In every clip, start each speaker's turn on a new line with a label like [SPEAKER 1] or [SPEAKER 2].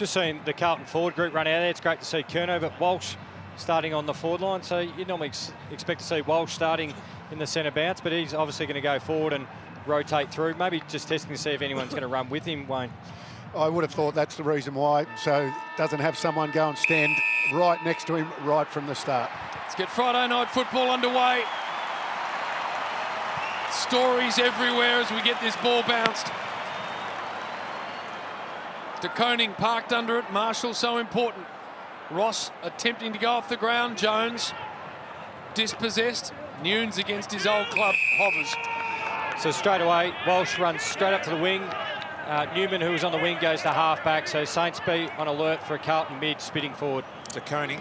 [SPEAKER 1] Just seen the Carlton forward group run out there. It's great to see Curnow, but Walsh starting on the forward line. So you normally expect to see Walsh starting in the centre bounce, but he's obviously going to go forward and rotate through. Maybe just testing to see if anyone's going to run with him, Wayne.
[SPEAKER 2] I would have thought that's the reason why. So doesn't have someone go and stand right next to him right from the start.
[SPEAKER 3] Let's get Friday night football underway. Stories everywhere as we get this ball bounced. De Koning parked under it. Marshall so important. Ross attempting to go off the ground. Jones dispossessed. Nunes against his old club hovers.
[SPEAKER 1] So straight away, Walsh runs straight up to the wing. Newman, who was on the wing, goes to half-back. So Saints be on alert for a Carlton mid spitting forward.
[SPEAKER 4] De Koning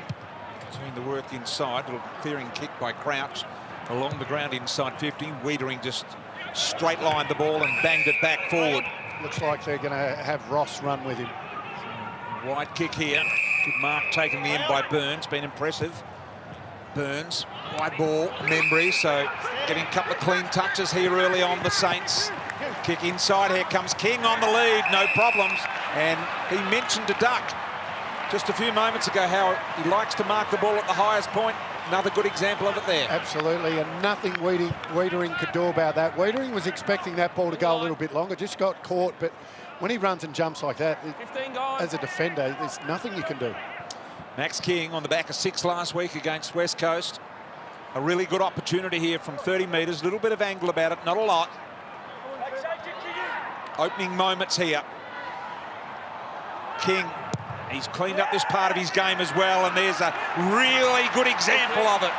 [SPEAKER 4] doing the work inside. Little clearing kick by Crouch along the ground inside 50. Wiedering just straight lined the ball and banged it back forward.
[SPEAKER 2] Looks like they're going to have Ross run with him.
[SPEAKER 4] Wide kick here. Good mark taken the end by Burns. Been impressive. Burns, wide ball, Membry. So getting a couple of clean touches here early on the Saints. Kick inside. Here comes King on the lead. No problems. And he mentioned to Duck just a few moments ago how he likes to mark the ball at the highest point. Another good example of it there.
[SPEAKER 2] Absolutely, and nothing Wiedering could do about that. Wiedering was expecting that ball to go a little bit longer, just got caught, but when he runs and jumps like that, as a defender, there's nothing you can do.
[SPEAKER 4] Max King on the back of 6 last week against West Coast. A really good opportunity here from 30 metres. A little bit of angle about it, not a lot. Opening moments here. King, he's cleaned up this part of his game as well, and there's a really good example of it.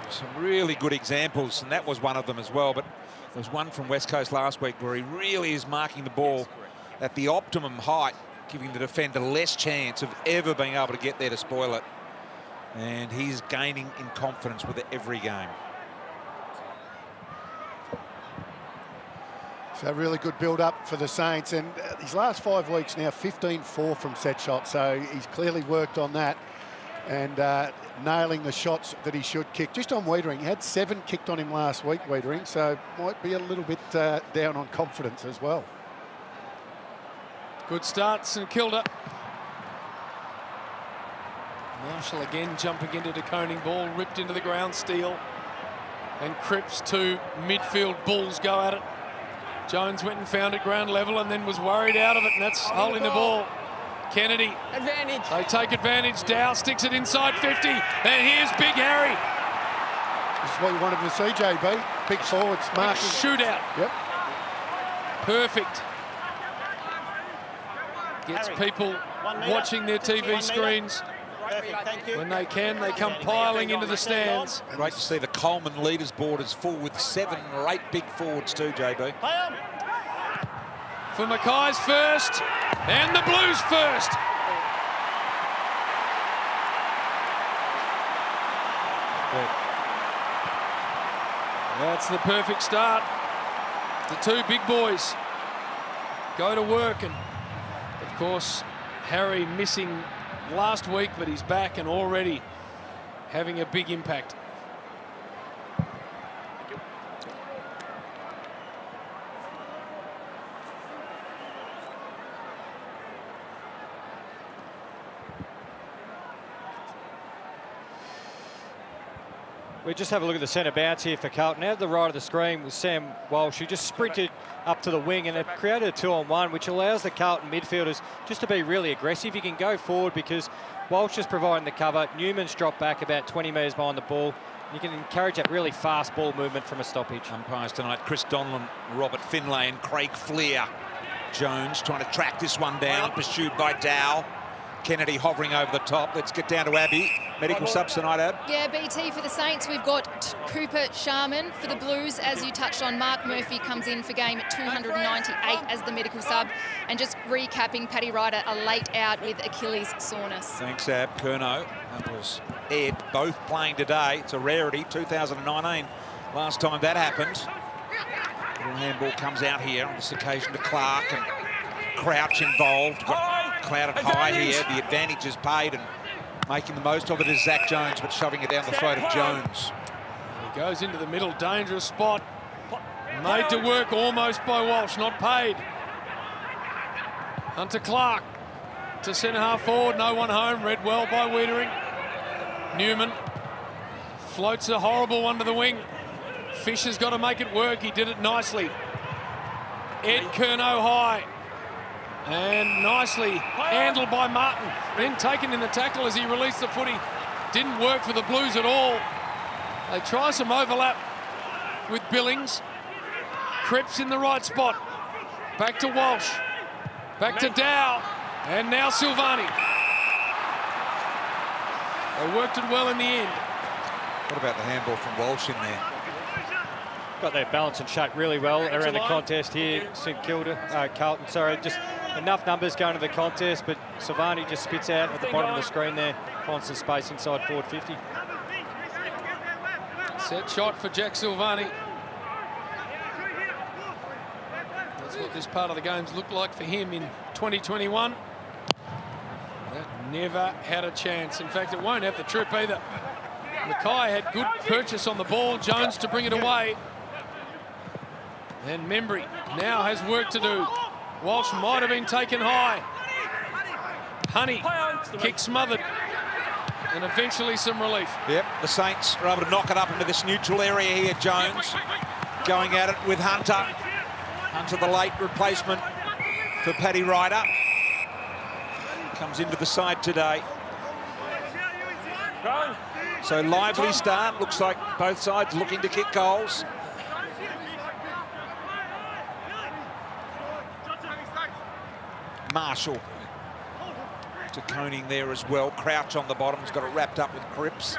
[SPEAKER 4] Some really good examples, and that was one of them as well, but there was one from West Coast last week where he really is marking the ball at the optimum height, giving the defender less chance of ever being able to get there to spoil it. And he's gaining in confidence with every game.
[SPEAKER 2] So really good build-up for the Saints. And his last 5 weeks now, 15-4 from set shots. So he's clearly worked on that and nailing the shots that he should kick. Just on Wiedering, he had 7 kicked on him last week, Wiedering, so might be a little bit down on confidence as well.
[SPEAKER 3] Good start, St Kilda. Marshall again jumping into De Koning, ball ripped into the ground, steal. And Cripps to midfield, Bulls go at it. Jones went and found it ground level and then was worried out of it, and that's holding the ball. Kennedy.
[SPEAKER 5] Advantage.
[SPEAKER 3] They take advantage. Dow sticks it inside 50. And here's Big Harry.
[SPEAKER 2] This is what you wanted to see, JB. Big forwards, marking.
[SPEAKER 3] Shootout.
[SPEAKER 2] Yep.
[SPEAKER 3] Perfect. Gets people watching their TV screens. When they can, they come piling into the stands.
[SPEAKER 4] Great to see the Coleman leaders board is full with 7 or 8 big forwards too, JB.
[SPEAKER 3] For Mackay's first, and the Blues first. That's the perfect start. The 2 big boys go to work, and of course Harry missing last week, but he's back and already having a big impact.
[SPEAKER 1] We just have a look at the centre bounce here for Carlton. Out of the right of the screen was Sam Walsh, who just sprinted up to the wing, and it created a 2-on-1, which allows the Carlton midfielders just to be really aggressive. You can go forward because Walsh is providing the cover. Newman's dropped back about 20 metres behind the ball. You can encourage that really fast ball movement from a stoppage.
[SPEAKER 4] Umpires tonight, Chris Donlan, Robert Finlay and Craig Fleer. Jones trying to track this one down, pursued by Dow. Kennedy hovering over the top. Let's get down to Abby. Medical subs tonight, Ab.
[SPEAKER 5] Yeah, BT for the Saints. We've got Cooper Sharman for the Blues. As you touched on, Mark Murphy comes in for game at 298 as the medical sub. And just recapping, Paddy Ryder a late out with Achilles soreness.
[SPEAKER 4] Thanks, Ab. Curnow. That was Ed, both playing today. It's a rarity, 2019. Last time that happened. Little handball comes out here on this occasion to Clark, and Crouch involved. Got crowded high here. The advantage is paid, and making the most of it is Zach Jones, but shoving it down the throat of Jones.
[SPEAKER 3] He goes into the middle, dangerous spot. Made to work almost by Walsh, not paid. Hunter Clark to centre half forward, no one home, read well by Wiedering. Newman floats a horrible one to the wing. Fisher's got to make it work, he did it nicely. Ed Curnow high. And nicely handled by Martin. Then taken in the tackle as he released the footy. Didn't work for the Blues at all. They try some overlap with Billings. Cripps in the right spot. Back to Walsh. Back to Dow. And now Silvani. They worked it well in the end.
[SPEAKER 4] What about the handball from Walsh in there?
[SPEAKER 1] Got their balance and shape really well around the contest here. St Kilda, Carlton, sorry, just enough numbers going to the contest, but Silvani just spits out at the bottom of the screen there. Finds some space inside forward 50.
[SPEAKER 3] Set shot for Jack Silvani. That's what this part of the game's looked like for him in 2021. That never had a chance. In fact, it won't have the trip either. Mackay had good purchase on the ball. Jones to bring it away. And Membry now has work to do. Walsh might have been taken high. Honey, kick smothered. And eventually some relief.
[SPEAKER 4] Yep, the Saints are able to knock it up into this neutral area here. Jones going at it with Hunter. Hunter, the late replacement for Paddy Ryder. Comes into the side today. So lively start. Looks like both sides looking to kick goals. Marshall to Koning there as well. Crouch on the bottom. He's got it wrapped up with Cripps.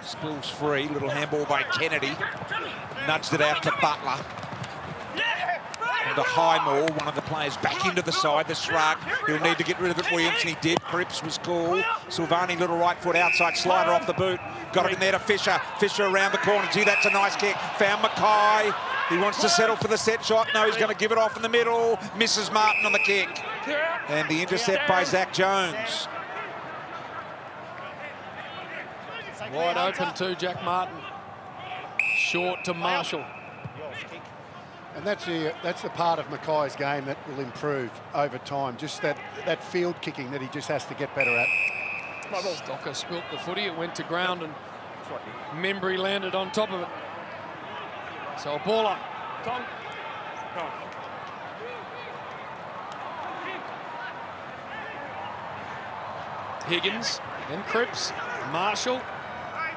[SPEAKER 4] Spills free. Little handball by Kennedy. Nudged it out to Butler. And to Highmore, one of the players back into the side. The shrug. He'll need to get rid of it, Williams, and he did. Cripps was cool. Silvani, little right foot outside slider off the boot. Got it in there to Fisher. Fisher around the corner. Gee, that's a nice kick. Found Mackay. He wants to settle for the set shot. No, he's going to give it off in the middle. Misses Martin on the kick. And the intercept by Zach Jones.
[SPEAKER 3] Wide open to Jack Martin. Short to Marshall.
[SPEAKER 2] And that's the part of Mackay's game that will improve over time. Just that field kicking that he just has to get better at.
[SPEAKER 3] Stocker spilt the footy. It went to ground and Membry landed on top of it. So a ball up. Tom. Higgins and Cripps. Marshall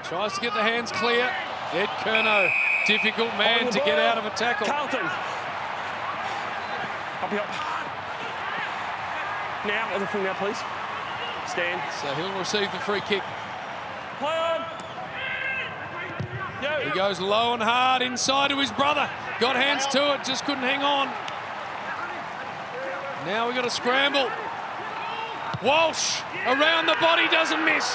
[SPEAKER 3] tries to get the hands clear. Ed Curnow, difficult man to get out of a tackle.
[SPEAKER 6] Carlton. Up. Now, everything now, please. Stand.
[SPEAKER 3] So he'll receive the free kick.
[SPEAKER 6] Play on.
[SPEAKER 3] He goes low and hard inside to his brother. Got hands to it, just couldn't hang on. Now we've got a scramble. Walsh around the body, doesn't miss.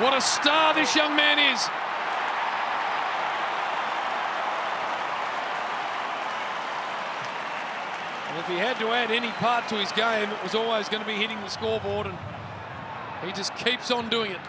[SPEAKER 3] What a star this young man is. And if he had to add any part to his game, it was always going to be hitting the scoreboard, and he just keeps on doing it.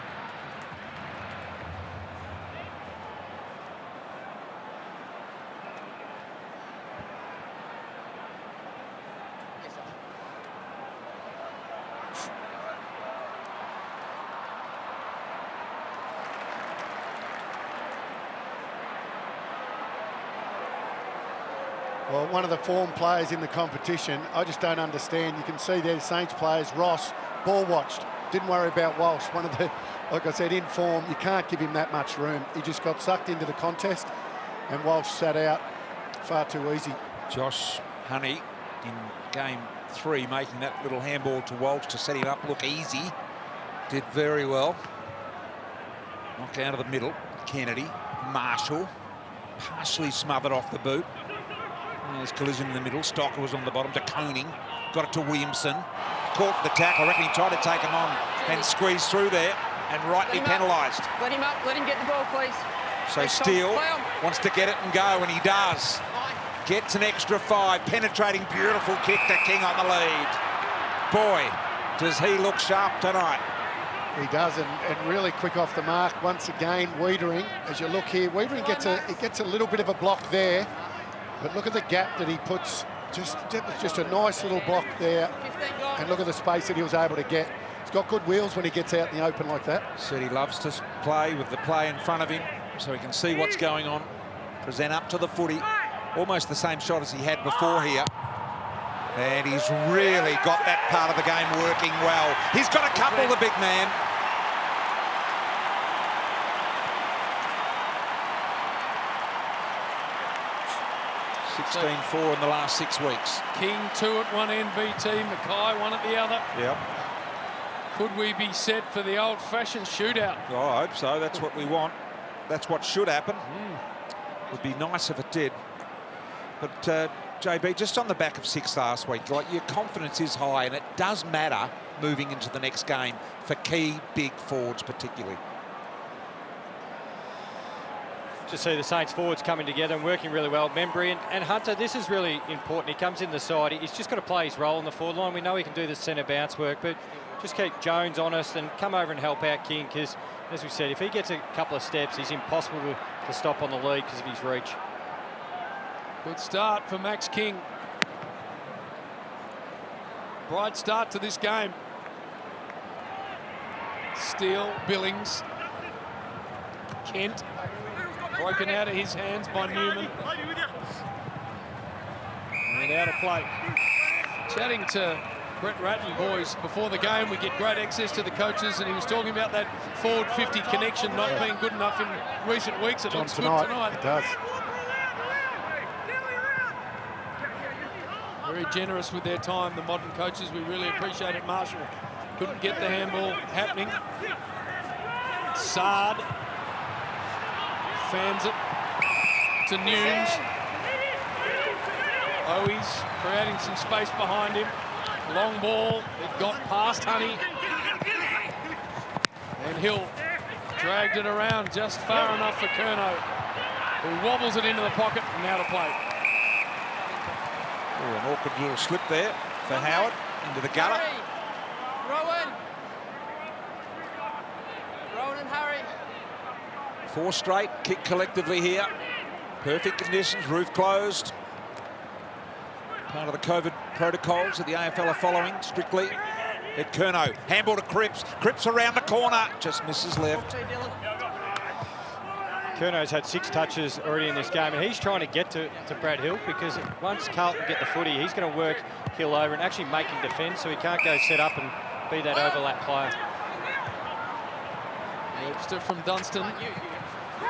[SPEAKER 2] Well, one of the form players in the competition, I just don't understand. You can see there, Saints players, Ross, ball watched, didn't worry about Walsh. One of the, like I said, in form, you can't give him that much room. He just got sucked into the contest and Walsh sat out far too easy.
[SPEAKER 4] Josh Honey in game 3 making that little handball to Walsh to set him up look easy. Did very well. Knocked out of the middle. Kennedy, Marshall, partially smothered off the boot. There's collision in the middle. Stocker was on the bottom to Koning. Got it to Williamson. Caught the tackle. I reckon he tried to take him on and squeeze through there and rightly penalised.
[SPEAKER 7] Let him up. Let him get the ball, please.
[SPEAKER 4] So Steele wants to get it and go, and he does. Gets an extra 5. Penetrating, beautiful kick to King on the lead. boy, does he look sharp tonight.
[SPEAKER 2] He does, and really quick off the mark. Once again, Wiedering, as you look here, Wiedering gets a little bit of a block there, but look at the gap that he puts. Just a nice little block there, and look at the space that he was able to get. He's got good wheels when he gets out in the open like that.
[SPEAKER 4] Said he loves to play with the play in front of him so he can see what's going on, present up to the footy. Almost the same shot as he had before here. And he's really got that part of the game working well. He's got a couple, the big man. .16-4 in the last 6 weeks.
[SPEAKER 3] King 2 at one end, BT, Mackay 1 at the other.
[SPEAKER 4] Yep.
[SPEAKER 3] Could we be set for the old-fashioned shootout?
[SPEAKER 4] Oh, I hope so. That's what we want. That's what should happen. Would be nice if it did. But JB, just on the back of 6 last week, like, your confidence is high, and it does matter moving into the next game for key big forwards particularly.
[SPEAKER 1] To see the Saints forwards coming together and working really well. Membry and Hunter, this is really important. He comes in the side. He's just got to play his role in the forward line. We know he can do the centre bounce work, but just keep Jones honest and come over and help out King, because, as we said, if he gets a couple of steps, he's impossible to stop on the lead because of his reach.
[SPEAKER 3] Good start for Max King. Bright start to this game. Steele, Billings, Kent. Broken out of his hands by Newman. And out of play. Chatting to Brett Ratton, boys, before the game, we get great access to the coaches, and he was talking about that forward 50 connection not being good enough in recent weeks. It looks good tonight.
[SPEAKER 2] It does.
[SPEAKER 3] Very generous with their time, the modern coaches. We really appreciate it. Marshall couldn't get the handball happening. Sard fans it to Nunes. Owies creating some space behind him. Long ball, it got past Honey. And Hill dragged it around just far enough for Curnow, who wobbles it into the pocket and out of play.
[SPEAKER 4] Oh, an awkward little slip there for Howard into the gutter.
[SPEAKER 7] Rowan and Harry.
[SPEAKER 4] 4 straight, kick collectively here. Perfect conditions, roof closed. Part of the COVID protocols that the AFL are following strictly. At Curnow, handball to Cripps. Cripps around the corner, just misses left.
[SPEAKER 1] Curnow's had 6 touches already in this game, and he's trying to get to Brad Hill, because once Carlton get the footy, he's going to work Hill over and actually make him defend, so he can't go set up and be that overlap player.
[SPEAKER 3] Webster from Dunstan.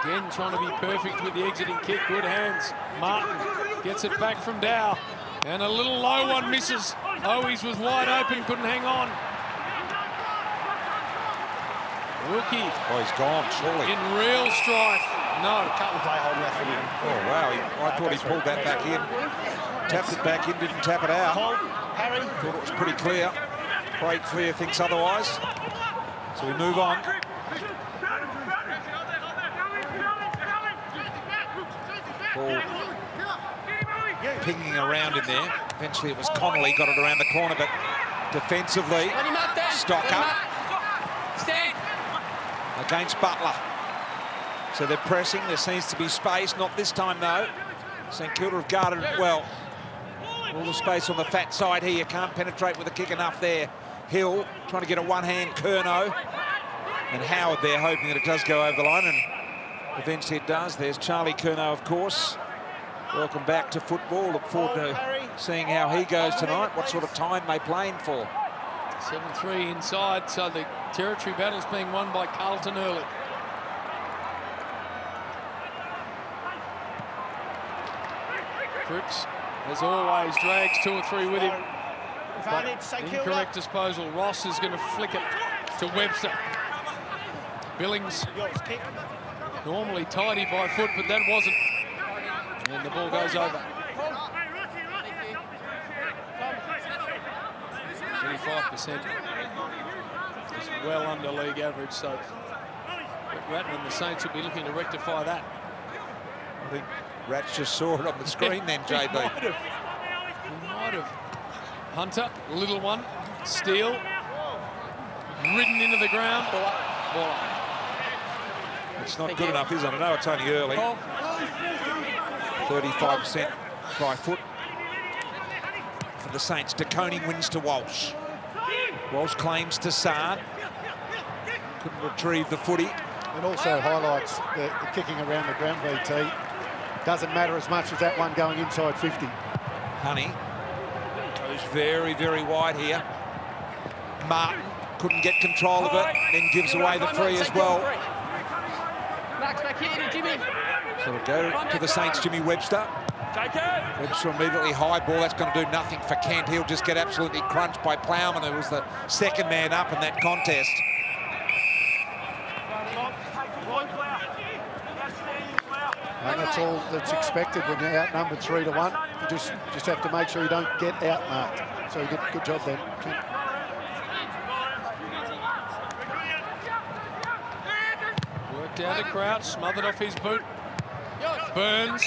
[SPEAKER 3] Again, trying to be perfect with the exiting kick. Good hands. Martin gets it back from Dow. And a little low one misses. Owies was wide open, couldn't hang on. Wilkie.
[SPEAKER 4] Oh, he's gone, surely.
[SPEAKER 3] In real strife. No.
[SPEAKER 4] Oh, wow. I thought he pulled that back in. Tapped it back in, didn't tap it out. Thought it was pretty clear. Craig Clear thinks otherwise. So we move on. Ball pinging around in there. Eventually it was Connolly, got it around the corner, but defensively, stock up against Butler. So they're pressing, there seems to be space, not this time though. St Kilda have guarded it well. All the space on the fat side here, can't penetrate with a kick enough there. Hill trying to get a one-hand Curnow. And Howard there hoping that it does go over the line, and eventually it does. There's Charlie Curnow, of course. Welcome back to football. Look forward to seeing how he goes tonight, what sort of time they play him for.
[SPEAKER 3] 7-3 inside, so the territory battle's being won by Carlton early. Cripps, as always, drags 2 or 3 with him. But incorrect disposal. Ross is going to flick it to Webster. Billings, normally tidy by foot, but that wasn't. And the ball goes over. 25% is well under league average, so Ratton and the Saints will be looking to rectify that.
[SPEAKER 4] I think Rats just saw it on the screen then, JB.
[SPEAKER 3] He might have. Hunter, little one, Steele. Ridden into the ground. Ball up.
[SPEAKER 4] It's not good enough, is it? I know it's only early. 35% by foot for the Saints. DeConing wins to Walsh. Walsh claims to Sard. Couldn't retrieve the footy.
[SPEAKER 2] It also highlights the kicking around the ground, BT. Doesn't matter as much as that one going inside 50.
[SPEAKER 4] Honey goes very, very wide here. Martin couldn't get control of it, then gives away the free as well.
[SPEAKER 7] Max back here to Jimmy.
[SPEAKER 4] So it'll go to the Saints, Jimmy Webster. Webster immediately high ball. That's going to do nothing for Kent. He'll just get absolutely crunched by Plowman, who was the second man up in that contest.
[SPEAKER 2] And that's all that's expected when you're outnumbered 3-1. You just have to make sure you don't get outmarked. So he did a good job then.
[SPEAKER 3] Worked out a Crouch, smothered off his boot. Burns,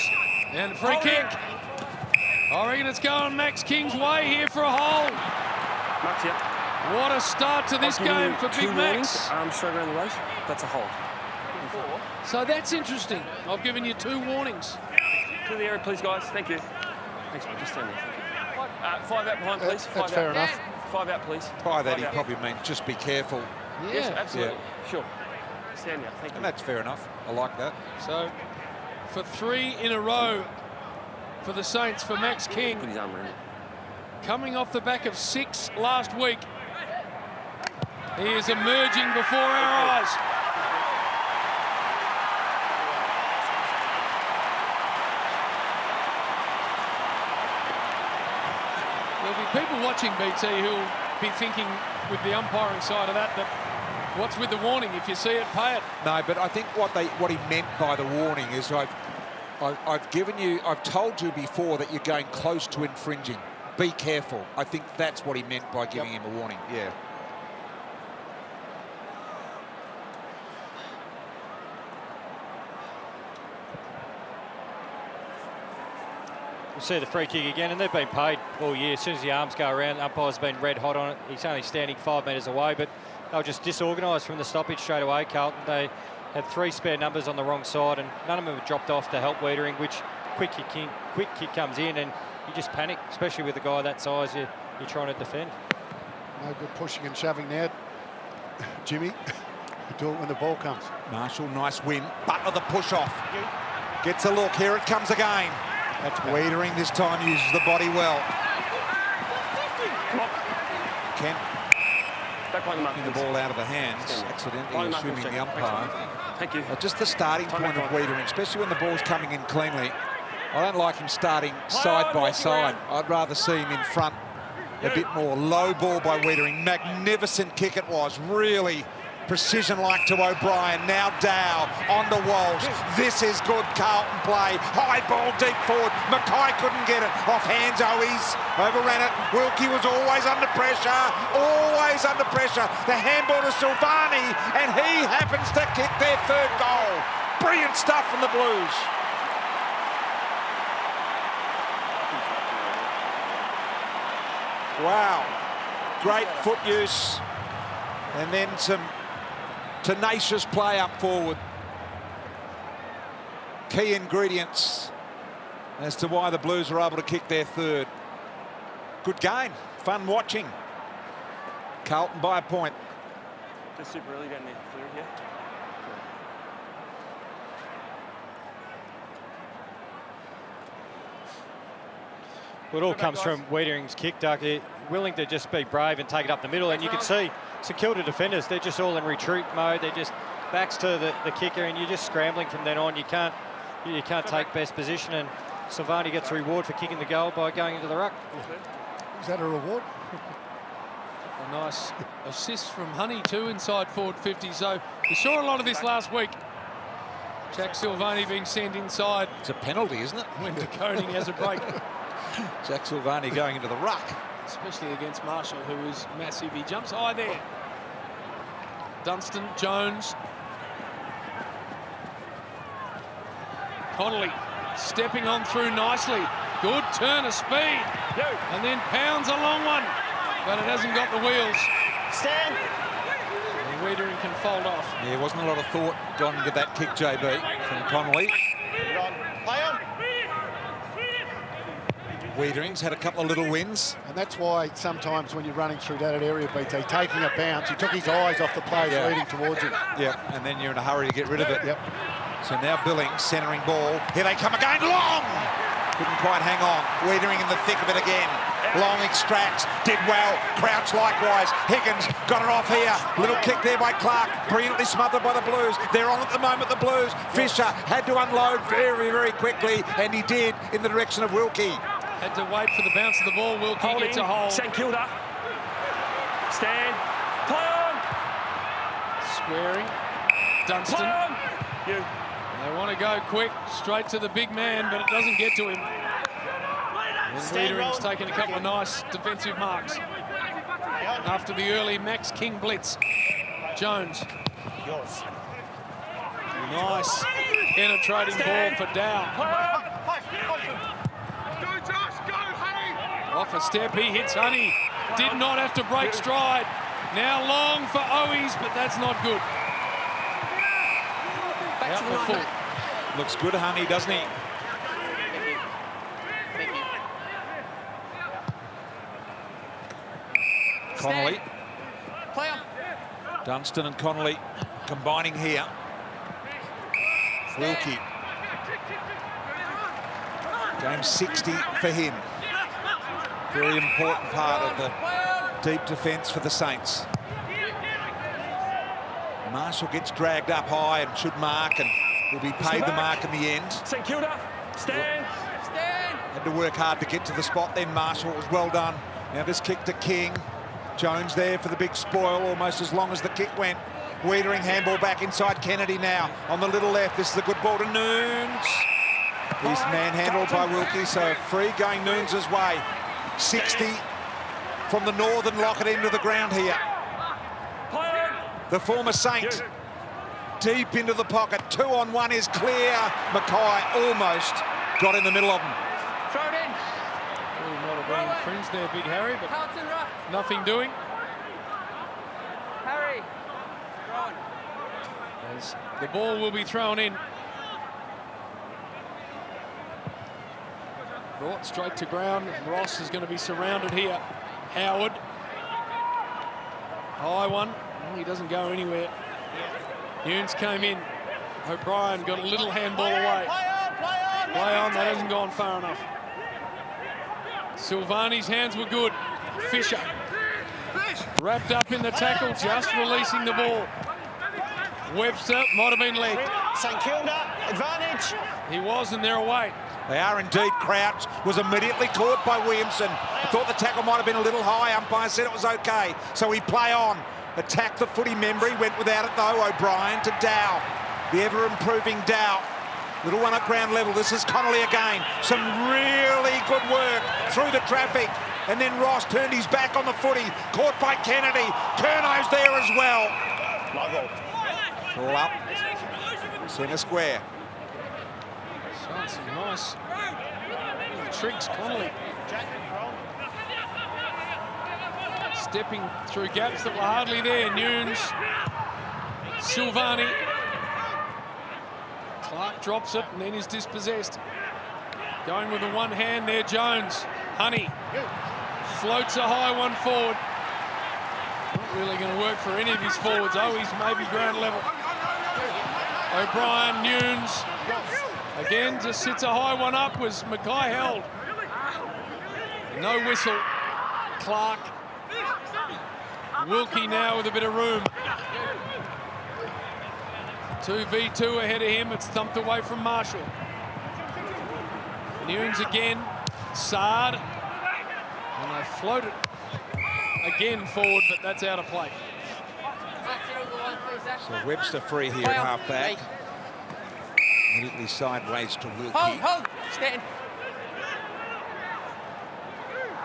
[SPEAKER 3] and free kick. I reckon it's going Max King's way here for a hold.
[SPEAKER 6] Max, yeah.
[SPEAKER 3] What a start to this game for Big Max.
[SPEAKER 6] Straight around the waist. That's a hold.
[SPEAKER 3] So that's interesting. I've given you 2 warnings.
[SPEAKER 6] To the area, please, guys. Thank you. Thanks, mate. Just stand there. Thank you. 5 out behind, please.
[SPEAKER 2] That's fair enough.
[SPEAKER 6] 5 out, please.
[SPEAKER 4] By that,
[SPEAKER 6] 5
[SPEAKER 4] he
[SPEAKER 6] out.
[SPEAKER 4] probably meant just be careful.
[SPEAKER 3] Yeah.
[SPEAKER 6] Yes, absolutely. Sure. Stand there. Thank you.
[SPEAKER 4] And that's fair enough. I like that.
[SPEAKER 3] So for 3 in a row for the Saints, for Max King,
[SPEAKER 6] Put his arm around it.
[SPEAKER 3] coming off the back of 6 last week. He is emerging before our eyes. There'll be people watching BT who'll be thinking with the umpiring side of that what's with the warning? If you see it, pay it.
[SPEAKER 4] No, but I think what he meant by the warning is I've told you before that you're going close to infringing. Be careful. I think that's what he meant by giving him a warning. Yeah.
[SPEAKER 1] We'll see the free kick again, and they've been paid all year. As soon as the arms go around, the umpire's been red hot on it. He's only standing 5 metres away, but they were just disorganised from the stoppage straight away, Carlton. They had 3 spare numbers on the wrong side, and none of them have dropped off to help Wiedering, which quick kick comes in, and you just panic, especially with a guy that size you're trying to defend.
[SPEAKER 2] No good pushing and shoving now. Jimmy, do it when the ball comes.
[SPEAKER 4] Marshall, nice win. Butler the push off. Gets a look. Here it comes again. That's Wiedering this time uses the body well. Kent knocking the ball out of the hands, accidentally assuming the umpire.
[SPEAKER 6] Thank you.
[SPEAKER 4] Just the starting point of Wiedering, especially when the ball's coming in cleanly. I don't like him starting side by side. I'd rather see him in front a bit more. Low ball by Wiedering. Magnificent kick it was. Really precision-like to O'Brien. Now Dow on to Walsh. This is good Carlton play. High ball deep forward. Mackay couldn't get it. Off hands, Owies. Overran it. Wilkie was always under pressure. Always under pressure. The handball to Silvani, and he happens to kick their 3rd goal. Brilliant stuff from the Blues. Wow. Great foot use. And then some tenacious play up forward. Key ingredients as to why the Blues are able to kick their 3rd. Good game. Fun watching. Carlton by a point.
[SPEAKER 6] Just super early down there. Clear here.
[SPEAKER 1] Well, it all comes from Wiedering's kick, Duck. They're willing to just be brave and take it up the middle, and you can see St Kilda defenders, they're just all in retreat mode. They're just backs to the kicker, and you're just scrambling from then on. You can't take best position, and Silvani gets a reward for kicking the goal by going into the ruck.
[SPEAKER 2] Is that a reward?
[SPEAKER 3] A nice assist from Honey too inside forward 50. So we saw a lot of this last week. Jack Silvani being sent inside.
[SPEAKER 4] It's a penalty, isn't it?
[SPEAKER 3] When DeConing has a break.
[SPEAKER 4] Jack Silvani going into the ruck.
[SPEAKER 3] Especially against Marshall, who is massive. He jumps high there. Dunstan, Jones. Connolly stepping on through nicely. Good turn of speed. And then pounds a long one. but it hasn't got the wheels.
[SPEAKER 7] Stand.
[SPEAKER 3] And Wiedering can fold off.
[SPEAKER 4] Yeah, wasn't a lot of thought gone into that kick, JB, from Connolly.
[SPEAKER 7] Play on.
[SPEAKER 4] Wiedering's had a couple of little wins.
[SPEAKER 2] And that's why sometimes when you're running through that area, BT, taking a bounce, he took his eyes off the players leading towards him.
[SPEAKER 4] Yeah, and then you're in a hurry to get rid of it.
[SPEAKER 2] Yep.
[SPEAKER 4] So now Billings, centering ball. Here they come again, long! Couldn't quite hang on. Wiedering in the thick of it again. Long extracts, did well. Crouch likewise. Higgins got it off here. Little kick there by Clark. Brilliantly smothered by the Blues. They're on at the moment, the Blues. Fisher had to unload very, very quickly, and he did in the direction of Wilkie.
[SPEAKER 3] Had to wait for the bounce of the ball. Wilkie gets a hold.
[SPEAKER 6] St Kilda. Stand. Play on.
[SPEAKER 3] Squaring. Dunstan.
[SPEAKER 6] Play on. You.
[SPEAKER 3] They want to go quick, straight to the big man, but it doesn't get to him. And Wiedering's taken a couple of nice defensive marks after the early Max King blitz. Jones.
[SPEAKER 7] Yours.
[SPEAKER 3] Nice penetrating ball for Dow. Off a step, he hits Honey. Did not have to break stride. Now long for Owies, but that's not good. Out the foot.
[SPEAKER 4] Looks good, Honey, doesn't he? Connolly.
[SPEAKER 7] Player.
[SPEAKER 4] Dunstan and Connolly combining here. Wilkie. Game 60 for him. Very important part of the deep defence for the Saints. Marshall gets dragged up high and should mark, and will be paid the mark in the end.
[SPEAKER 6] St Kilda. Stand. Stand.
[SPEAKER 4] Had to work hard to get to the spot then, Marshall. It was well done. Now this kick to King. Jones there for the big spoil, almost as long as the kick went. Wiedering handball back inside Kennedy now on the little left. This is a good ball to Nunes. He's manhandled by Wilkie, so free going Nunes' way. 60 from the northern locket into the ground here. The former Saint deep into the pocket. 2-on-1 is clear. Mackay almost got in the middle of them.
[SPEAKER 7] Throw it in.
[SPEAKER 3] He might have been fringed there, Big Harry, but
[SPEAKER 7] Carlton, right.
[SPEAKER 3] nothing doing.
[SPEAKER 7] Harry.
[SPEAKER 3] As the ball will be thrown in. Brought straight to ground. Ross is going to be surrounded here. Howard. High one. He doesn't go anywhere. Nunes came in. O'Brien got a little handball away. Play on, that hasn't gone far enough. Silvani's hands were good. Fisher. Wrapped up in the tackle, just releasing the ball. Webster might have been legged.
[SPEAKER 7] St Kilda, advantage.
[SPEAKER 3] He was, and they're away.
[SPEAKER 4] They are indeed. Crouch was immediately caught by Williamson. I thought the tackle might have been a little high. Umpire said it was okay. So he play on. Attacked the footy member. He went without it though. O'Brien to Dow. The ever-improving Dow. Little one at ground level. This is Connolly again. Some really good work through the traffic. And then Ross turned his back on the footy. Caught by Kennedy. Curno's there as well. All up. Centre square.
[SPEAKER 3] Showing some nice little tricks, Connolly. Stepping through gaps that were hardly there. Nunes. Silvani. Clark drops it and then is dispossessed. Going with the one hand there, Jones. Honey. Floats a high one forward. Not really going to work for any of his forwards. Oh, he's maybe ground level. O'Brien, Nunes. Again, just sits a high one up. Was Mackay held? No whistle. Clark. Wilkie now with a bit of room. 2v2 ahead of him. It's thumped away from Marshall. Nunes again. Sard. And they float it again forward, but that's out of play.
[SPEAKER 4] So Webster free here at half-back. Immediately sideways to Wilkie.
[SPEAKER 7] Hold, stand.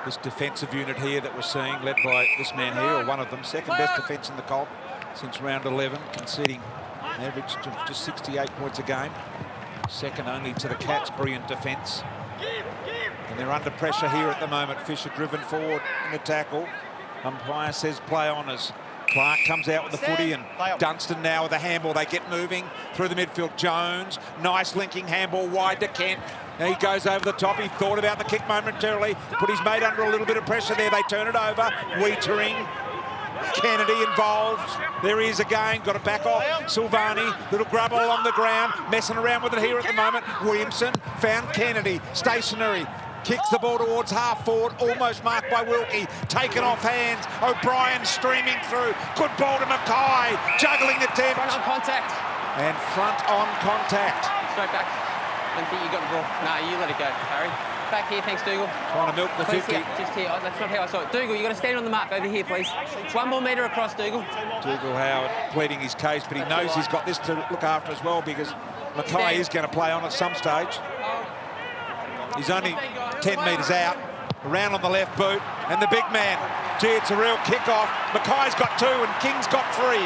[SPEAKER 4] This defensive unit here that we're seeing, led by this man here, or one of them, second best defence in the comp since round 11, conceding an average of just 68 points a game. Second only to the Cats' brilliant defence. And they're under pressure here at the moment. Fisher driven forward in the tackle. Umpire says play on as Clark comes out with the footy, and Dunstan now with the handball. They get moving through the midfield. Jones, nice linking handball wide to Kent. Now he goes over the top. He thought about the kick momentarily, put his mate under a little bit of pressure there. They turn it over. Wietering, Kennedy involved. There he is again. Got to back off. Silvani, little grub along the ground, messing around with it here at the moment. Williamson found Kennedy, stationary. Kicks the ball towards half forward, almost marked by Wilkie. Taken off hands. O'Brien streaming through. Good ball to Mackay. Juggling attempt.
[SPEAKER 7] Front on contact.
[SPEAKER 4] And front on contact.
[SPEAKER 7] Straight back. I think you got the ball. No, you let it go, Harry. Back here, thanks, Dougal.
[SPEAKER 4] Trying to milk the
[SPEAKER 7] Please
[SPEAKER 4] 50.
[SPEAKER 7] Here, just here. Oh, that's not how I saw it. Dougal, you got to stand on the mark over here, please. 1 more metre across, Dougal.
[SPEAKER 4] Dougal Howard pleading his case, but he knows he's got this to look after as well, because Mackay is going to play on at some stage. He's only 10 metres out, around on the left boot, and the big man. Gee, it's a real kick-off. Mackay's got 2 and King's got 3.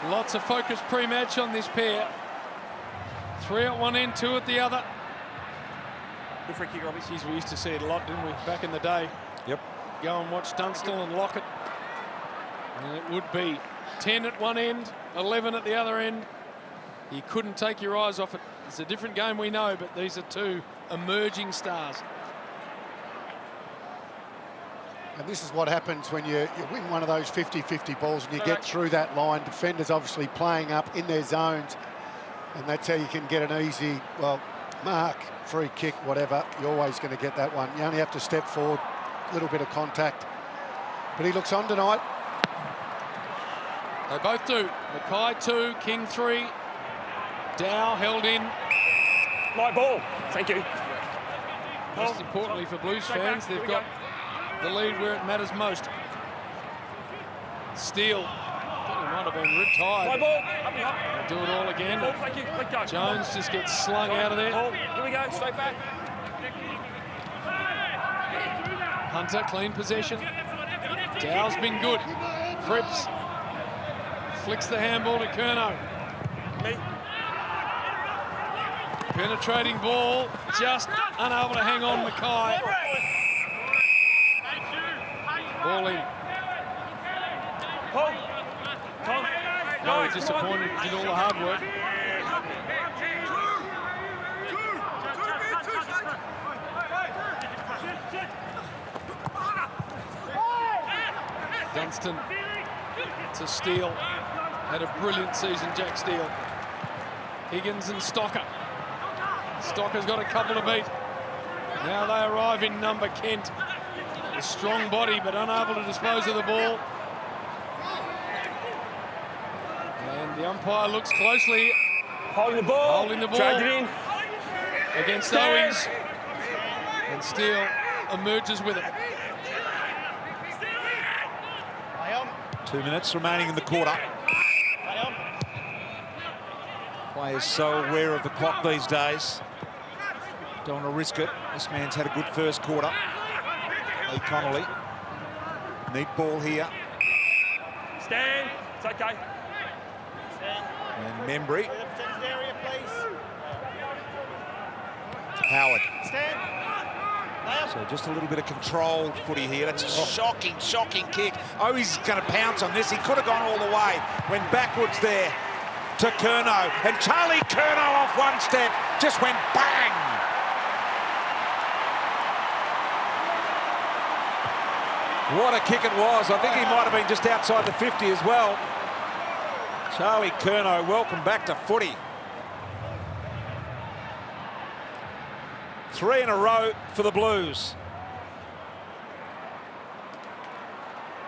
[SPEAKER 3] Lots of focus pre-match on this pair. 3 at one end, 2 at the other.
[SPEAKER 6] Good free kick, Robbie.
[SPEAKER 3] Geez, we used to see it a lot, didn't we, back in the day?
[SPEAKER 4] Yep.
[SPEAKER 3] Go and watch Dunstall and Lockett. And it would be 10 at one end, 11 at the other end. You couldn't take your eyes off it. It's a different game, we know, but these are 2 emerging stars.
[SPEAKER 2] And this is what happens when you win one of those 50-50 balls and you get through that line. Defenders obviously playing up in their zones, and that's how you can get an easy, well, mark, free kick, whatever. You're always going to get that one. You only have to step forward, a little bit of contact. But he looks on tonight.
[SPEAKER 3] They both do. Mackay 2, King 3. Dow held in.
[SPEAKER 6] My ball. Thank you.
[SPEAKER 3] Most importantly for Blues fans, they've got the lead where it matters most. Steele. I thought he might have been ripped
[SPEAKER 6] My
[SPEAKER 3] high.
[SPEAKER 6] ball. Up me up.
[SPEAKER 3] Do it all again.
[SPEAKER 6] Ball, thank you. Let go.
[SPEAKER 3] Jones just gets slung out of there.
[SPEAKER 6] Ball. Here we go. Straight back.
[SPEAKER 3] Hunter, clean possession. Dow's been good. Cripps flicks the handball to Curnow.
[SPEAKER 6] Me.
[SPEAKER 3] Penetrating ball, just unable to hang on Mackay. Ball in.
[SPEAKER 6] Pull. Tom.
[SPEAKER 3] No, disappointed, did all the hard work. Dunstan to Steele. Had a brilliant season, Jack Steele. Higgins and Stocker. Stocker's got a couple to beat. Now they arrive in number Kent. A strong body, but unable to dispose of the ball. And the umpire looks closely.
[SPEAKER 6] Holding the ball.
[SPEAKER 3] Holding the ball.
[SPEAKER 6] Dragged it in.
[SPEAKER 3] Against Owings. And Steele emerges with it.
[SPEAKER 4] 2 minutes remaining in the quarter. Players so aware of the clock these days. Don't want to risk it. This man's had a good first quarter. Lee Connolly. Neat ball here.
[SPEAKER 6] Stand. It's okay.
[SPEAKER 4] And Membry. Howard. So just a little bit of controlled footy here. That's a shocking, shocking kick. Oh, he's going to pounce on this. He could have gone all the way. Went backwards there to Curnow. And Charlie Curnow off one step just went bang. What a kick it was. I think he might have been just outside the 50 as well. Charlie Curnow, welcome back to footy. 3 in a row for the Blues.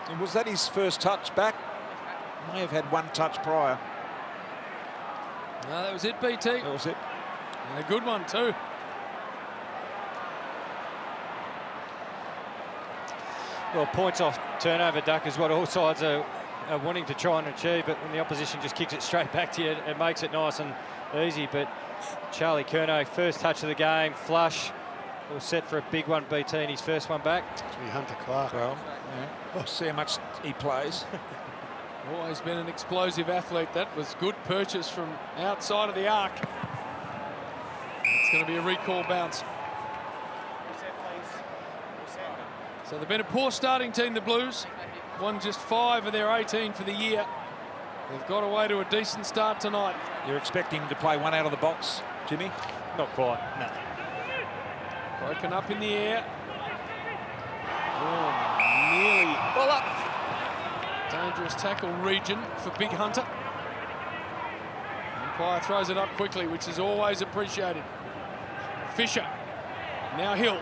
[SPEAKER 4] And was that his first touch back? May have had 1 touch prior.
[SPEAKER 3] No, that was it, BT.
[SPEAKER 4] That was it.
[SPEAKER 3] And a good one too.
[SPEAKER 1] Well, points off turnover, Duck, is what all sides are wanting to try and achieve, but when the opposition just kicks it straight back to you, it makes it nice and easy. But Charlie Curnow, first touch of the game, flush, all set for a big one, BT, in his first one back.
[SPEAKER 2] Hunter Clark.
[SPEAKER 4] Well, yeah. We'll see how much he plays.
[SPEAKER 3] Always been an explosive athlete. That was good purchase from outside of the arc. going to be a recall bounce. So they've been a poor starting team, the Blues. Won just 5 of their 18 for the year. They've got away to a decent start tonight.
[SPEAKER 4] You're expecting him to play one out of the box, Jimmy?
[SPEAKER 1] Not quite, no.
[SPEAKER 3] Broken up in the air. Oh, nearly.
[SPEAKER 7] Ball up.
[SPEAKER 3] Dangerous tackle region for Big Hunter. Umpire throws it up quickly, which is always appreciated. Fisher. Now Hill.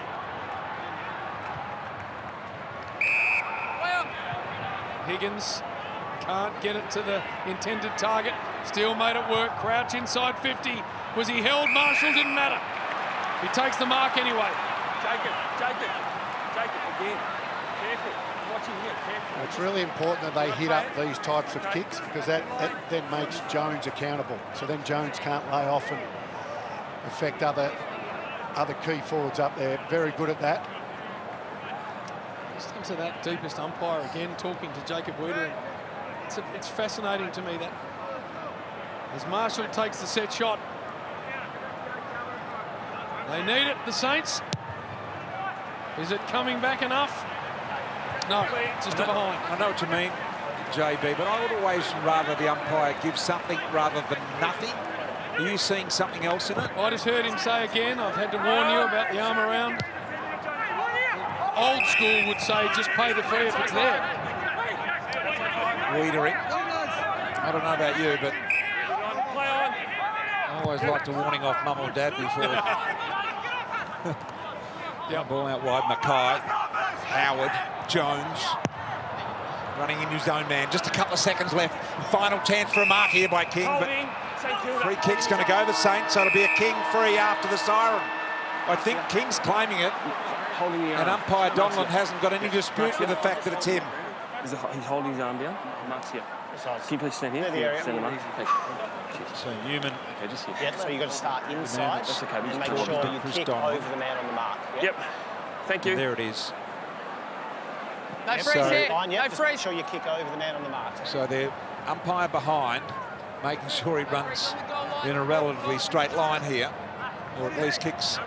[SPEAKER 3] Higgins can't get it to the intended target. Still made it work. Crouch inside 50. Was he held? Marshall, didn't matter. He takes the mark anyway.
[SPEAKER 6] Jacob, again. Careful. Watching here, careful.
[SPEAKER 2] It's really important that they hit up these types of kicks, because that then makes Jones accountable. So then Jones can't lay off and affect other key forwards up there. Very good at that.
[SPEAKER 3] Just into that deepest umpire again, talking to Jacob Wiedering. It's fascinating to me that as Marshall takes the set shot, they need it, the Saints. Is it coming back enough? No, just to behind.
[SPEAKER 4] I know what you mean, JB, but I would always rather the umpire give something rather than nothing. Are you seeing something else in it?
[SPEAKER 3] I just heard him say again, I've had to warn you about the arm around. Old school would say just pay the fee if it's there.
[SPEAKER 4] Wiedering. I don't know about you, but I always liked a warning off mum or dad before.
[SPEAKER 3] Yep.
[SPEAKER 4] Ball out wide, Mackay, Howard, Jones, running into his own man. Just a couple of seconds left. Final chance for a mark here by King, but free kick's going to go the Saints, so it'll be a King free after the siren. I think King's claiming it, and umpire Donlan hasn't got any dispute with the fact that it's him.
[SPEAKER 6] He's holding his arm down. Mark's here. Can you please stand here? Stand the mark.
[SPEAKER 4] So Newman.
[SPEAKER 6] Okay, just here.
[SPEAKER 8] Yep, so you've got to start inside
[SPEAKER 6] That's okay.
[SPEAKER 8] and make sure you kick over the man on the mark.
[SPEAKER 6] Yep. Thank you.
[SPEAKER 4] There it is.
[SPEAKER 7] No freeze
[SPEAKER 4] So-
[SPEAKER 7] here.
[SPEAKER 8] Fine, yep,
[SPEAKER 7] No
[SPEAKER 8] just make
[SPEAKER 7] freeze.
[SPEAKER 8] sure you kick over the man on the mark.
[SPEAKER 4] So the umpire behind, making sure he runs in a relatively straight line here, or at least kicks.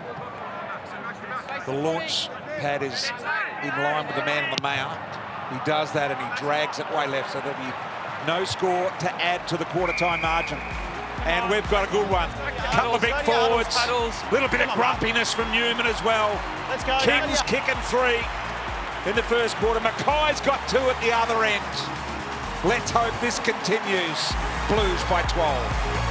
[SPEAKER 4] The launch pad is in line with the man on the mark. He does that and he drags it way left, so there'll be no score to add to the quarter-time margin. And we've got a good one. Couple of big forwards. Little bit of grumpiness from Newman as well.
[SPEAKER 8] Let's go.
[SPEAKER 4] King's kicking 3 in the first quarter. Mackay's got 2 at the other end. Let's hope this continues. Blues by 12.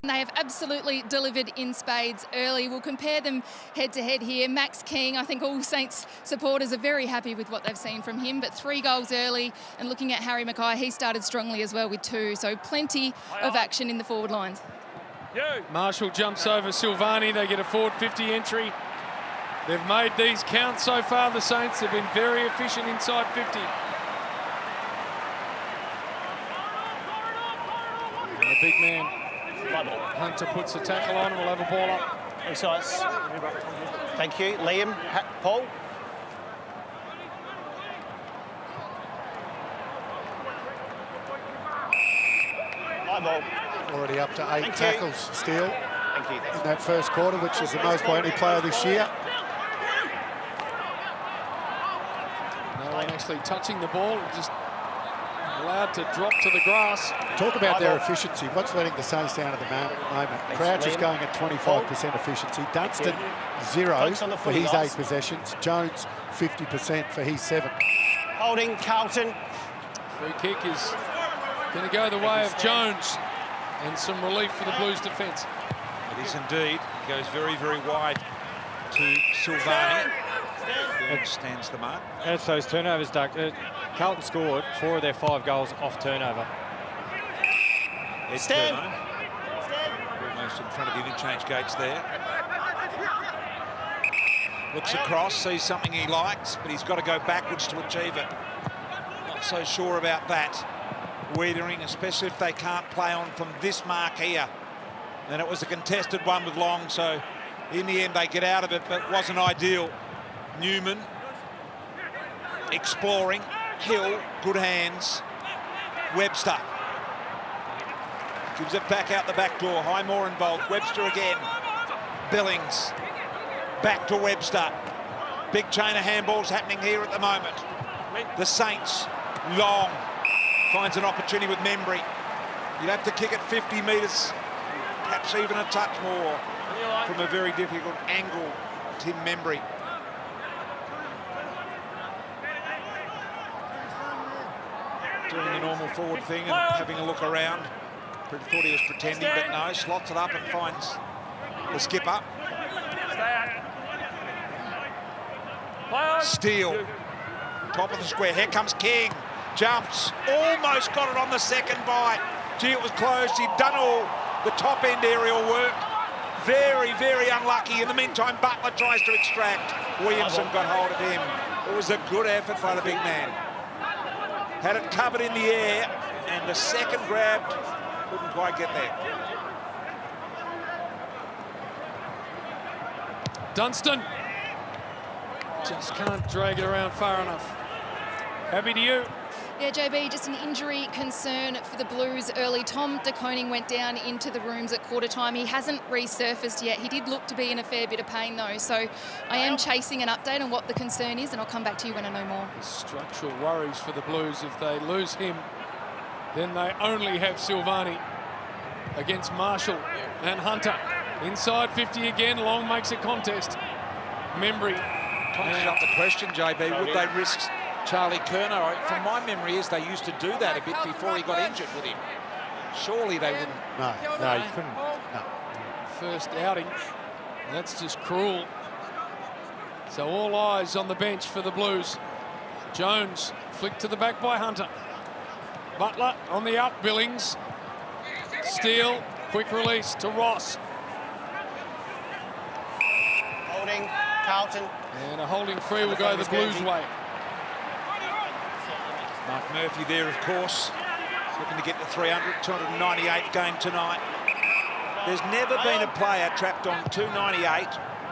[SPEAKER 5] They have absolutely delivered in spades early. We'll compare them head-to-head here. Max King, I think all Saints supporters are very happy with what they've seen from him, but 3 goals early. And looking at Harry Mackay, he started strongly as well with 2, so plenty of action in the forward lines.
[SPEAKER 3] Marshall jumps over Silvani. They get a forward 50 entry. They've made these count so far, the Saints. They've been very efficient inside 50. And the big man, Hunter, puts the tackle on and we'll have a ball up.
[SPEAKER 8] Precise. Thank you. Liam, Paul. High ball.
[SPEAKER 2] Already up to 8
[SPEAKER 8] Thank you.
[SPEAKER 2] tackles still
[SPEAKER 8] Thank you.
[SPEAKER 2] in that first quarter, which is the most by any player this year.
[SPEAKER 3] No one actually touching the ball, just allowed to drop to the grass.
[SPEAKER 2] Talk about their efficiency. What's letting the Saints down at the moment? Crouch is going at 25% efficiency. Dunstan, 0
[SPEAKER 8] Focus on the
[SPEAKER 2] for
[SPEAKER 8] footy,
[SPEAKER 2] his
[SPEAKER 8] guys.
[SPEAKER 2] 8 possessions. Jones, 50% for his 7.
[SPEAKER 8] Holding Carlton.
[SPEAKER 3] Free kick is going to go the way of Jones, and some relief for the Blues defence.
[SPEAKER 4] It is indeed. He goes very, very wide to Silvani. Stands the mark.
[SPEAKER 1] That's those turnovers, Doug. Carlton scored 4 of their 5 goals off turnover.
[SPEAKER 4] Ed
[SPEAKER 8] Stand.
[SPEAKER 4] Turner, almost in front of the interchange gates there. Looks across, sees something he likes, but he's got to go backwards to achieve it. Not so sure about that. Wiedering, especially if they can't play on from this mark here. And it was a contested one with Long, so in the end they get out of it, but wasn't ideal. Newman exploring. Hill, good hands. Webster gives it back out the back door. Highmore involved. Webster again. Billings. Back to Webster. Big chain of handballs happening here at the moment. The Saints, Long, finds an opportunity with Membry. You'd have to kick it 50 metres, perhaps even a touch more, from a very difficult angle, Tim Membry. Doing the normal forward thing and having a look around. Thought he was pretending, but no, slots it up and finds the skipper. Steele, top of the square. Here comes King. Jumps. Almost got it on the second bite. Gee, it was close. He'd done all the top end aerial work. Very, very unlucky. In the meantime, Butler tries to extract. Williamson got hold of him. It was a good effort by the big man. Had it covered in the air, and the second grabbed. Couldn't quite get there.
[SPEAKER 3] Dunstan just can't drag it around far enough. Happy to you.
[SPEAKER 5] Yeah, JB, just an injury concern for the Blues early. Tom De Koning went down into the rooms at quarter time. He hasn't resurfaced yet. He did look to be in a fair bit of pain, though. So I am chasing an update on what the concern is, and I'll come back to you when I know more.
[SPEAKER 3] Structural worries for the Blues. If they lose him, then they only have Silvani against Marshall and Hunter. Inside 50 again. Long makes a contest. Membry.
[SPEAKER 4] Punches up the question, JB. Would they risk Charlie Kerner? From my memory is they used to do that a bit before he got injured with him. Surely they wouldn't.
[SPEAKER 2] No, you couldn't. No.
[SPEAKER 3] First outing. That's just cruel. So all eyes on the bench for the Blues. Jones flicked to the back by Hunter. Butler on the up. Billings. Steele. Quick release to Ross.
[SPEAKER 8] Holding, Carlton.
[SPEAKER 3] And a holding free will go the Blues' way.
[SPEAKER 4] Mark Murphy there, of course, looking to get the 298th game tonight. There's never been a player trapped on 298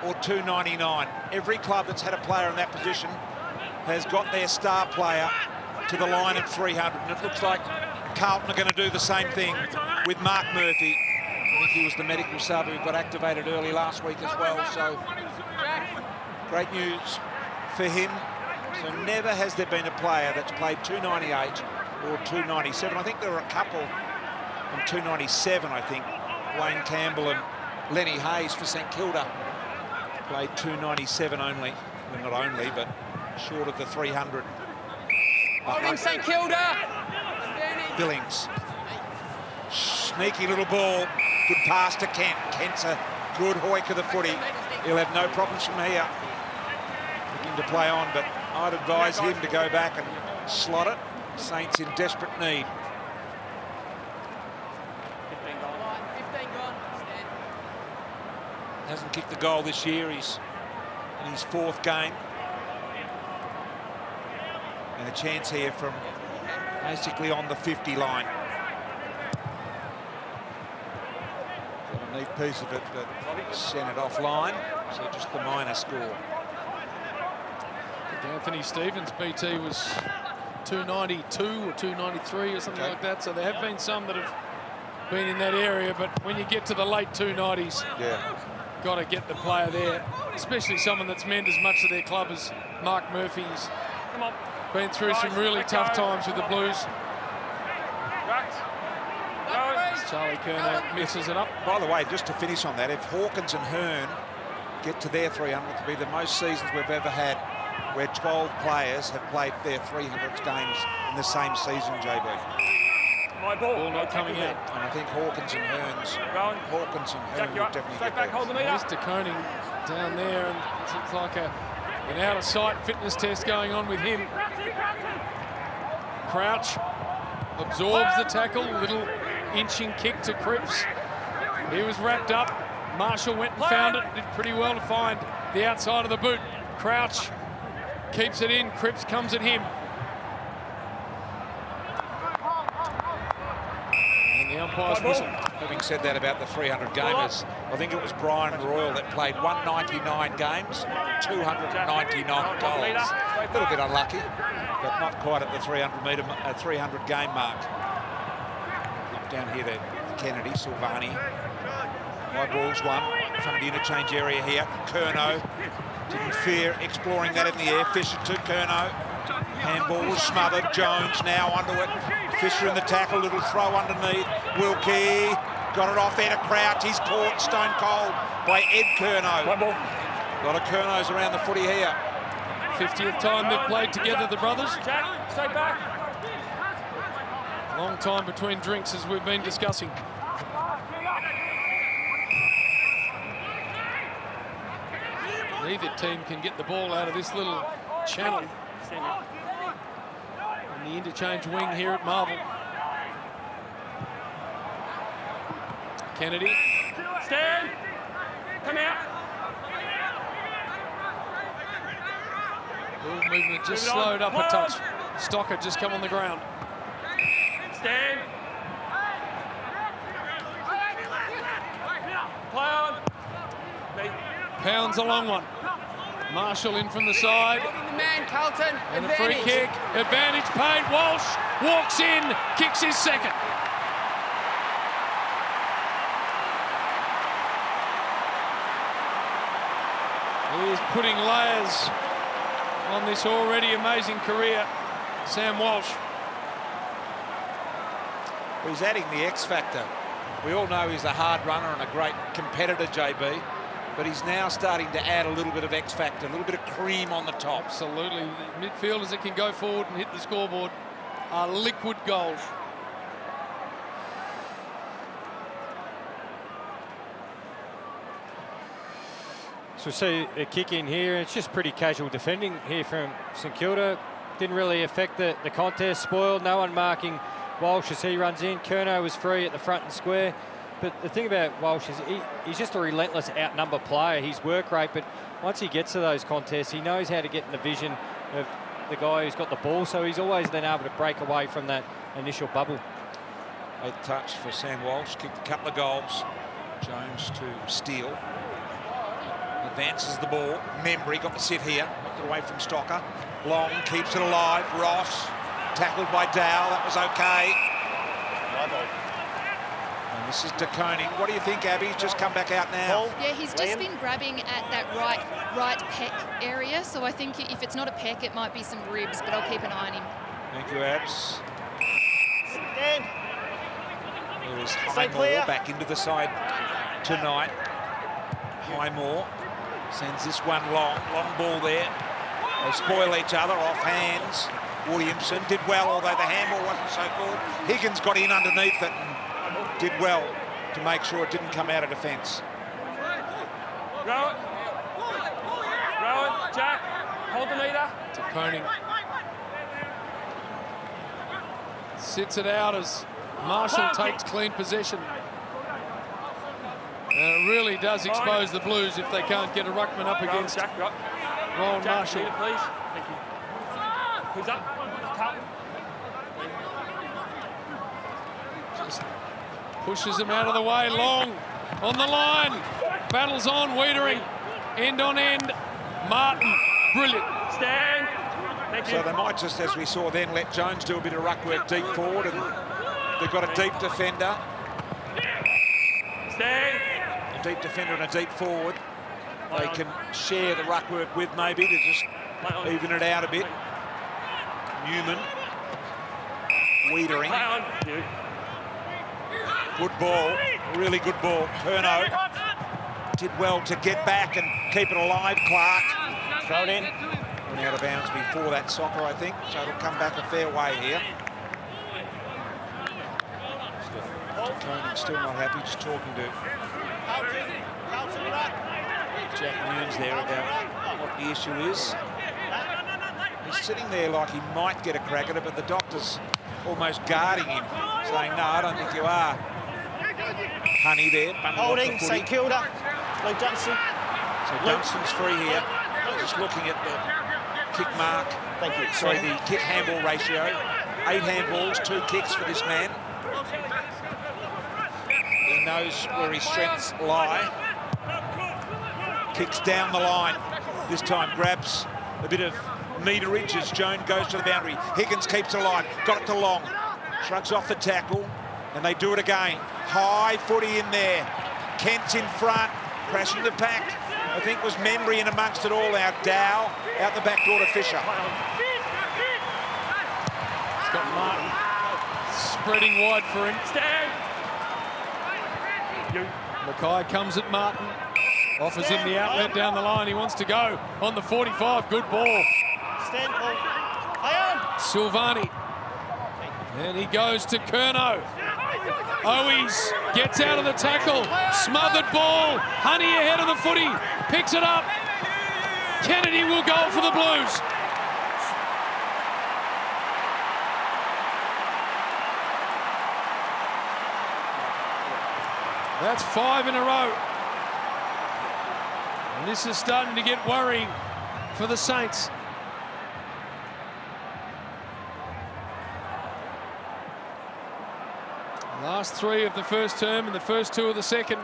[SPEAKER 4] or 299. Every club that's had a player in that position has got their star player to the line of 300. And it looks like Carlton are going to do the same thing with Mark Murphy. I think he was the medical sub who got activated early last week as well. So great news for him. So never has there been a player that's played 298 or 297. I think there were a couple from 297, I think. Wayne Campbell and Lenny Hayes for St Kilda played 297 only. Well, not only, but short of the 300.
[SPEAKER 7] Holding St Kilda.
[SPEAKER 4] Billings. Sneaky little ball. Good pass to Kent. Kent's a good hoik of the footy. He'll have no problems from here. Looking to play on, but I'd advise him to go back and slot it. Saints in desperate need.
[SPEAKER 7] 15 gone.
[SPEAKER 4] Hasn't kicked the goal this year. He's in his 4th game. And a chance here from basically on the 50 line. Got a neat piece of it, but sent it offline. So just the minor score.
[SPEAKER 3] Anthony Stevens, BT, was 292 or 293 or something like that. So there have been some that have been in that area. But when you get to the late 290s, got to get the player there, especially someone that's meant as much to their club as Mark Murphy's.
[SPEAKER 6] Come on.
[SPEAKER 3] Been through some really tough times with the Blues. Charlie Kerner misses it up.
[SPEAKER 4] By the way, just to finish on that, if Hawkins and Hearn get to their 300, it'll be the most seasons we've ever had where 12 players have played their 300th games in the same season, JB.
[SPEAKER 6] My ball.
[SPEAKER 3] Ball not coming out.
[SPEAKER 4] And I think Hawkins and Hearn will definitely
[SPEAKER 6] Stay
[SPEAKER 4] get
[SPEAKER 6] back,
[SPEAKER 4] there.
[SPEAKER 6] hold the meter.
[SPEAKER 3] Mr. Koning down there, and it looks like an out-of-sight fitness test going on with him. Crouch absorbs the tackle, little inching kick to Cripps. He was wrapped up. Marshall went and found it, did pretty well to find the outside of the boot. Crouch keeps it in, Cripps comes at him. And the umpire's whistle.
[SPEAKER 4] Having said that about the 300 gamers, I think it was Brian Royal that played 199 games, 299 goals. A little bit unlucky, but not quite at the 300 game mark. Down here to Kennedy, Silvani. My ball's one. From the interchange area here. Curnow didn't fear exploring that in the air. Fisher to Curnow. Handball was smothered. Jones now onto it. Fisher in the tackle, little throw underneath. Wilkie got it off there to Crouch. He's caught stone cold by Ed Curnow. A lot of Curnows around the footy here.
[SPEAKER 3] 50th time they've played together, the brothers.
[SPEAKER 6] Jack, stay back.
[SPEAKER 3] Long time between drinks, as we've been discussing. Neither team can get the ball out of this little channel in the interchange wing here at Marvel. Kennedy.
[SPEAKER 6] Stand. Come out.
[SPEAKER 3] Ball movement just slowed up a touch. Stocker just come on the ground.
[SPEAKER 6] Stand. Play on.
[SPEAKER 3] Pounds a long one. Marshall in from the side.
[SPEAKER 7] The man, Carlton.
[SPEAKER 3] And a free kick. Advantage paid. Walsh walks in, kicks his second. He is putting layers on this already amazing career, Sam Walsh.
[SPEAKER 4] He's adding the X factor. We all know he's a hard runner and a great competitor, JB, but he's now starting to add a little bit of X factor, a little bit of cream on the top.
[SPEAKER 3] Absolutely. Midfielders that can go forward and hit the scoreboard are liquid goals.
[SPEAKER 1] So we see a kick in here. It's just pretty casual defending here from St Kilda. Didn't really affect the contest. Spoiled. No one marking Walsh as he runs in. Curnow was free at the front and square. But the thing about Walsh is he's just a relentless outnumber player. His work rate, but once he gets to those contests, he knows how to get in the vision of the guy who's got the ball. So he's always then able to break away from that initial bubble.
[SPEAKER 4] Eighth touch for Sam Walsh. Kicked a couple of goals. Jones to Steele. Advances the ball. Membry got the sit here. Knocked it away from Stocker. Long keeps it alive. Ross tackled by Dow. That was okay. And this is De Koning. What do you think, Abby? He's just come back out now.
[SPEAKER 5] Yeah, he's just been grabbing at that right pec area. So I think if it's not a pec, it might be some ribs, but I'll keep an eye on him.
[SPEAKER 4] Thank you, Abs. There's
[SPEAKER 8] Stay clear.
[SPEAKER 4] Highmore back into the side tonight. Highmore sends this one long ball there. They spoil each other off hands. Williamson did well, although the handball wasn't so good. Higgins got in underneath it and did well to make sure it didn't come out of defence.
[SPEAKER 6] Rowan. Jack. Hold the meter.
[SPEAKER 3] To Koning. Sits it out as Marshall takes clean possession. And it really does expose the Blues if they can't get a ruckman up against
[SPEAKER 6] Jack,
[SPEAKER 3] Rowan
[SPEAKER 6] Jack,
[SPEAKER 3] Marshall.
[SPEAKER 6] meter, please. Thank you. Who's up? Carlton.
[SPEAKER 3] Just pushes him out of the way. Long on the line. Battles on. Wiedering. End on end. Martin. Brilliant.
[SPEAKER 6] Stand. Thank you.
[SPEAKER 4] So they might just, as we saw then, let Jones do a bit of ruck work deep forward, and they've got a deep defender.
[SPEAKER 6] Stand.
[SPEAKER 4] A deep defender and a deep forward. They can share the ruck work with maybe to just even it out a bit. Newman. Wiedering.
[SPEAKER 6] Play on.
[SPEAKER 4] Good ball. Really good ball. Curnow did well to get back and keep it alive. Clark.
[SPEAKER 8] Throw it in.
[SPEAKER 4] Went out of bounds before that soccer, I think, so it'll come back a fair way here. Conan's still not happy, just talking to Jack Moons there about what the issue is. He's sitting there like he might get a crack at it, but the doctor's almost guarding him, saying, no, I don't think you are. Honey there,
[SPEAKER 8] Holding, St Kilda. Luke Dunstan.
[SPEAKER 4] So Dunstan's free here. Just looking at the kick mark.
[SPEAKER 8] Thank you.
[SPEAKER 4] Sorry, the kick handball ratio. 8 handballs, 2 kicks for this man. He knows where his strengths lie. Kicks down the line. This time grabs a bit of meterage as Jones goes to the boundary. Higgins keeps it alive. Got it to Long. Shrugs off the tackle. And they do it again. High footy in there. Kent's in front. Crashing the pack, I think, was Membry in amongst it all. Out Dow, out the back door to Fisher.
[SPEAKER 3] He's got Martin spreading wide for him.
[SPEAKER 6] Stand.
[SPEAKER 3] Mackay comes at Martin. Offers him the outlet down the line. He wants to go on the 45. Good ball.
[SPEAKER 8] Stand, Paul.
[SPEAKER 3] Silvani. And he goes to Curnow. Owies gets out of the tackle. Smothered ball. Honey ahead of the footy. Picks it up. Kennedy will go for the Blues. That's 5 in a row. And this is starting to get worrying for the Saints. Last 3 of the first term and the first 2 of the second.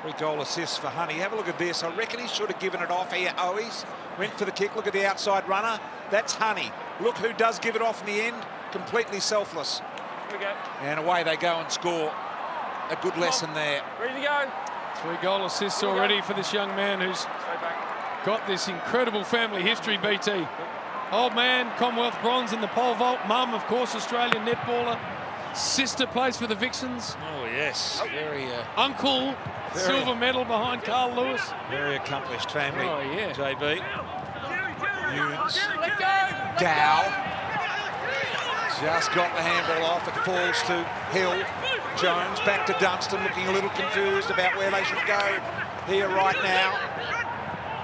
[SPEAKER 4] Three-goal assists for Honey. Have a look at this. I reckon he should have given it off here. Owies went for the kick. Look at the outside runner. That's Honey. Look who does give it off in the end. Completely selfless.
[SPEAKER 6] Here we go.
[SPEAKER 4] And away they go and score. A good lesson there.
[SPEAKER 6] Ready to go.
[SPEAKER 3] 3-goal assists already for this young man who's got this incredible family history, BT. Old man, Commonwealth bronze in the pole vault. Mum, of course, Australian netballer. Sister plays for the Vixens.
[SPEAKER 4] Oh, yes. Very
[SPEAKER 3] Uncle, silver medal behind Carl Lewis.
[SPEAKER 4] very accomplished family.
[SPEAKER 3] Oh, yeah.
[SPEAKER 4] JB. Nunes. Dow. Just got the handball off. It falls to Hill. Jones back to Dunstan, looking a little confused about where they should go here right now.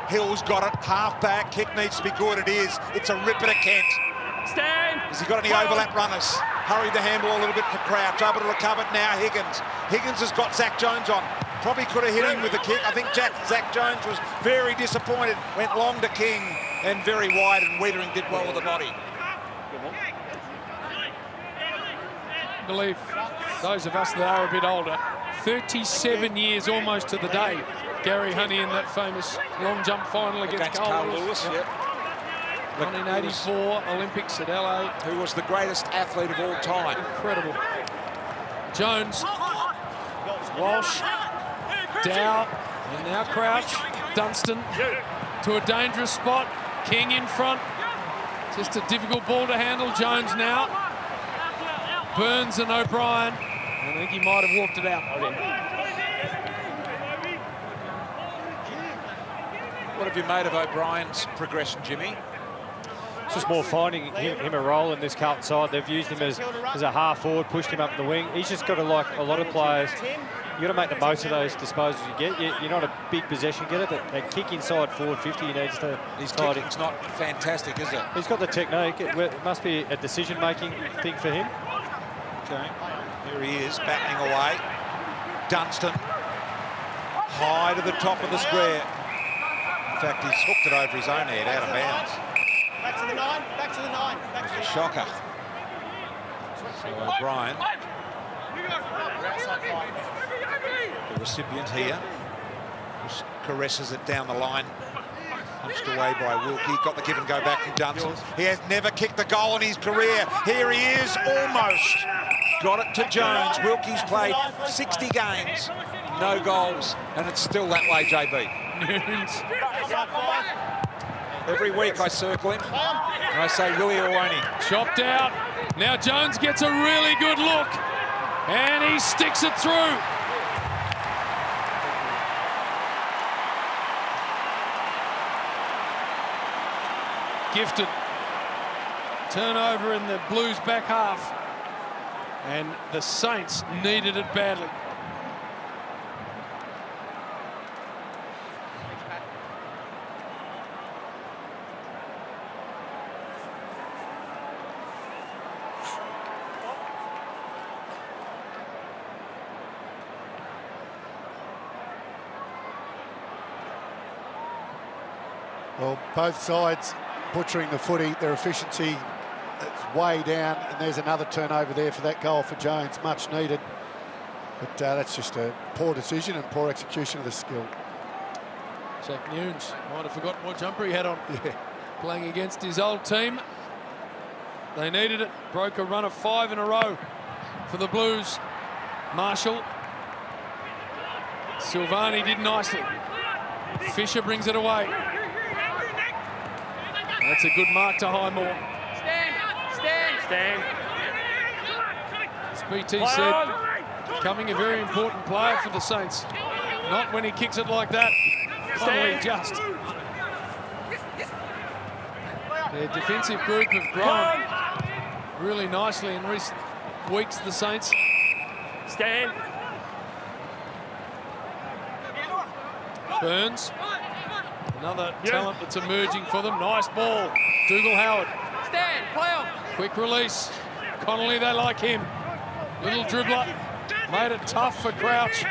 [SPEAKER 4] Hill's got it, half back, kick needs to be good, it is. It's a ripper to Kent.
[SPEAKER 6] Stand.
[SPEAKER 4] Has he got any overlap runners? Hurried the handball a little bit for Crouch, able to recover it now, Higgins. Higgins has got Zach Jones on. Probably could have hit him with the kick. I think Zach Jones was very disappointed. Went long to King and very wide, and Wiedering did well with the body.
[SPEAKER 3] I believe those of us that are a bit older, 37 years almost to the day, Gary Honey in that famous long jump final against Carl Lewis.
[SPEAKER 4] Yep.
[SPEAKER 3] 1984 Olympics at LA.
[SPEAKER 4] Who was the greatest athlete of all time.
[SPEAKER 3] Incredible. Jones, Walsh, Dow, and now Crouch, Dunstan to a dangerous spot. King in front. Just a difficult ball to handle. Jones now. Burns and O'Brien. I think he might have walked it out.
[SPEAKER 4] What have you made of O'Brien's progression, Jimmy?
[SPEAKER 1] It's just more finding him a role in this Carlton side. They've used him as a half forward, pushed him up the wing. He's just got to, like a lot of players, you've got to make the most of those disposals you get. You're not a big possession getter, but that kick inside forward 50, he needs to...
[SPEAKER 4] His kicking's not fantastic, is it?
[SPEAKER 1] He's got the technique. It must be a decision-making thing for him.
[SPEAKER 4] Okay, here he is, battling away. Dunstan, high to the top of the square. In fact, he's hooked it over his own head, out of bounds.
[SPEAKER 8] Back to the 9, back to the 9. Back to
[SPEAKER 4] It's a shocker. So O'Brien, the recipient here, just caresses it down the line. Punched away by Wilkie, got the give and go back from Dunstan. He has never kicked a goal in his career. Here he is, almost. Got it to Jones. Wilkie's played 60 games, no goals, and it's still that way, JB. Every week I circle him, and I say, will he or won't he?
[SPEAKER 3] Chopped out. Now Jones gets a really good look, and he sticks it through. Gifted. Turnover in the Blues back half. And the Saints needed it badly.
[SPEAKER 2] Well, both sides butchering the footy, their efficiency is way down, and there's another turnover there for that goal for Jones, much needed. But that's just a poor decision and poor execution of the skill.
[SPEAKER 3] Jack Nunes might have forgotten what jumper he had on.
[SPEAKER 2] Yeah.
[SPEAKER 3] Playing against his old team. They needed it. Broke a run of 5 in a row for the Blues. Marshall. Silvani did nicely. Fisher brings it away. That's a good mark to Highmore.
[SPEAKER 6] Stand.
[SPEAKER 3] As BT said, becoming a very important player for the Saints. Not when he kicks it like that. Connolly just. Their defensive group have grown really nicely in recent weeks, the Saints.
[SPEAKER 6] Stand.
[SPEAKER 3] Burns. Another talent that's emerging for them. Nice ball. Dougal Howard.
[SPEAKER 7] Stand, play on.
[SPEAKER 3] Quick release. Connolly, they like him. Little dribbler. Made it tough for Crouch.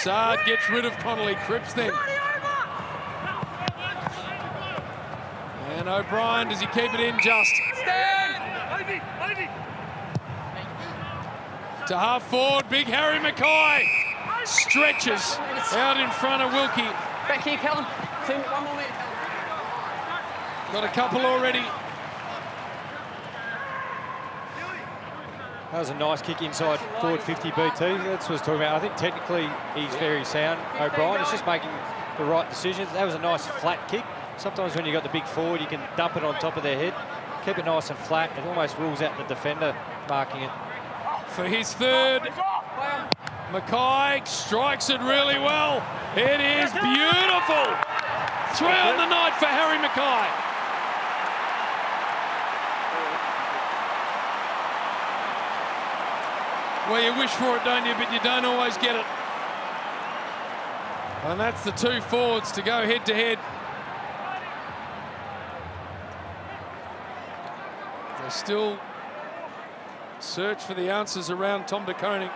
[SPEAKER 3] Sard gets rid of Connolly. Cripps then. And O'Brien, does he keep it in just?
[SPEAKER 7] Stand.
[SPEAKER 3] To half forward, big Harry Mackay. Stretches out in front of Wilkie.
[SPEAKER 7] Back here, Callum. 1 more minute.
[SPEAKER 3] Got a couple already.
[SPEAKER 1] That was a nice kick inside forward 50 BT. That's what I was talking about. I think technically he's very sound, O'Brien. It's just making the right decisions. That was a nice flat kick. Sometimes when you've got the big forward, you can dump it on top of their head. Keep it nice and flat. It almost rules out the defender marking it.
[SPEAKER 3] For his third, Mackay strikes it really well. It is beautiful. 3 on the night for Harry Mackay. Well, you wish for it, don't you? But you don't always get it. And that's the 2 forwards to go head to head. They still search for the answers around Tom de Koning.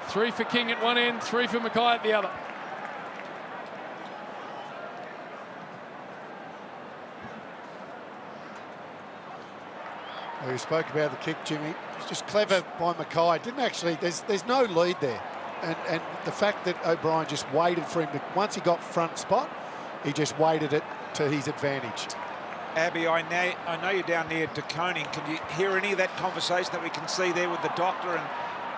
[SPEAKER 3] 3 for King at one end, 3 for Mackay at the other.
[SPEAKER 2] Well, you spoke about the kick, Jimmy. It's just clever by Mackay. Didn't actually, there's no lead there. And the fact that O'Brien just waited for him to, once he got front spot, he just waited it to his advantage.
[SPEAKER 4] Abby, I know you're down near de Koning. Can you hear any of that conversation that we can see there with the doctor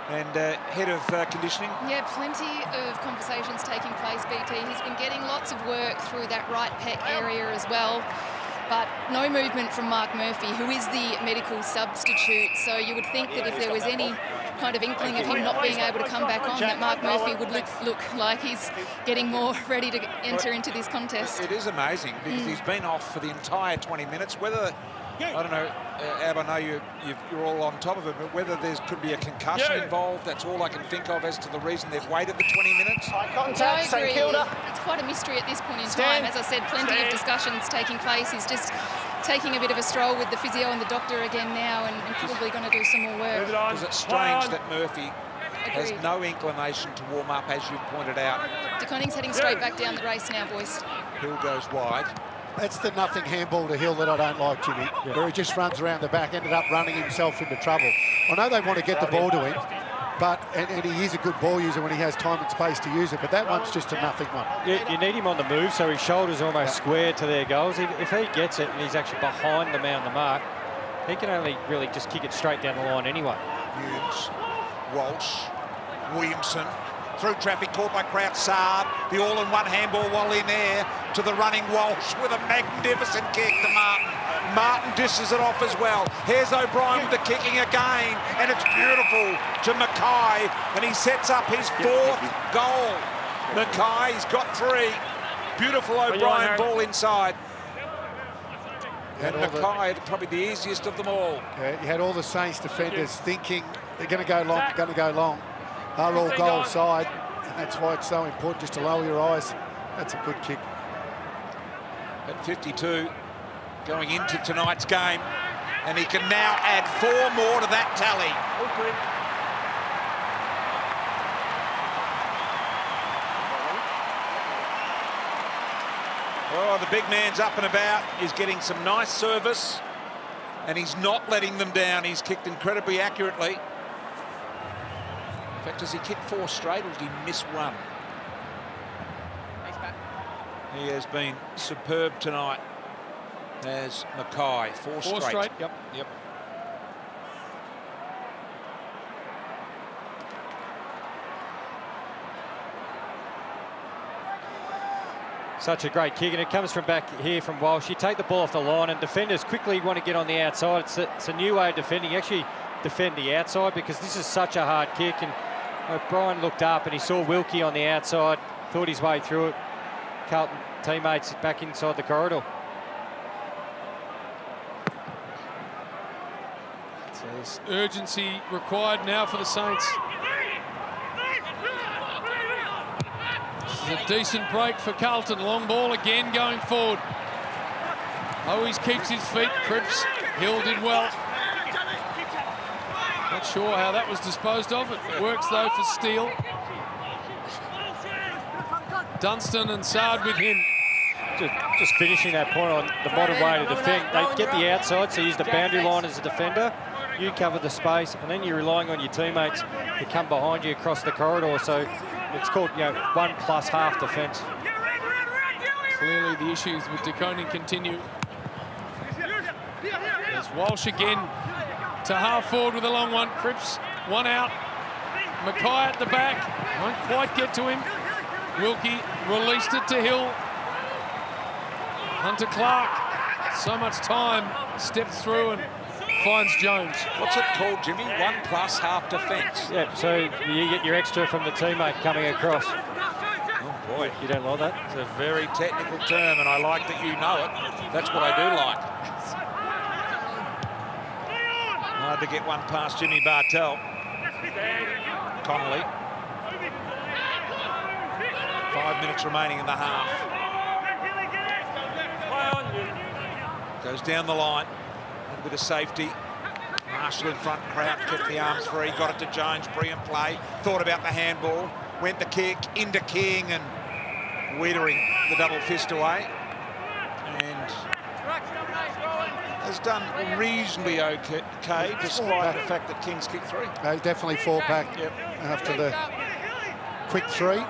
[SPEAKER 4] and head of conditioning?
[SPEAKER 5] Yeah, plenty of conversations taking place, BT. He's been getting lots of work through that right pec area as well. But no movement from Mark Murphy, who is the medical substitute. So you would think that if there was any kind of inkling of him not being able to come back on, that Mark Murphy would look like he's getting more ready to enter into this contest.
[SPEAKER 4] It is amazing because he's been off for the entire 20 minutes. Whether, I don't know, Ab, I know you're all on top of it, but whether there could be a concussion involved, that's all I can think of as to the reason they've waited the 20 minutes.
[SPEAKER 5] I agree. It's quite a mystery at this point in time. As I said, plenty of discussions taking place. He's just taking a bit of a stroll with the physio and the doctor again now, and probably going to do some more work.
[SPEAKER 4] Is it strange that Murphy has no inclination to warm up, as you've pointed out?
[SPEAKER 5] De Koning's heading straight back down the race now, boys.
[SPEAKER 4] Hill goes wide.
[SPEAKER 2] That's the nothing handball to Hill that I don't like, Jimmy, where he just runs around the back, ended up running himself into trouble. I know they want to get the ball to him, but and he is a good ball user when he has time and space to use it, but that one's just a nothing one.
[SPEAKER 1] You need him on the move, so his shoulders are almost square to their goals. If he gets it and he's actually behind the man on the mark, he can only really just kick it straight down the line anyway.
[SPEAKER 4] Nunes, Walsh, Williamson, through traffic, caught by Crouch. Sard, the all-in-one handball while in there to the running Walsh with a magnificent kick to Martin. Martin dishes it off as well. Here's O'Brien with the kicking again, and it's beautiful to Mackay, and he sets up his 4th goal. Mackay's got 3. Beautiful O'Brien ball inside. And Mackay, probably the easiest of them all.
[SPEAKER 2] Yeah, you had all the Saints defenders thinking they're going to go long, Are all goal side, and that's why it's so important just to lower your eyes. That's a good kick.
[SPEAKER 4] At 52, going into tonight's game, and he can now add 4 more to that tally. Oh, the big man's up and about. He's getting some nice service, and he's not letting them down. He's kicked incredibly accurately. fact, does he kick 4 straight or did he miss 1? He has been superb tonight as Mackay. 4 straight.
[SPEAKER 3] Yep.
[SPEAKER 1] Such a great kick, and it comes from back here from Walsh. You take the ball off the line, and defenders quickly want to get on the outside. It's a new way of defending. You actually defend the outside because this is such a hard kick. And Brian looked up and he saw Wilkie on the outside, thought his way through it. Carlton teammates back inside the corridor.
[SPEAKER 3] So there's urgency required now for the Saints. This is a decent break for Carlton. Long ball again going forward. Always keeps his feet. Cripps, Hill did well. Not sure how that was disposed of. It works though for Steele. Dunstan and Sard with him.
[SPEAKER 1] Just finishing that point on the modern way to defend. They get the outside, so use the boundary line as a defender. You cover the space, and then you're relying on your teammates to come behind you across the corridor. So it's called, 1 plus half defence.
[SPEAKER 3] Clearly the issues with De Koning continue. There's Walsh again to half forward with a long one. Cripps, one out. Mackay at the back. Won't quite get to him. Wilkie released it to Hill. Hunter Clark, so much time, steps through and finds Jones.
[SPEAKER 4] What's it called, Jimmy? 1 plus half defence.
[SPEAKER 1] Yeah, so you get your extra from the teammate coming across.
[SPEAKER 4] Oh boy,
[SPEAKER 1] You don't like that?
[SPEAKER 4] it's a very technical term, and I like that you know it. That's what I do like. Hard to get one past Jimmy Bartell. Connolly. 5 minutes remaining in the half. Goes down the line. A little bit of safety. Marshall in front, Crouch kept the arms free, got it to Jones, brilliant play. Thought about the handball, went the kick into King and Wiedering the double fist away. And has done reasonably okay despite the fact that King's kicked 3.
[SPEAKER 2] Definitely 4-pack after the quick 3.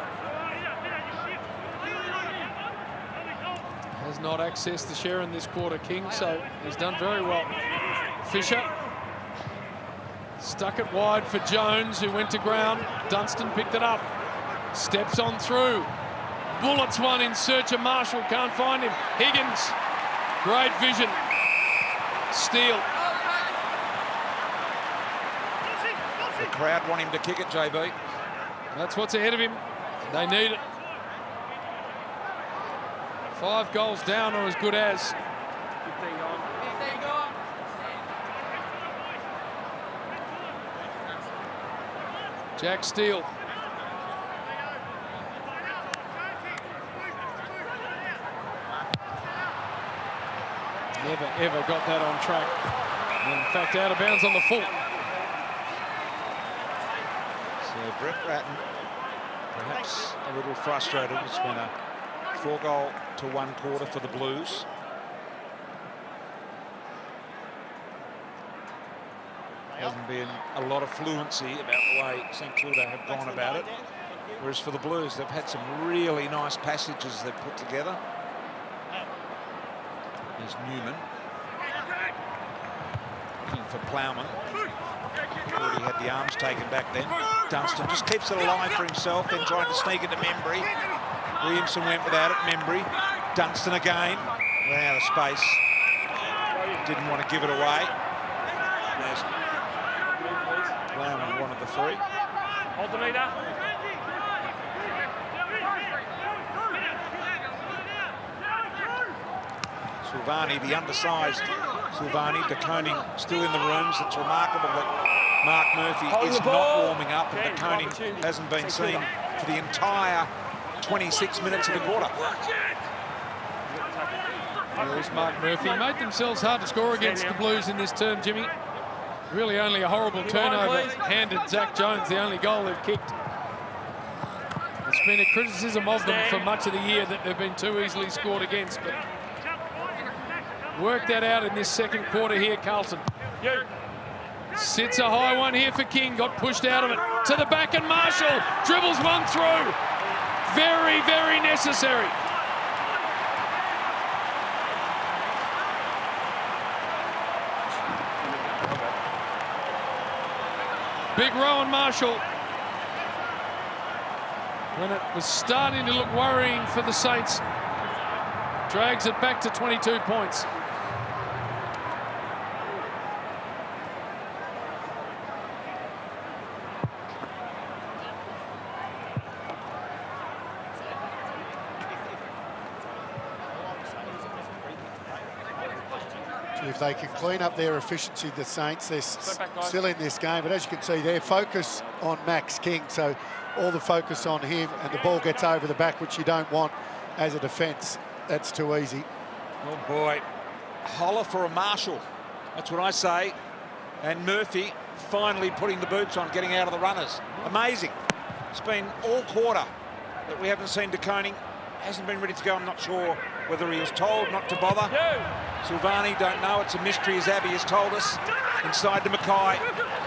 [SPEAKER 3] Has not accessed the share in this quarter, King, so he's done very well. Fisher stuck it wide for Jones, who went to ground. Dunstan picked it up, steps on through, bullets one in search of Marshall, can't find him. Higgins, great vision. Steele.
[SPEAKER 4] The crowd want him to kick it, JB.
[SPEAKER 3] That's what's ahead of him. They need it. 5 goals down or as good as.
[SPEAKER 6] 15 gone.
[SPEAKER 3] Jack Steele. Never, ever got that on track. And in fact, out of bounds on the full.
[SPEAKER 4] So Brett Ratton, perhaps a little frustrated. It's been a 4-goal-to-1 quarter for the Blues. Hasn't been a lot of fluency about the way St Kilda have gone about it. Whereas for the Blues, they've had some really nice passages they've put together. There's Newman. Looking for Plowman. Already had the arms taken back then. Dunstan just keeps it alive for himself, then trying to sneak into Membry. Williamson went without it. Membry. Dunstan again. Ran out of space. Didn't want to give it away. There's Plowman wanted the 3.
[SPEAKER 6] Hold the leader.
[SPEAKER 4] Silvani, the undersized Silvani. De Koning still in the rooms. It's remarkable that Mark Murphy is not warming up, and De Koning hasn't been seen for the entire 26 minutes of the quarter.
[SPEAKER 3] There's Mark Murphy. Made themselves hard to score against the Blues in this term, Jimmy. Really only a horrible turnover handed Zach Jones the only goal they've kicked. It's been a criticism of them for much of the year that they've been too easily scored against, but work that out in this second quarter here, Carlton. Sits a high one here for King, got pushed out of it. to the back, and Marshall dribbles one through. Very, very necessary. Big Rowan Marshall. When it was starting to look worrying for the Saints, drags it back to 22 points.
[SPEAKER 2] If they can clean up their efficiency, the Saints, they're still in this game. But as you can see, their focus on Max King, so all the focus on him, and the ball gets over the back, which you don't want as a defence. That's too easy.
[SPEAKER 4] Oh boy, holler for a Marshall. That's what I say. And Murphy finally putting the boots on, getting out of the runners. Amazing. It's been all quarter that we haven't seen De Koning. Hasn't been ready to go. I'm not sure whether he was told not to bother. Silvani, don't know. It's a mystery, as Abby has told us. Inside to Mackay.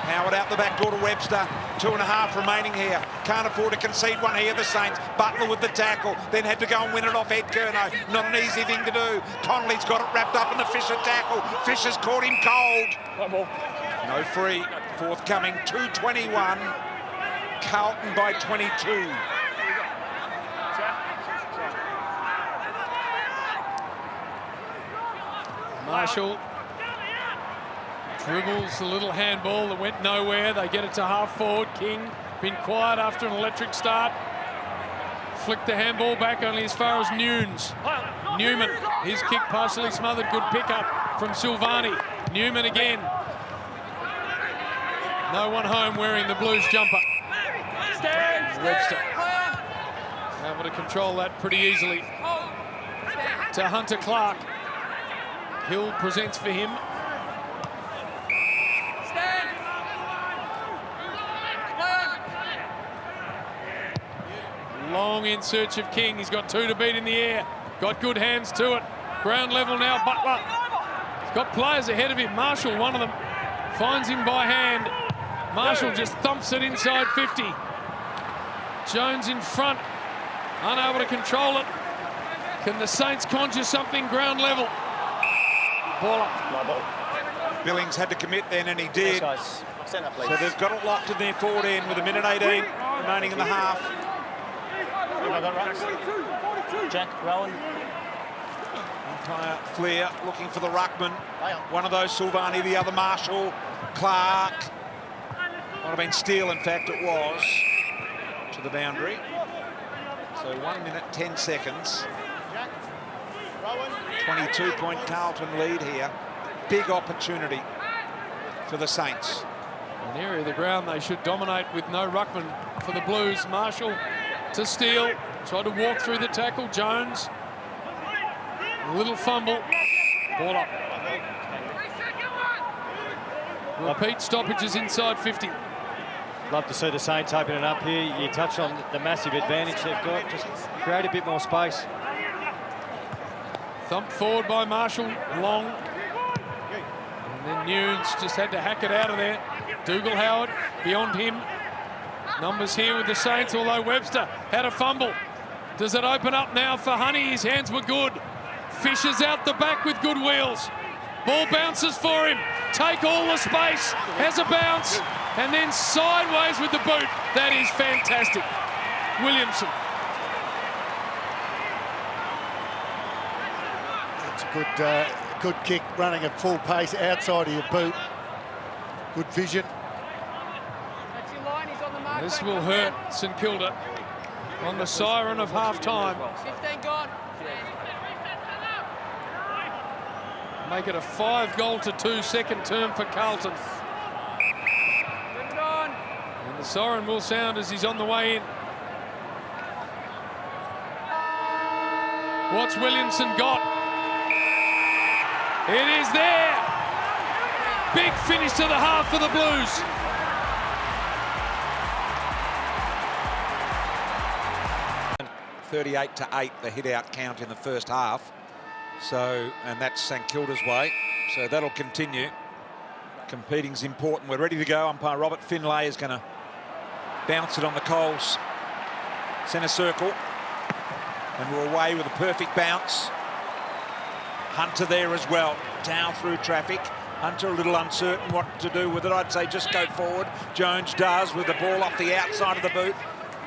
[SPEAKER 4] Howard out the back door to Webster. 2.5 remaining here. Can't afford to concede one here, the Saints. Butler with the tackle. Then had to go and win it off Ed Curnow. Not an easy thing to do. Connolly's got it wrapped up in the Fisher tackle. Fisher's caught him cold. No free. Forthcoming. 2:21. Carlton by 22.
[SPEAKER 3] Marshall dribbles a little handball that went nowhere. They get it to half forward. King been quiet after an electric start. Flicked the handball back only as far as Newman. His kick partially smothered. Good pickup from Silvani. Newman again. No one home wearing the Blues jumper. Webster able to control that pretty easily. To Hunter Clark. Hill presents for him. Long in search of King. He's got 2 to beat in the air. Got good hands to it. Ground level now, Butler. He's got players ahead of him. Marshall, one of them, finds him by hand. Marshall just thumps it inside 50. Jones in front, unable to control it. Can the Saints conjure something ground level? Ball up.
[SPEAKER 4] Billings had to commit then, and he did. So they've got it locked in their forward end with 1:18 remaining in the half.
[SPEAKER 8] Jack, Rowan.
[SPEAKER 4] Umpire Flair looking for the ruckman. One of those Silvani, the other Marshall. Clark. Might have been Steele, in fact it was. To the boundary. So 1 minute, 10 seconds. 22-point Carlton lead here. Big opportunity for the Saints.
[SPEAKER 3] An area of the ground they should dominate with no ruckman for the Blues. Marshall to Steele. Tried to walk through the tackle. Jones. A little fumble. Ball up. Repeat stoppages inside 50.
[SPEAKER 1] Love to see the Saints open it up here. You touched on the massive advantage they've got. Just create a bit more space.
[SPEAKER 3] Thumped forward by Marshall, long. And then Nunes just had to hack it out of there. Dougal Howard beyond him. Numbers here with the Saints, although Webster had a fumble. Does it open up now for Honey? His hands were good. Fisher's out the back with good wheels. Ball bounces for him. Take all the space. Has a bounce. And then sideways with the boot. That is fantastic. Williamson.
[SPEAKER 2] It's a good kick, running at full pace outside of your boot. Good vision.
[SPEAKER 3] This will hurt St Kilda on the siren of half-time.
[SPEAKER 7] 15 gone.
[SPEAKER 3] Make it a 5-goal-to-2 second term for Carlton. And the siren will sound as he's on the way in. What's Williamson got? It is there. Big finish to the half for the Blues.
[SPEAKER 4] (38-8), the hit-out count in the first half. So, and that's St Kilda's way. So that'll continue. Competing's important. We're ready to go. Umpire Robert Finlay is going to bounce it on the Coles centre circle. And we're away with a perfect bounce. Hunter there as well, down through traffic. Hunter a little uncertain what to do with it. I'd say just go forward. Jones does with the ball off the outside of the boot.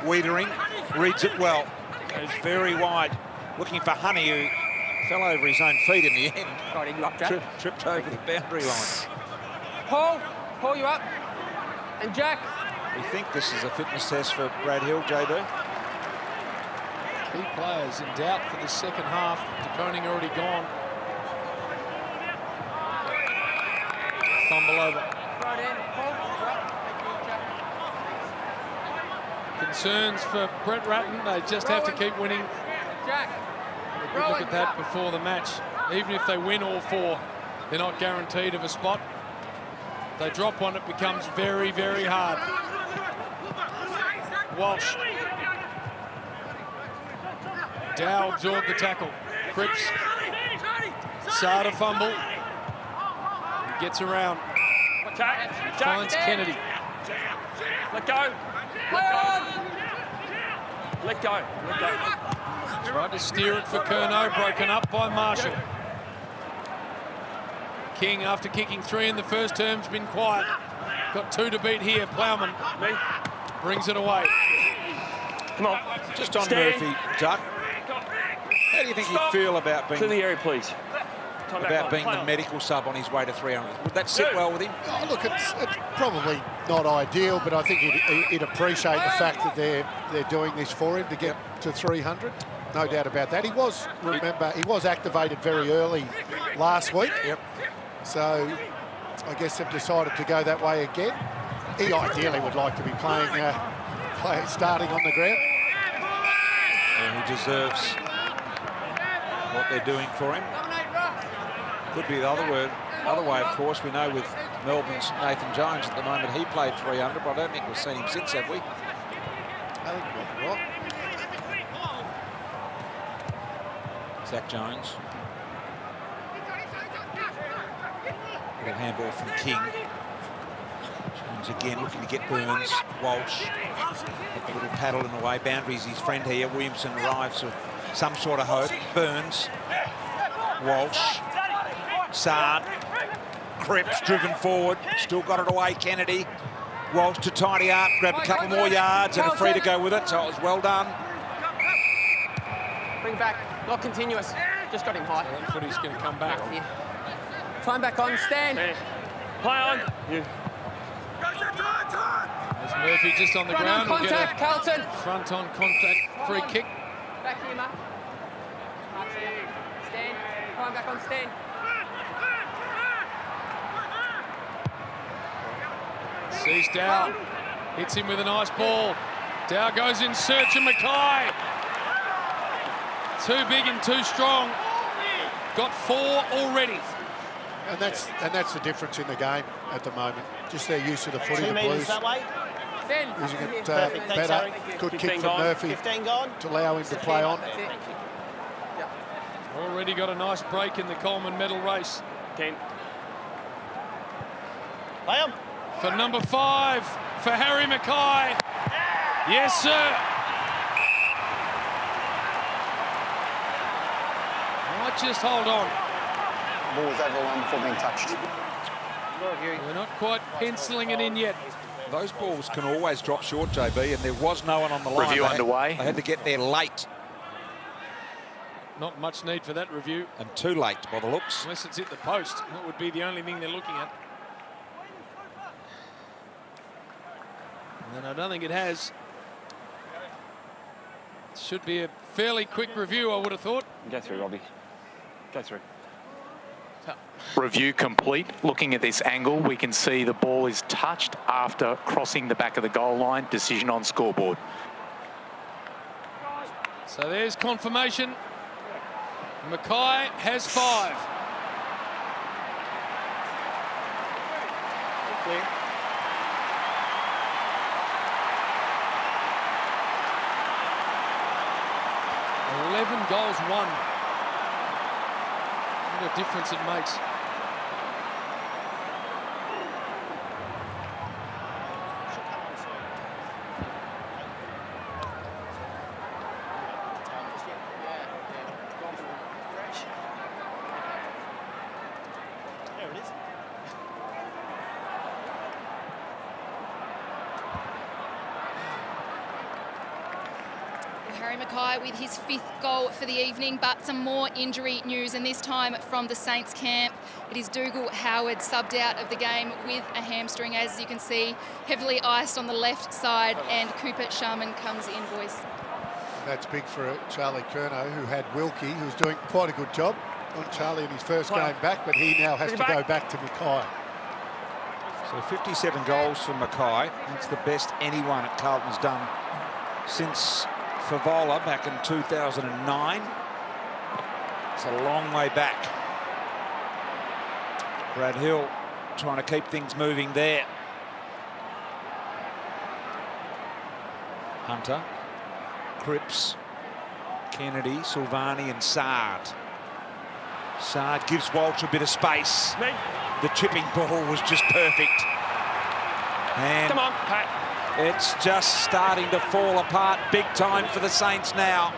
[SPEAKER 4] Wiedering reads it well. Goes very wide, looking for Honey, who fell over his own feet in the end.
[SPEAKER 7] Got him locked, Jack.
[SPEAKER 4] Tripped over the boundary line.
[SPEAKER 7] Paul, you up. And Jack.
[SPEAKER 4] We think this is a fitness test for Brad Hill, JB.
[SPEAKER 3] Key players in doubt for the second half. De Koning already gone. Fumble over.
[SPEAKER 7] Right in. Paul, you're up. Thank you, Jack.
[SPEAKER 3] Concerns for Brett Ratton. They just have to keep winning.
[SPEAKER 7] Jack.
[SPEAKER 3] We look at that before the match. Even if they win all 4, they're not guaranteed of a spot. If they drop one, it becomes very, very hard. Walsh. Dow absorbed the tackle. Cripps. Sada fumble. He gets around. Finds Kennedy.
[SPEAKER 6] Let go. Let go. Let go. Let go.
[SPEAKER 3] Tried to steer it for Curnow, broken up by Marshall. King, after kicking 3 in the first term, has been quiet. Got 2 to beat here. Plowman brings it away.
[SPEAKER 6] Come on.
[SPEAKER 4] Just on
[SPEAKER 6] Stand.
[SPEAKER 4] Murphy, Duck. How do you think he'd feel about being
[SPEAKER 6] To the area, please.
[SPEAKER 4] the medical sub on his way to 300? Would that sit well with him?
[SPEAKER 2] Oh, look, it's probably not ideal, but I think he'd appreciate the fact that they're doing this for him to get to 300. No doubt about that. He was activated very early last week.
[SPEAKER 4] Yep.
[SPEAKER 2] So I guess they've decided to go that way again. He ideally would like to be playing starting on the ground.
[SPEAKER 4] And he deserves what they're doing for him. Could be the other way, of course. We know with Melbourne's Nathan Jones at the moment, he played 300, but I don't think we've seen him since, have we?
[SPEAKER 2] I think you might be right.
[SPEAKER 4] Zach Jones. Little handball from King. Jones again looking to get Burns. Walsh. A little paddle in the way. Boundaries his friend here. Williamson arrives with some sort of hope. Burns. Walsh. Sard. Cripps driven forward. Still got it away. Kennedy. Walsh to tidy up. Grab a couple more yards and a free to go with it. So it was well done.
[SPEAKER 7] Bring back. Not continuous. Just got him high.
[SPEAKER 3] That footy's going to come back.
[SPEAKER 7] Time back on. Stand.
[SPEAKER 6] Play on. You.
[SPEAKER 3] As Murphy just on the
[SPEAKER 7] Front on
[SPEAKER 3] ground. Will
[SPEAKER 7] contact,
[SPEAKER 3] get
[SPEAKER 7] Carlton.
[SPEAKER 3] a front on contact free kick.
[SPEAKER 7] Back here, Mark. Stand. Time back on. Stand.
[SPEAKER 3] Sees Dow. Hits him with a nice ball. Dow goes in search of Mackay. Too big and too strong. Got 4 already.
[SPEAKER 2] And that's the difference in the game at the moment. Just their use of the footy,
[SPEAKER 8] 2
[SPEAKER 2] the
[SPEAKER 8] metres
[SPEAKER 2] Blues.
[SPEAKER 8] that way.
[SPEAKER 7] Stand.
[SPEAKER 2] Using it
[SPEAKER 8] Perfect, thanks,
[SPEAKER 2] better.
[SPEAKER 8] Harry.
[SPEAKER 2] Good
[SPEAKER 6] 15
[SPEAKER 2] kick from
[SPEAKER 6] gone.
[SPEAKER 2] Murphy
[SPEAKER 8] 15 gone.
[SPEAKER 2] to allow him to play on.
[SPEAKER 7] That's it. Yep.
[SPEAKER 3] Already got a nice break in the Coleman medal race.
[SPEAKER 6] Ken.
[SPEAKER 8] Play on.
[SPEAKER 3] For number 5, for Harry Mackay. Yes, sir. Might just hold on.
[SPEAKER 8] Ball was over the line before being touched.
[SPEAKER 3] We're not quite penciling it in yet.
[SPEAKER 4] Those balls can always drop short, JB, and there was no one on the line.
[SPEAKER 9] Review underway.
[SPEAKER 4] They had to get there late.
[SPEAKER 3] Not much need for that review.
[SPEAKER 4] And too late by the looks.
[SPEAKER 3] Unless it's hit the post. That would be the only thing they're looking at. And I don't think it has. It should be a fairly quick review, I would have thought.
[SPEAKER 6] Go through, Robbie. Go through.
[SPEAKER 9] Review complete. Looking at this angle, we can see the ball is touched after crossing the back of the goal line. Decision on scoreboard.
[SPEAKER 3] So there's confirmation. Mackay has 5.
[SPEAKER 8] Clear.
[SPEAKER 3] Goals won. What a difference it makes.
[SPEAKER 5] Harry Mackay with his 5th goal for the evening, but some more injury news, and this time from the Saints camp. It is Dougal Howard subbed out of the game with a hamstring, as you can see, heavily iced on the left side, and Cooper Sharman comes in, boys.
[SPEAKER 2] That's big for Charlie Curnow, who had Wilkie, who was doing quite a good job on Charlie in his first game back, but he now has to go back to Mackay.
[SPEAKER 4] So 57 goals for Mackay. That's the best anyone at Carlton's done since Favola back in 2009. It's a long way back. Brad Hill trying to keep things moving there. Hunter, Cripps, Kennedy, Silvani and Sard. Sard gives Walsh a bit of space. The chipping ball was just perfect. And
[SPEAKER 6] come on, Pat.
[SPEAKER 4] It's just starting to fall apart big time for the Saints now.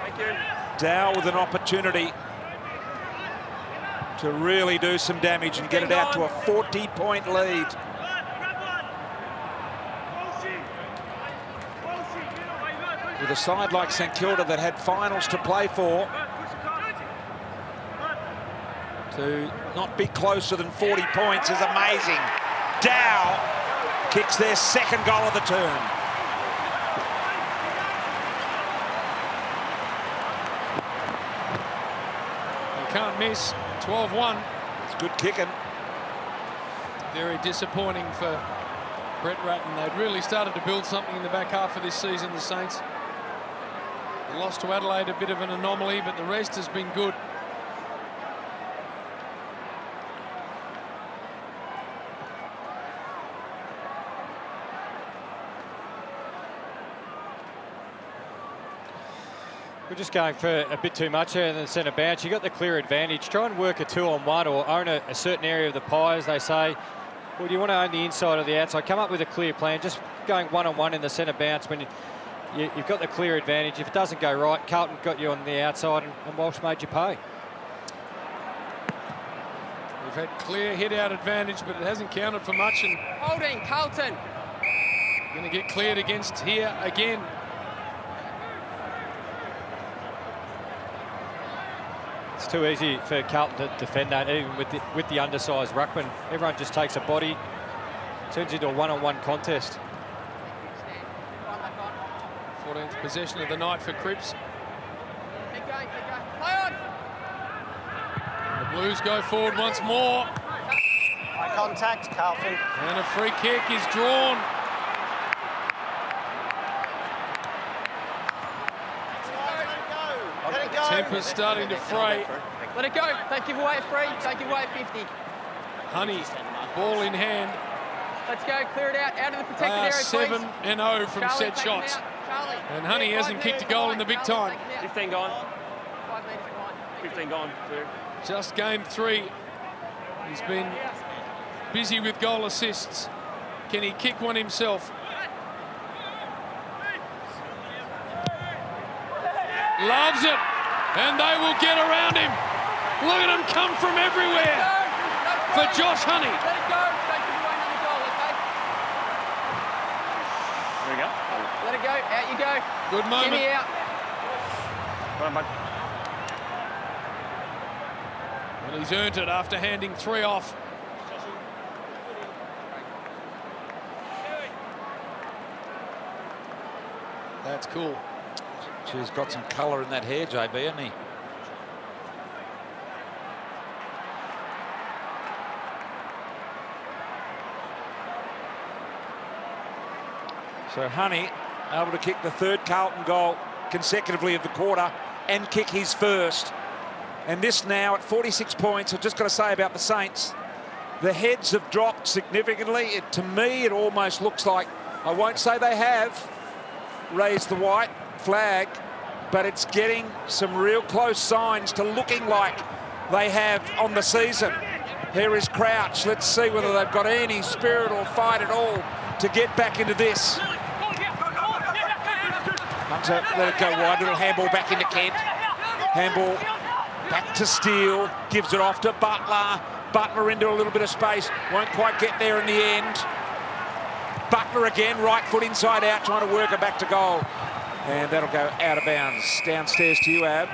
[SPEAKER 6] Thank you.
[SPEAKER 4] Dow with an opportunity to really do some damage and get it out to a 40-point lead. With a side like St Kilda that had finals to play for, to not be closer than 40 points is amazing. Dow kicks their 2nd goal of the term.
[SPEAKER 3] You can't miss. 12-1.
[SPEAKER 4] It's good kicking.
[SPEAKER 3] Very disappointing for Brett Ratton. They'd really started to build something in the back half of this season, the Saints. They lost to Adelaide, a bit of an anomaly, but the rest has been good.
[SPEAKER 1] We're just going for a bit too much here in the centre bounce. You got the clear advantage. Try and work a 2-on-1 or own a certain area of the pie, as they say. Or do you want to own the inside or the outside? Come up with a clear plan. Just going 1-on-1 in the centre bounce when you've got the clear advantage. If it doesn't go right, Carlton got you on the outside and Walsh made you pay.
[SPEAKER 3] We've had clear hit-out advantage, but it hasn't counted for much. And
[SPEAKER 7] Holding, Carlton.
[SPEAKER 3] going to get cleared against here again.
[SPEAKER 1] It's too easy for Carlton to defend that, even with the undersized ruckman. Everyone just takes a body, turns into a 1-on-1 contest.
[SPEAKER 3] 14th possession of the night for Cripps.
[SPEAKER 7] Keep going, keep going. Play on.
[SPEAKER 3] And the Blues go forward once more.
[SPEAKER 8] High contact, Carlton.
[SPEAKER 3] And a free kick is drawn.
[SPEAKER 8] Let it go.
[SPEAKER 3] Temper's starting to fray.
[SPEAKER 7] Let it go. Don't give away a free. Don't give away a 50.
[SPEAKER 3] Honey, ball in hand.
[SPEAKER 7] Let's go. Clear it out. Out of the
[SPEAKER 3] They
[SPEAKER 7] protected
[SPEAKER 3] are
[SPEAKER 7] area,
[SPEAKER 3] 7-0 from
[SPEAKER 7] Charlie,
[SPEAKER 3] set
[SPEAKER 7] take him
[SPEAKER 3] shots.
[SPEAKER 7] out. Charlie.
[SPEAKER 3] And Honey hasn't kicked a goal in the big time.
[SPEAKER 6] 15 gone.
[SPEAKER 7] 5 metres behind.
[SPEAKER 6] 15 gone. Clear.
[SPEAKER 3] Just game 3. He's been busy with goal assists. Can he kick one himself? Loves it. And they will get around him. Look at him come from everywhere for Josh Honey.
[SPEAKER 7] Let it go. Don't give away another goal, okay?
[SPEAKER 6] There we go.
[SPEAKER 7] Let it go. Out you go.
[SPEAKER 3] Good moment.
[SPEAKER 7] Jimmy out.
[SPEAKER 6] Come on, bud.
[SPEAKER 3] And he's earned it after handing 3 off. That's cool.
[SPEAKER 4] She's got some colour in that hair, JB, hasn't he? So Honey able to kick the 3rd Carlton goal consecutively of the quarter and kick his 1st. And this now at 46 points, I've just got to say about the Saints, the heads have dropped significantly. To me, it almost looks like, I won't say they have raised the white flag, but it's getting some real close signs to looking like they have on the season. Here is Crouch. Let's see whether they've got any spirit or fight at all to get back into this. Hunter, let it go wide. Little handball back into Kent. Handball back to Steele. Gives it off to Butler. Butler into a little bit of space. Won't quite get there in the end. Butler again, right foot inside out, trying to work her back to goal. And that'll go out of bounds. Downstairs to you, Ab.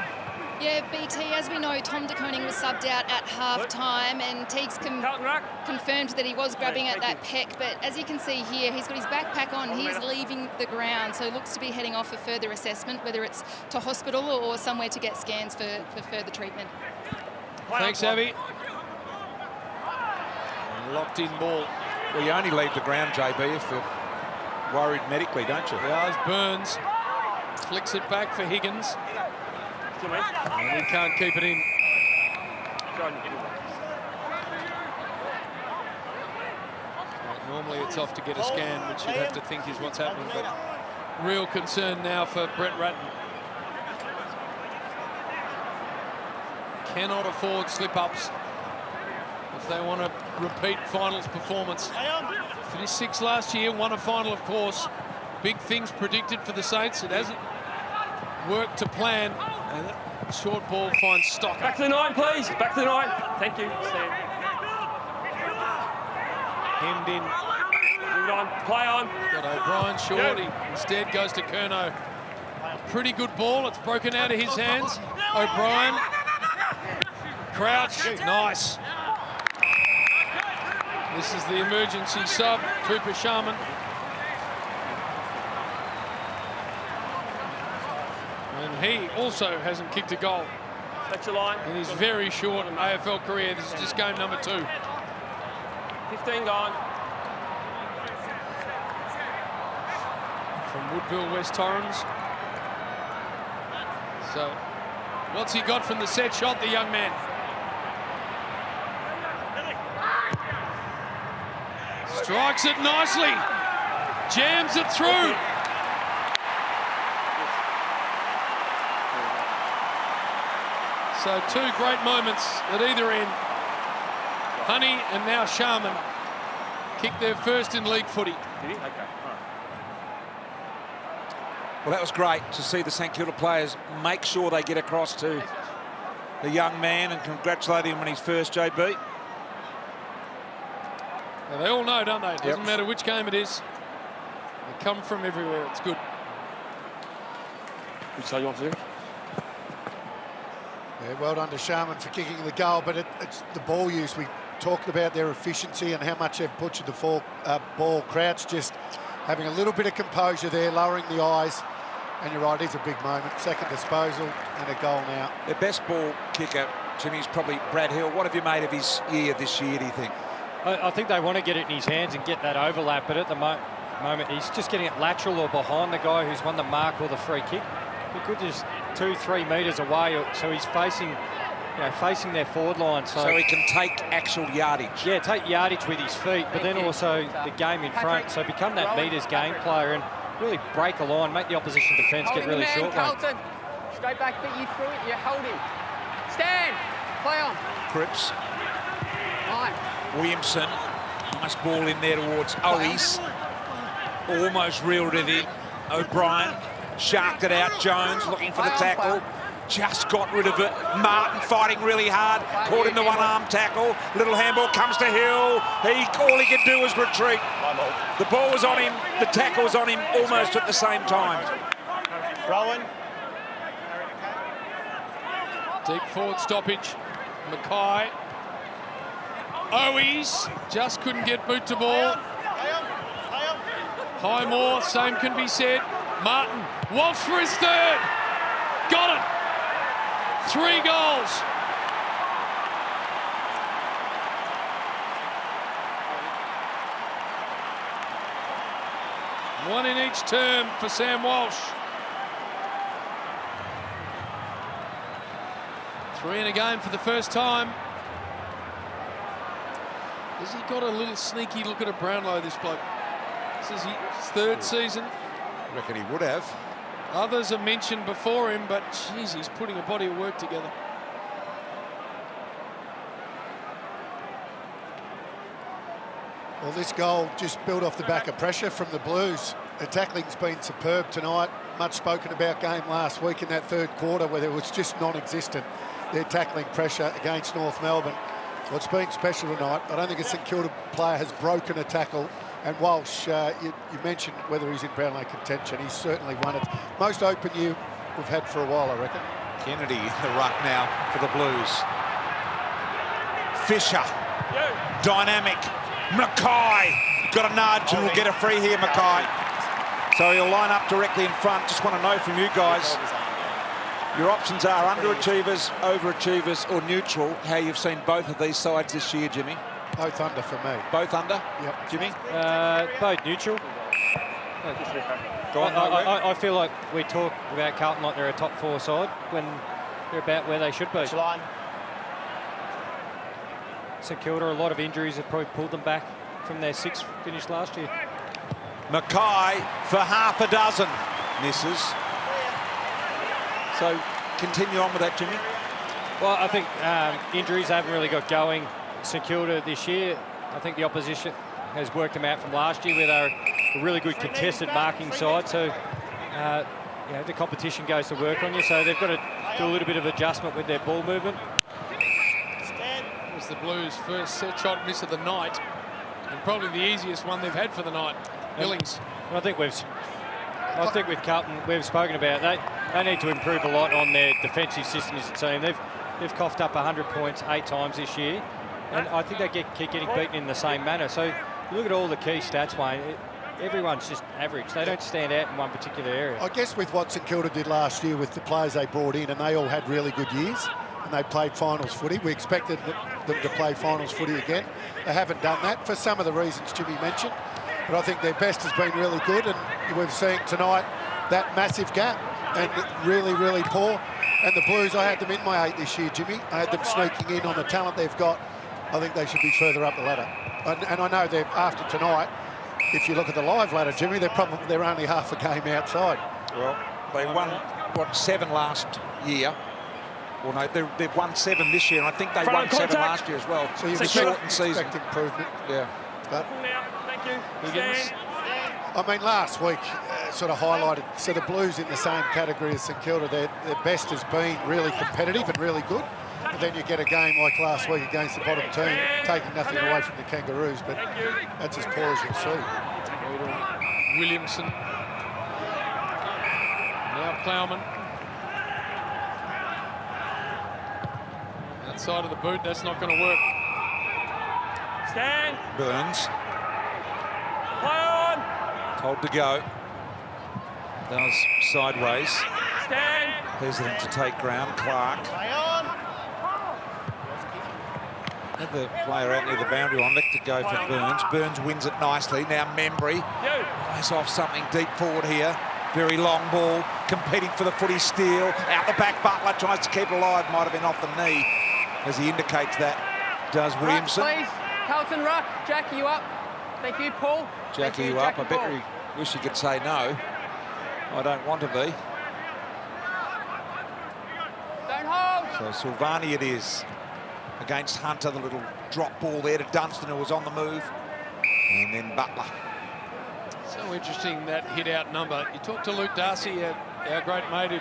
[SPEAKER 5] Yeah, BT, as we know, Tom de Koning was subbed out at half-time, and Teagues confirmed that he was grabbing at that pec, but as you can see here, he's got his backpack on, he's leaving the ground, so looks to be heading off for further assessment, whether it's to hospital or somewhere to get scans for further treatment.
[SPEAKER 3] Thanks, Abby. Locked in ball.
[SPEAKER 4] Well, you only leave the ground, JB, if you're worried medically, don't you?
[SPEAKER 3] There's Burns. Flicks it back for Higgins. And he can't keep it in. Normally it's off to get a scan, which you'd have to think is what's happening, but real concern now for Brett Ratton. Cannot afford slip-ups if they want to repeat finals performance. Finished 6th last year, won a final, of course. Big things predicted for the Saints. It hasn't worked to plan. And that short ball finds Stocker.
[SPEAKER 6] Back to the 9, please. Back to the 9. Thank you, Stan.
[SPEAKER 3] Hemmed in.
[SPEAKER 6] Move on. Play on.
[SPEAKER 3] Got O'Brien short. He instead goes to Curnow. Pretty good ball. It's broken out of his hands. O'Brien. Crouch. Nice. This is the emergency sub. Cooper Sharman. And he also hasn't kicked a goal
[SPEAKER 6] That's your line.
[SPEAKER 3] in his very short AFL career. This is just game number 2.
[SPEAKER 6] 15 gone.
[SPEAKER 3] From Woodville, West Torrens. So, what's he got from the set shot, the young man? Strikes it nicely. Jams it through. So 2 great moments at either end. Honey and now Sharman kicked their first in league footy.
[SPEAKER 6] Did he? Okay.
[SPEAKER 4] Well, that was great to see the St Kilda players make sure they get across to the young man and congratulate him on his first, JB.
[SPEAKER 3] Now, they all know, don't they? It doesn't matter which game it is. They come from everywhere. It's good.
[SPEAKER 6] Which side you want to do?
[SPEAKER 2] Yeah, well done to Sharman for kicking the goal, but it's the ball use. We talked about their efficiency and how much they've butchered the ball. Crouch just having a little bit of composure there, lowering the eyes. And you're right, it's a big moment. Second disposal and a goal now.
[SPEAKER 4] Their best ball kicker, Jimmy, is probably Brad Hill. What have you made of his year this year, do you think?
[SPEAKER 1] I think they want to get it in his hands and get that overlap, but at the moment he's just getting it lateral or behind the guy who's won the mark or the free kick. He could just 2-3 metres away, so he's facing, facing their forward line. So
[SPEAKER 4] he can take actual yardage.
[SPEAKER 1] Yeah, take yardage with his feet, but then also the game in front. So become that metres game player and really break a line, make the opposition defence get really short.
[SPEAKER 7] Carlton. Straight back, but you through it, you hold him. Stand, play on.
[SPEAKER 4] Cripps.
[SPEAKER 7] Right.
[SPEAKER 4] Williamson, nice ball in there towards Owies. Almost reeled it in. O'Brien sharked it out. Jones looking for the tackle. Just got rid of it. Martin fighting really hard. Caught in the one-arm tackle. Little handball comes to Hill. All he could do was retreat. The ball was on him. The tackle was on him almost at the same time.
[SPEAKER 8] Rowan.
[SPEAKER 3] Deep forward stoppage. Mackay. Owies just couldn't get boot to ball. Highmore, same can be said. Martin, Walsh for his 3rd. Got it. 3 goals. One in each term for Sam Walsh. 3 in a game for the first time. Has he got a little sneaky look at a Brownlow, this bloke? This is his 3rd season.
[SPEAKER 4] I reckon he would have.
[SPEAKER 3] Others are mentioned before him, but geez, he's putting a body of work together.
[SPEAKER 2] Well, this goal just built off the back of pressure from the Blues. The tackling's been superb tonight. Much spoken about game last week in that 3rd quarter where it was just non-existent. Their tackling pressure against North Melbourne. What's been special tonight, I don't think a St Kilda player has broken a tackle And Walsh, you mentioned whether he's in Brownlow contention. He's certainly won it. Most open year we've had for a while, I reckon.
[SPEAKER 4] Kennedy in the ruck now for the Blues. Fisher, dynamic. Mackay, got a nudge and will get a free here, Mackay. So he'll line up directly in front. Just want to know from you guys, your options are underachievers, overachievers or neutral. How you've seen both of these sides this year, Jimmy?
[SPEAKER 2] Both under for me.
[SPEAKER 4] Both under?
[SPEAKER 2] Yep.
[SPEAKER 4] Jimmy?
[SPEAKER 1] Both neutral. I feel like we talk about Carlton like they're a top 4 side when they're about where they should be. St Kilda, a lot of injuries have probably pulled them back from their 6th finish last year.
[SPEAKER 4] Mackay for half a dozen. Misses. So continue on with that, Jimmy.
[SPEAKER 1] Well, I think injuries haven't really got going. St Kilda this year, I think the opposition has worked them out from last year where they're a really good contested marking side. So you know, the competition goes to work on you. So they've got to do a little bit of adjustment with their ball movement.
[SPEAKER 3] It was the Blues' first set shot miss of the night, and probably the easiest one they've had for the night. Billings.
[SPEAKER 1] I think with Carlton, we've spoken about they need to improve a lot on their defensive system as a team. They've coughed up 100 points 8 times this year, and I think they keep getting beaten in the same manner. So you look at all the key stats, Wayne. Everyone's just average. They don't stand out in one particular area.
[SPEAKER 2] I guess with what St Kilda did last year with the players they brought in, and they all had really good years, and they played finals footy. We expected them to play finals footy again. They haven't done that for some of the reasons Jimmy mentioned. But I think their best has been really good, and we've seen tonight that massive gap and really, really poor. And the Blues, I had them in my 8 this year, Jimmy. I had them sneaking in on the talent they've got. I think they should be further up the ladder. And I know they're after tonight. If you look at the live ladder, Jimmy, they're only half a game outside.
[SPEAKER 4] Well, they won what 7 last year. Well, no, they've won 7 this year, and I think they won 7 last year as well.
[SPEAKER 2] So you expect improvement.
[SPEAKER 4] Yeah.
[SPEAKER 2] But
[SPEAKER 3] Higgins.
[SPEAKER 2] I mean, last week sort of highlighted, so the Blues in the same category as St Kilda, their best has been really competitive and really good. But then you get a game like last week against the bottom team, taking nothing away from the Kangaroos, but that's as poor as you'll see.
[SPEAKER 3] Williamson. Now Plowman. Outside of the boot, that's not going to work.
[SPEAKER 6] Stand.
[SPEAKER 4] Burns.
[SPEAKER 6] Play on.
[SPEAKER 4] Told to go. Does sideways.
[SPEAKER 6] Stand.
[SPEAKER 4] Hesitant to take ground. Clark.
[SPEAKER 8] Play on.
[SPEAKER 4] Had the player out near the boundary line. Let it go for Burns. Burns wins it nicely. Now Membry plays off something deep forward here. Very long ball. Competing for the footy steal. Out the back, Butler tries to keep it alive. Might have been off the knee, as he indicates that. Does Williamson.
[SPEAKER 7] Ruck, please. Carlton, ruck. Jack, you up? Thank you, Paul.
[SPEAKER 4] Jackie, you up? I bet he wish he could say no. I don't want to be.
[SPEAKER 7] Don't hold.
[SPEAKER 4] So Silvani it is against Hunter. The little drop ball there to Dunstan, who was on the move. And then Butler.
[SPEAKER 3] So interesting, that hit-out number. You talk to Luke Darcy, our great mate who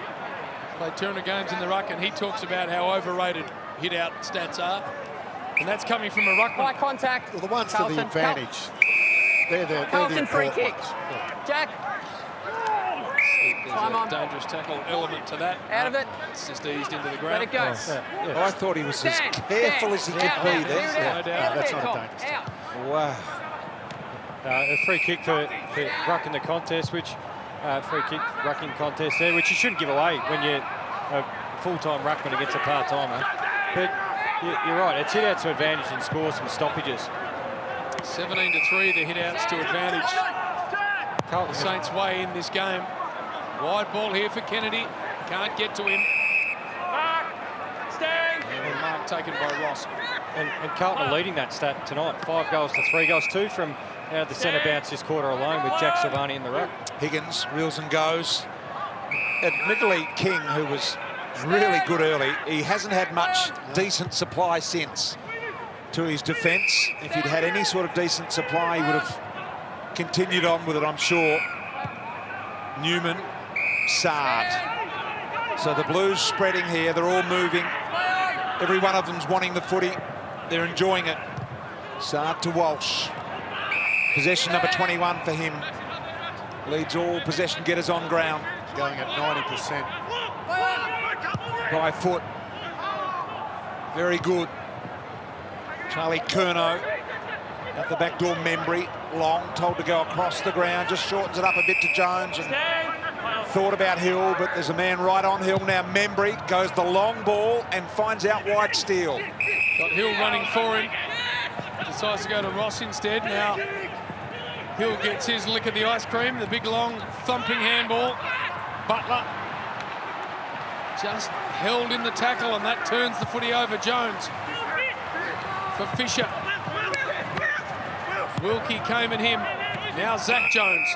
[SPEAKER 3] played 200 games in the ruck, and he talks about how overrated hit-out stats are. And that's coming from a ruckman.
[SPEAKER 7] High contact.
[SPEAKER 2] Well, the ones
[SPEAKER 7] Carlton,
[SPEAKER 2] to the advantage, they're the
[SPEAKER 7] Carlton free
[SPEAKER 2] important
[SPEAKER 7] kick.
[SPEAKER 2] ones. Yeah.
[SPEAKER 7] Jack.
[SPEAKER 3] There's
[SPEAKER 7] Time
[SPEAKER 3] a
[SPEAKER 7] on.
[SPEAKER 3] dangerous tackle element to that.
[SPEAKER 7] Out of it.
[SPEAKER 3] It's just eased into the
[SPEAKER 7] Let
[SPEAKER 3] ground.
[SPEAKER 7] it go.
[SPEAKER 4] I thought he was as
[SPEAKER 7] Stand,
[SPEAKER 4] careful
[SPEAKER 7] stand.
[SPEAKER 4] as he could
[SPEAKER 7] Out,
[SPEAKER 4] be
[SPEAKER 7] out,
[SPEAKER 4] there.
[SPEAKER 7] clear it out.
[SPEAKER 3] No doubt.
[SPEAKER 2] That's not a
[SPEAKER 7] Tom.
[SPEAKER 2] dangerous tackle.
[SPEAKER 7] Out.
[SPEAKER 4] Wow.
[SPEAKER 1] A free kick for ruck in the contest, which free kick rucking contest there, which you shouldn't give away when you're a full-time ruckman against a part-timer. But you're right, it's hit-outs to advantage and score some stoppages.
[SPEAKER 3] 17-3, the hit-outs to advantage.
[SPEAKER 1] Carlton
[SPEAKER 3] The Saints way in this game. Wide ball here for Kennedy. Can't get to him.
[SPEAKER 6] Mark. Stand.
[SPEAKER 3] And the mark taken by Ross.
[SPEAKER 1] and Carlton are leading that stat tonight. 5 goals to 3 goals, 2 from the centre bounce this quarter alone with Jack Silvani in the ruck.
[SPEAKER 4] Higgins reels and goes. Admittedly, King, who was really good early, he hasn't had much decent supply since to his defence. If he'd had any sort of decent supply, he would have continued on with it, I'm sure. Newman, Sard. So the Blues spreading here, they're all moving. Every one of them's wanting the footy. They're enjoying it. Sard to Walsh. Possession number 21 for him. Leads all possession getters on ground.
[SPEAKER 2] Going at 90%.
[SPEAKER 4] By foot. Very good. Charlie Curnow at the back door. Membry, long, told to go across the ground, just shortens it up a bit to Jones and thought about Hill, but there's a man right on Hill now. Membry goes the long ball and finds out wide Steele.
[SPEAKER 3] Got Hill running for him. Decides to go to Ross instead. Now Hill gets his lick of the ice cream, the big long thumping handball. Butler just held in the tackle, and that turns the footy over. Jones for Fisher. Wilkie came at him. Now Zach Jones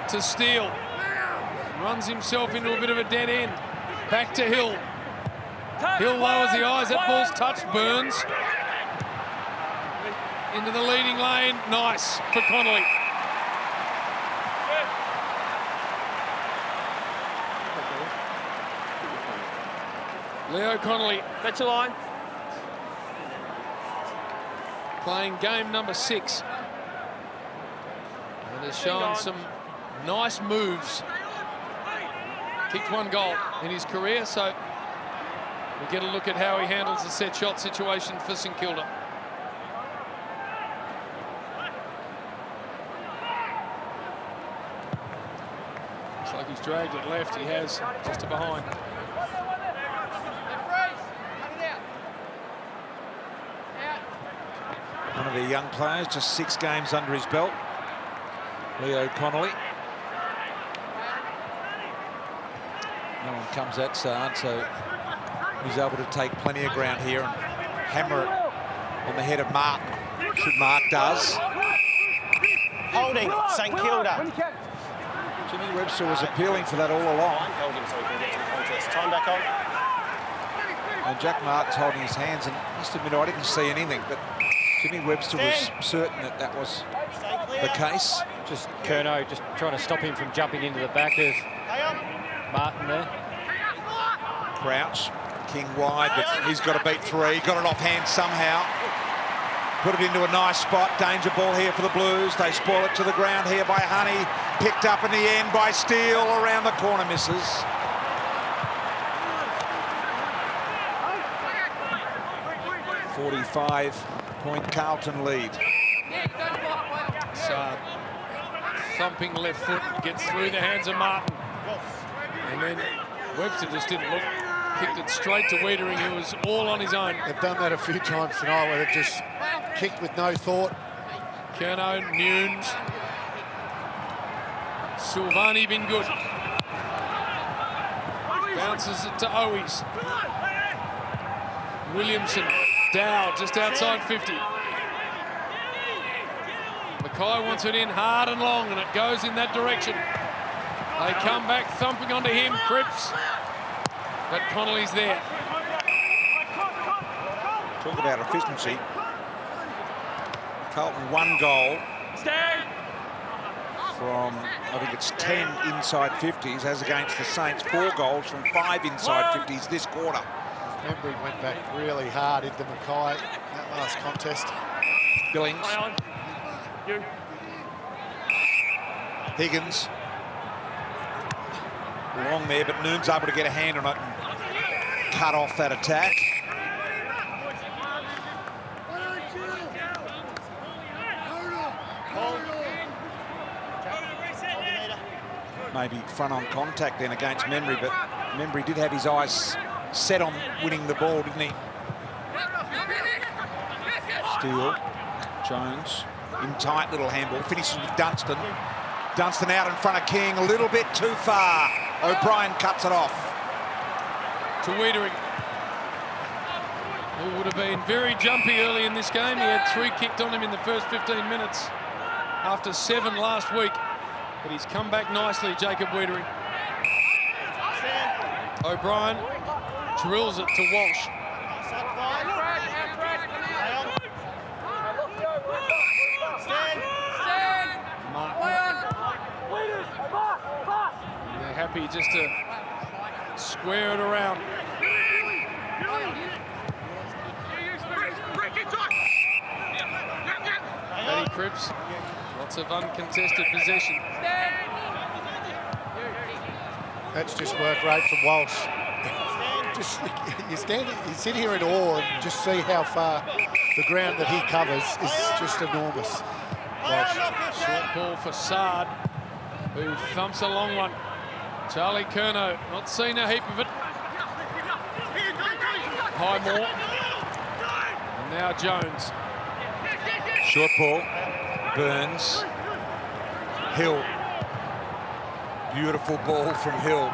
[SPEAKER 3] to Steele. Runs himself into a bit of a dead end. Back to Hill. Hill lowers the eyes. That ball's touched Burns. Into the leading lane. Nice for Connolly. Leo Connolly.
[SPEAKER 6] That's your line.
[SPEAKER 3] Playing game number 6. And has shown some nice moves. Kicked 1 goal in his career, so we get a look at how he handles the set shot situation for St Kilda. Looks like he's dragged it left. He has, just to behind.
[SPEAKER 4] One of the young players, just 6 games under his belt. Leo Connolly. No one comes that side, so he's able to take plenty of ground here and hammer it on the head of Martin, should Mark does.
[SPEAKER 8] Holding, St Kilda.
[SPEAKER 4] Jimmy Webster was appealing for that all along.
[SPEAKER 8] Held him so he can get to the contest. Time back on.
[SPEAKER 4] And Jack Martin's holding his hands, and I must admit I didn't see anything, but Jimmy Webster was certain that that was the case.
[SPEAKER 1] Just Curnow just trying to stop him from jumping into the back of Martin there.
[SPEAKER 4] Crouch, King wide, but he's got to beat 3. Got it off hand somehow. Put it into a nice spot. Danger ball here for the Blues. They spoil it to the ground here by Honey. Picked up in the end by Steele. Around the corner, misses. .45 Carlton lead.
[SPEAKER 3] So, thumping left foot gets through the hands of Martin. And then Webster just didn't look. Kicked it straight to Wiedering, who was all on his own.
[SPEAKER 2] They've done that a few times tonight where they've just kicked with no thought.
[SPEAKER 3] Curnow, Nunes. Silvani been good. Bounces it to Owies. Williamson, Dow just outside 50. Mackay wants it in hard and long, and it goes in that direction. They come back thumping onto him, Cripps. But Connolly's there.
[SPEAKER 4] Talk about efficiency. Carlton 1 goal from, I think it's 10 inside 50s, as against the Saints 4 goals from 5 inside 50s this quarter.
[SPEAKER 2] Membry went back really hard into Mackay that last contest.
[SPEAKER 4] Billings. Higgins. Long there, but Noon's able to get a hand on it and cut off that attack. Maybe front on contact then against Membry, but Membry did have his eyes set on winning the ball, didn't he? Steele, Jones, in tight little handball, finishes with Dunstan. Dunstan out in front of King, a little bit too far. O'Brien cuts it off.
[SPEAKER 3] To Wiedering, who would have been very jumpy early in this game. He had 3 kicked on him in the first 15 minutes after 7 last week. But he's come back nicely, Jacob Wiedering. O'Brien drills it to Walsh. And they're happy just to square it around. Paddy Cripps. Lots of uncontested possession.
[SPEAKER 2] That's just work rate from Walsh. Just you sit here in awe and just see how far the ground that he covers is just enormous. Walsh.
[SPEAKER 3] Short ball for Sard, who thumps a long one. Charlie Curnow, not seen a heap of it. Highmore. And now Jones.
[SPEAKER 4] Short ball. Burns. Hill. Beautiful ball from Hill.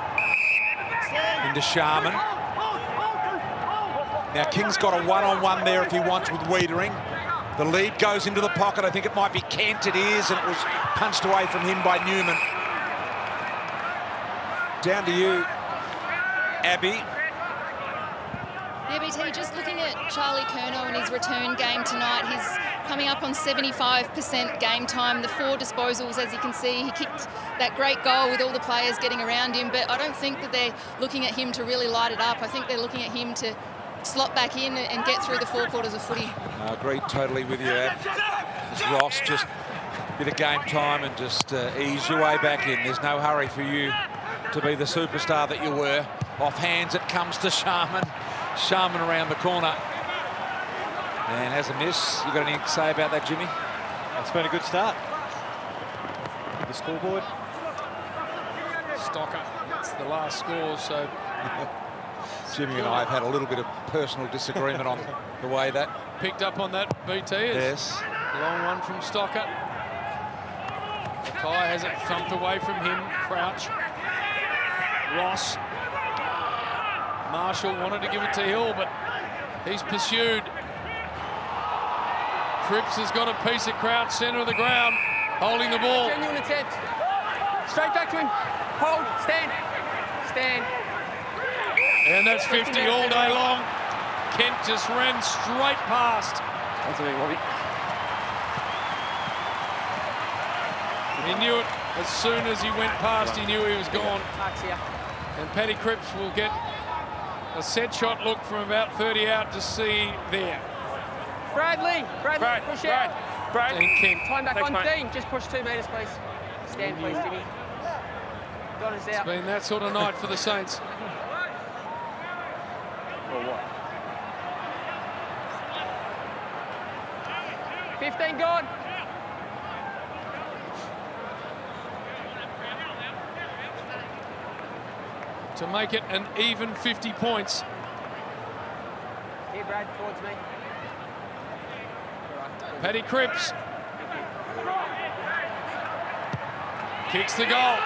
[SPEAKER 4] Into Sharman. Now King's got a one-on-one there if he wants with Wiedering. The lead goes into the pocket. I think it might be Kent. It is, and it was punched away from him by Newman. Down to you, Abby.
[SPEAKER 5] Yeah, BT, just looking at Charlie Curnow and his return game tonight, he's coming up on 75% game time, the 4 disposals, as you can see. He kicked that great goal with all the players getting around him, but I don't think that they're looking at him to really light it up. I think they're looking at him to slot back in and get through the 4 quarters of footy.
[SPEAKER 4] I agree totally with you, Ab. As Ross, just a bit of game time and just ease your way back in. There's no hurry for you to be the superstar that you were. Off hands, it comes to Sharman. Sharman around the corner. And has a miss. You got anything to say about that, Jimmy?
[SPEAKER 1] It's been a good start. The scoreboard.
[SPEAKER 3] Stocker, that's the last score, so...
[SPEAKER 4] Jimmy and I have had a little bit of personal disagreement on the way that...
[SPEAKER 3] Picked up on that, BT.
[SPEAKER 4] Yes.
[SPEAKER 3] Long one from Stocker. Mackay has it thumped away from him. Crouch. Ross. Marshall wanted to give it to Hill, but he's pursued. Cripps has got a piece of Crouch, centre of the ground, holding the ball.
[SPEAKER 7] Genuine attempt. Straight back to him. Hold. Stand. Stand.
[SPEAKER 3] And that's 50 all day long. Kent just ran straight past.
[SPEAKER 6] That's a big Robbie.
[SPEAKER 3] He knew it as soon as he went past. He knew he was gone. And Paddy Cripps will get a set shot look from about 30 out to see there.
[SPEAKER 7] Bradley, push out.
[SPEAKER 6] Brad.
[SPEAKER 3] Dean Kent.
[SPEAKER 7] Time back
[SPEAKER 6] Thanks,
[SPEAKER 7] on.
[SPEAKER 6] mate.
[SPEAKER 7] Dean, just push 2 metres, please. Stand, please, Jimmy. Got us
[SPEAKER 3] It's
[SPEAKER 7] out.
[SPEAKER 3] been that sort of night for the Saints.
[SPEAKER 6] Or what?
[SPEAKER 7] 15 gone.
[SPEAKER 3] To make it an even 50 points.
[SPEAKER 7] Here, Brad, towards me.
[SPEAKER 3] Paddy Cripps kicks the goal.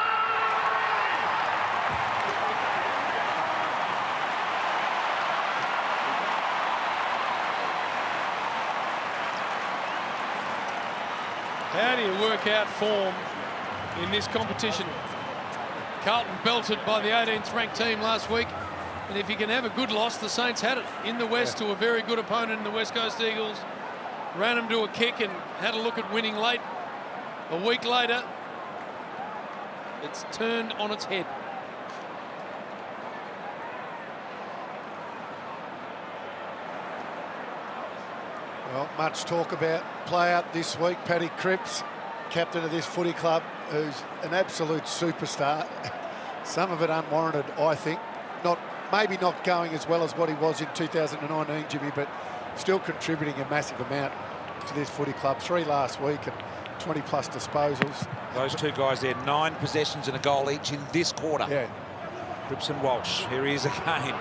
[SPEAKER 3] How do you work out form in this competition? Carlton belted by the 18th ranked team last week, and if you can have a good loss, the Saints had it in the West to a very good opponent in the West Coast Eagles. Ran them to a kick and had a look at winning late. A week later, it's turned on its head.
[SPEAKER 2] Well, much talk about play out this week. Paddy Cripps, captain of this footy club, who's an absolute superstar. Some of it unwarranted, I think. Maybe not going as well as what he was in 2019, Jimmy, but still contributing a massive amount to this footy club. 3 last week and 20 plus disposals.
[SPEAKER 4] Those 2 guys there, 9 possessions and a goal each in this quarter.
[SPEAKER 2] Yeah.
[SPEAKER 4] Cripps and Walsh. Here he is again.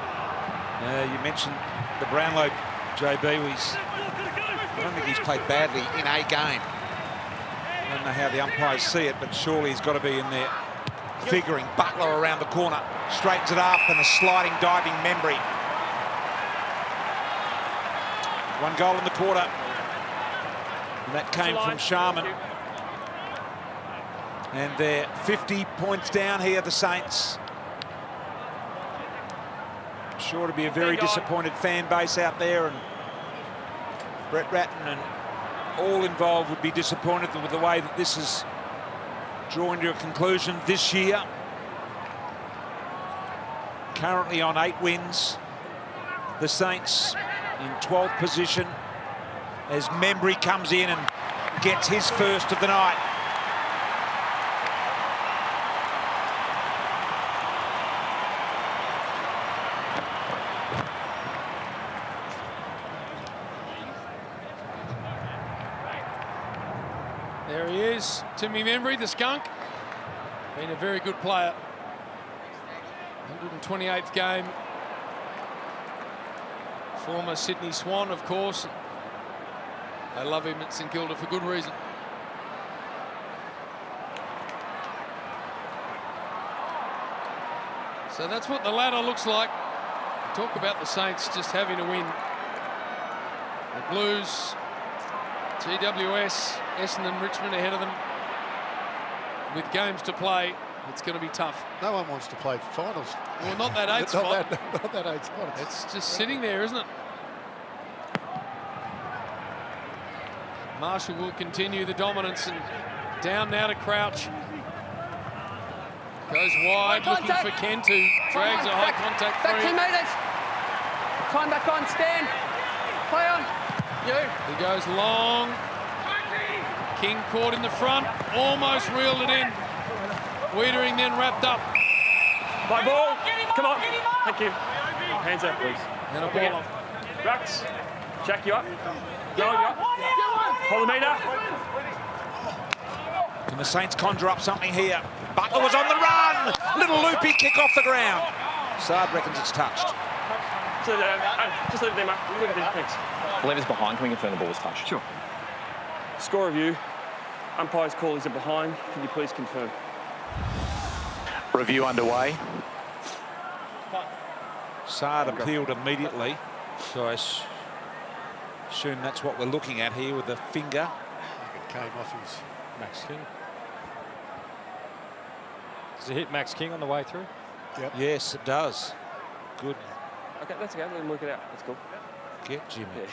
[SPEAKER 4] You mentioned the Brownlow, JB. I don't think he's played badly in a game. I don't know how the umpires see it, but surely he's got to be in there. Figuring Butler around the corner, straightens it up, and a sliding, diving Membry. 1 goal in the quarter. And that came from Sharman. And they're 50 points down here, the Saints. Sure to be a very disappointed fan base out there, and Brett Ratton and all involved would be disappointed with the way that this is drawing to a conclusion this year. Currently on 8 wins. The Saints in 12th position as Membry comes in and gets his first of the night.
[SPEAKER 3] There he is, Timmy Membry, the skunk. Been a very good player. 128th game. Former Sydney Swan, of course. They love him at St Kilda for good reason. So that's what the ladder looks like. Talk about the Saints just having a win. The Blues, GWS, Essendon, Richmond ahead of them. With games to play, it's going to be tough.
[SPEAKER 2] No one wants to play finals.
[SPEAKER 3] Well, not that 8th spot.
[SPEAKER 2] Not that 8th spot.
[SPEAKER 3] It's just sitting there, isn't it? Marshall will continue the dominance, and down now to Crouch. Goes wide, looking for Kent, who drags a high contact
[SPEAKER 7] Back
[SPEAKER 3] free.
[SPEAKER 7] 2 metres. Time back on, stand. Play on. You.
[SPEAKER 3] He goes long. King caught in the front, almost reeled it in. Wiedering then wrapped up.
[SPEAKER 6] Play ball. Come on. Thank you. Hands up, please.
[SPEAKER 3] And a ball.
[SPEAKER 6] Rux. Jack, you up? Go on, you up. Hold the meter.
[SPEAKER 4] Can the Saints conjure up something here? Butler was on the run. Little loopy kick off the ground. Saad reckons it's touched.
[SPEAKER 6] So, just leave it there, mate. Look at this. Thanks.
[SPEAKER 10] I believe it's behind. Can we confirm the ball was touched?
[SPEAKER 6] Sure. Score review. Umpire's call is a behind. Can you please confirm?
[SPEAKER 9] Review underway.
[SPEAKER 4] Saad appealed immediately, so I assume that's what we're looking at here with the finger.
[SPEAKER 2] It came off his
[SPEAKER 1] Max King. Does it hit Max King on the way through?
[SPEAKER 2] Yep.
[SPEAKER 4] Yes, it does. Good.
[SPEAKER 6] Okay, let's go. Let him work it out. That's cool.
[SPEAKER 4] Get Jimmy.
[SPEAKER 6] Yeah.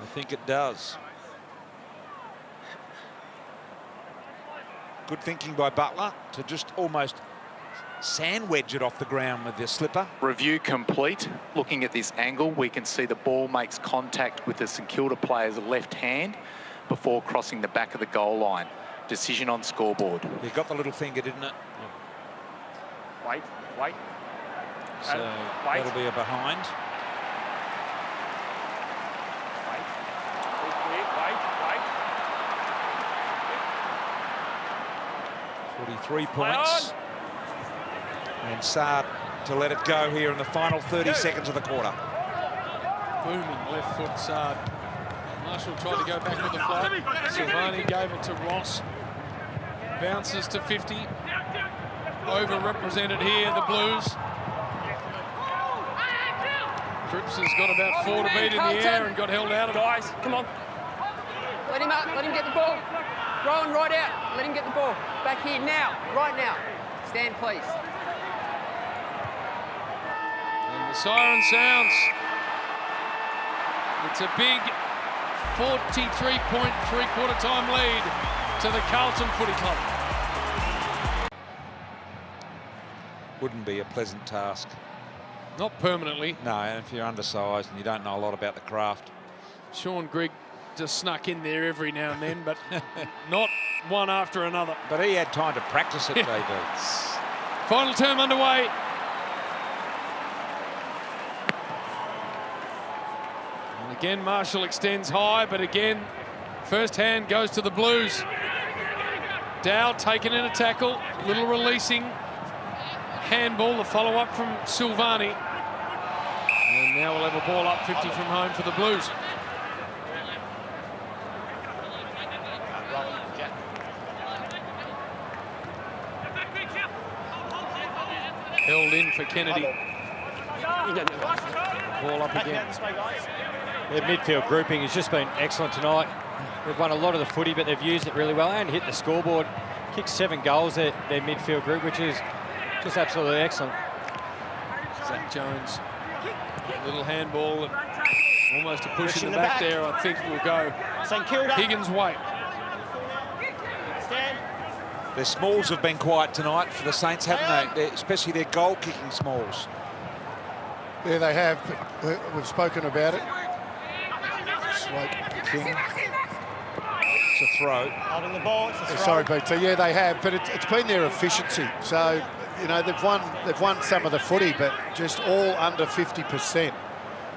[SPEAKER 4] I think it does. Good thinking by Butler to just almost sandwich it off the ground with their slipper.
[SPEAKER 9] Review complete. Looking at this angle, we can see the ball makes contact with the St Kilda player's left hand before crossing the back of the goal line. Decision on scoreboard.
[SPEAKER 4] He got the little finger, didn't it?
[SPEAKER 6] Wait.
[SPEAKER 4] So
[SPEAKER 6] wait.
[SPEAKER 4] that'll be a behind.
[SPEAKER 6] Wait.
[SPEAKER 4] 43 points. And Saad to let it go here in the final 30 seconds of the quarter.
[SPEAKER 3] Booming left foot Saad. Marshall tried to go back with the flat. Silvani gave it to Ross. Bounces to 50. Overrepresented here, the Blues. Cripps has got about 4 to beat in the air and got held out of it.
[SPEAKER 6] Guys, come on.
[SPEAKER 7] Let him up. Let him get the ball. Rowan, right out. Let him get the ball. Back here now. Right now. Stand, please.
[SPEAKER 3] And the siren sounds. It's a big 43-point three-quarter time lead to the Carlton Footy Club.
[SPEAKER 4] Wouldn't be a pleasant task.
[SPEAKER 3] Not permanently.
[SPEAKER 4] No, and if you're undersized and you don't know a lot about the craft.
[SPEAKER 3] Sean Grigg just snuck in there every now and then, but not one after another.
[SPEAKER 4] But he had time to practice it, JB.
[SPEAKER 3] Final term underway. And again, Marshall extends high, but again, first hand goes to the Blues. Dow taken in a tackle, little releasing. Handball, the follow-up from Silvani. And now we'll have a ball up 50 from home for the Blues. Held in for Kennedy. Ball up again.
[SPEAKER 1] Their midfield grouping has just been excellent tonight. They've won a lot of the footy, but they've used it really well and hit the scoreboard. Kicked 7 goals, their midfield group, which is just absolutely excellent.
[SPEAKER 3] Zach Jones, little handball, almost a push in the back there, I think will go
[SPEAKER 8] St Kilda.
[SPEAKER 3] Higgins' way.
[SPEAKER 4] Their smalls have been quiet tonight for the Saints, haven't they? Especially their goal-kicking smalls.
[SPEAKER 2] Yeah, they have. We've spoken about it. Slope King.
[SPEAKER 4] throw.
[SPEAKER 8] Holding the ball, it's a throw.
[SPEAKER 2] Sorry, BT. Yeah, they have, but it's been their efficiency. So, you know, they've won some of the footy, but just all under 50%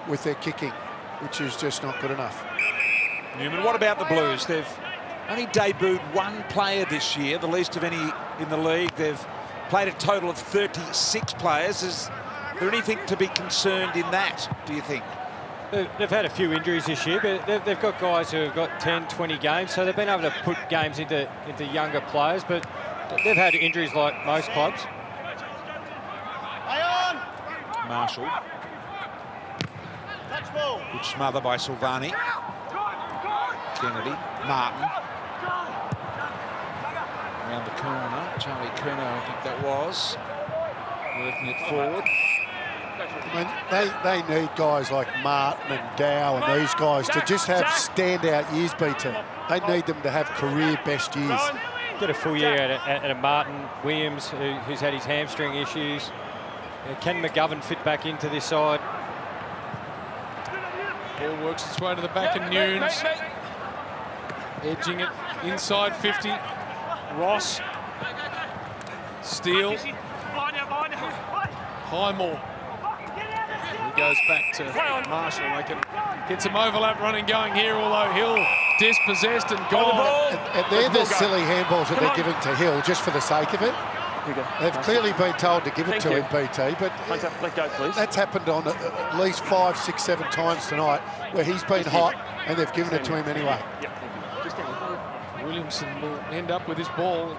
[SPEAKER 2] with their kicking, which is just not good enough.
[SPEAKER 4] Newman, what about the Blues? They've only debuted one player this year, the least of any in the league. They've played a total of 36 players. Is there anything to be concerned in that, do you think?
[SPEAKER 1] They've had a few injuries this year, but they've got guys who have got 10, 20 games, so they've been able to put games into younger players, but they've had injuries like most clubs.
[SPEAKER 4] Marshall. Good smother by Silvani. Kennedy. Martin. Around the corner. Charlie Curnow, I think that was. Working it forward.
[SPEAKER 2] I mean, they need guys like Martin and Dow and these guys to just have standout years, BT. They need them to have career best years.
[SPEAKER 1] Get a full year at a Martin Williams, who's had his hamstring issues. Can McGovern fit back into this side?
[SPEAKER 3] Ball works its way to the back of Nunes. Edging it inside 50. Ross. Steele. Highmore. He goes back to Marshall. They can get some overlap running going here, although Hill dispossessed and gone.
[SPEAKER 2] And they're the silly handballs that they're giving to Hill just for the sake of it. They've clearly been told to give it to him, BT, but
[SPEAKER 6] let go, please.
[SPEAKER 2] That's happened on at least 5, 6, 7 times tonight where he's been hot and they've given it to him anyway.
[SPEAKER 3] Williamson will end up with this ball.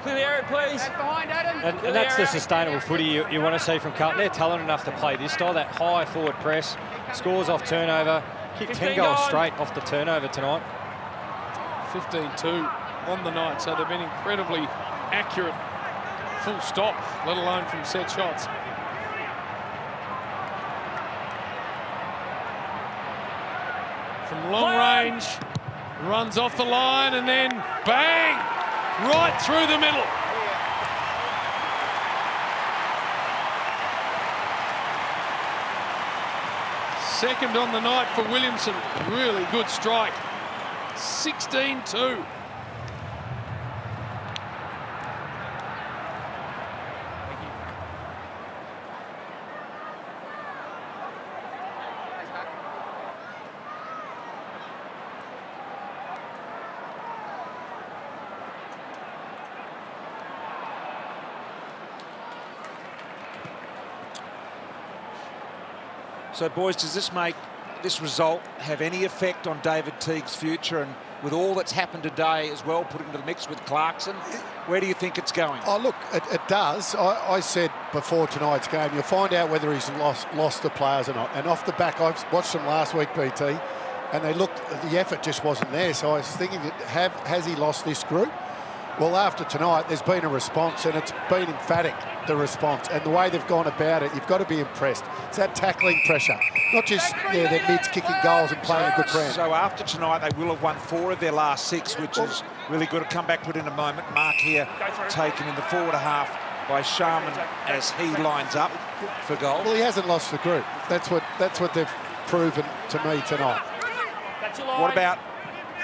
[SPEAKER 7] Clear the area, please. Behind Adam.
[SPEAKER 1] And that's the sustainable footy you want to see from Carlton. They're talented enough to play this style, that high forward press, scores off turnover, kicked 10 goals straight off the turnover tonight.
[SPEAKER 3] 15-2 on the night, so they've been incredibly accurate, full stop, let alone from set shots. From long range, runs off the line and then bang! Right through the middle. Second on the night for Williamson. Really good strike. 16-2.
[SPEAKER 4] So, boys, does this result have any effect on David Teague's future? And with all that's happened today as well, put into the mix with Clarkson, where do you think it's going?
[SPEAKER 2] Oh, look, it does. I said before tonight's game, you'll find out whether he's lost the players or not. And off the back, I've watched them last week, BT, and they looked, the effort just wasn't there. So I was thinking, has he lost this group? Well, after tonight, there's been a response, and it's been emphatic, the response. And the way they've gone about it, you've got to be impressed. It's that tackling pressure, not just their mids kicking goals and playing a good brand.
[SPEAKER 4] So after tonight, they will have won 4 of their last 6, which is really good. I'll come back to it in a moment. Mark here taken in the forward half by Sharman as he lines up for goal.
[SPEAKER 2] Well, he hasn't lost the group. That's what they've proven to me tonight.
[SPEAKER 4] What about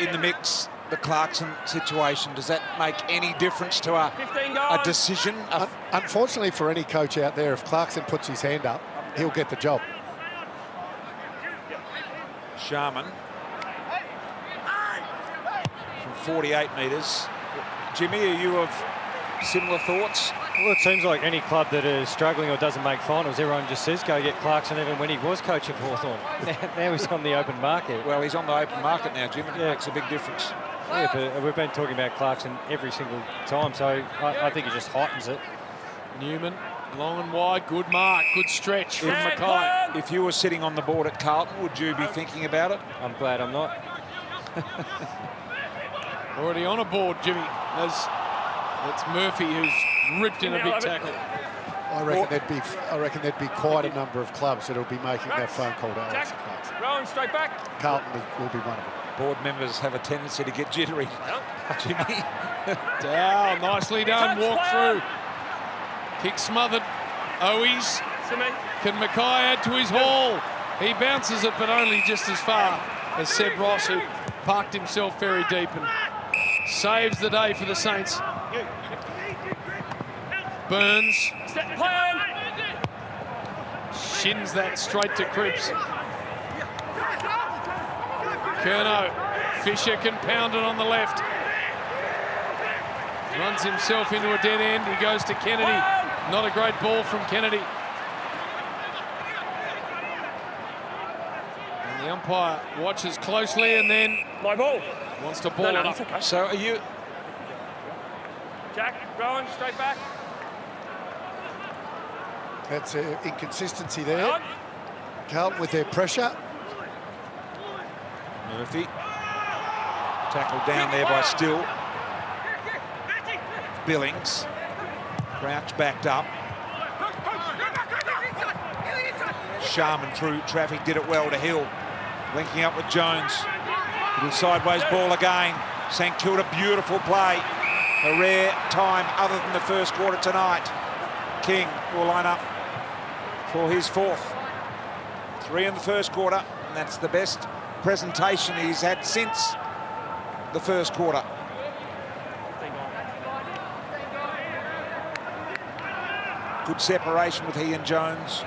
[SPEAKER 4] in the mix? The Clarkson situation, does that make any difference to a decision?
[SPEAKER 2] Unfortunately for any coach out there, if Clarkson puts his hand up, he'll get the job.
[SPEAKER 4] Sharman from 48 metres. Jimmy, are you of similar thoughts?
[SPEAKER 1] Well, it seems like any club that is struggling or doesn't make finals, everyone just says go get Clarkson, even when he was coach of Hawthorn. Now he's on the open market.
[SPEAKER 4] Well, he's on the open market now, Jim, and it makes a big difference.
[SPEAKER 1] Yeah, but we've been talking about Clarkson every single time, so I think it just heightens it.
[SPEAKER 3] Newman, long and wide, good mark, good stretch from Mackay.
[SPEAKER 4] If you were sitting on the board at Carlton, would you be thinking about it?
[SPEAKER 1] I'm glad I'm not.
[SPEAKER 3] Already on a board, Jimmy, as it's Murphy who's ripped in a big tackle.
[SPEAKER 2] I reckon there'd be quite a number of clubs that'll be making that phone call to Alex Clarkson.
[SPEAKER 6] Rolling straight back.
[SPEAKER 2] Carlton will be one of them.
[SPEAKER 4] Board members have a tendency to get jittery. Jimmy.
[SPEAKER 3] Dow, nicely done, walk through. Kick smothered. Owies. Can Mackay add to his haul? He bounces it, but only just as far as Seb Ross, who parked himself very deep and saves the day for the Saints. Burns shins that straight to Cripps. Curnow, Fisher can pound it on the left. Runs himself into a dead end. He goes to Kennedy. Not a great ball from Kennedy. And the umpire watches closely and then
[SPEAKER 6] My ball.
[SPEAKER 3] wants to ball it up.
[SPEAKER 6] Okay.
[SPEAKER 4] So are you...
[SPEAKER 6] Jack, Rowan, straight back.
[SPEAKER 2] That's an inconsistency there. Carlton with their pressure.
[SPEAKER 4] Murphy. Tackled down there by Still. Billings. Crouch backed up. Sharman through traffic, did it well to Hill. Linking up with Jones. Little sideways ball again. St Kilda, beautiful play. A rare time other than the first quarter tonight. King will line up for his fourth. 3 in the first quarter, and that's the best presentation he's had since the first quarter. Good separation with he and Jones.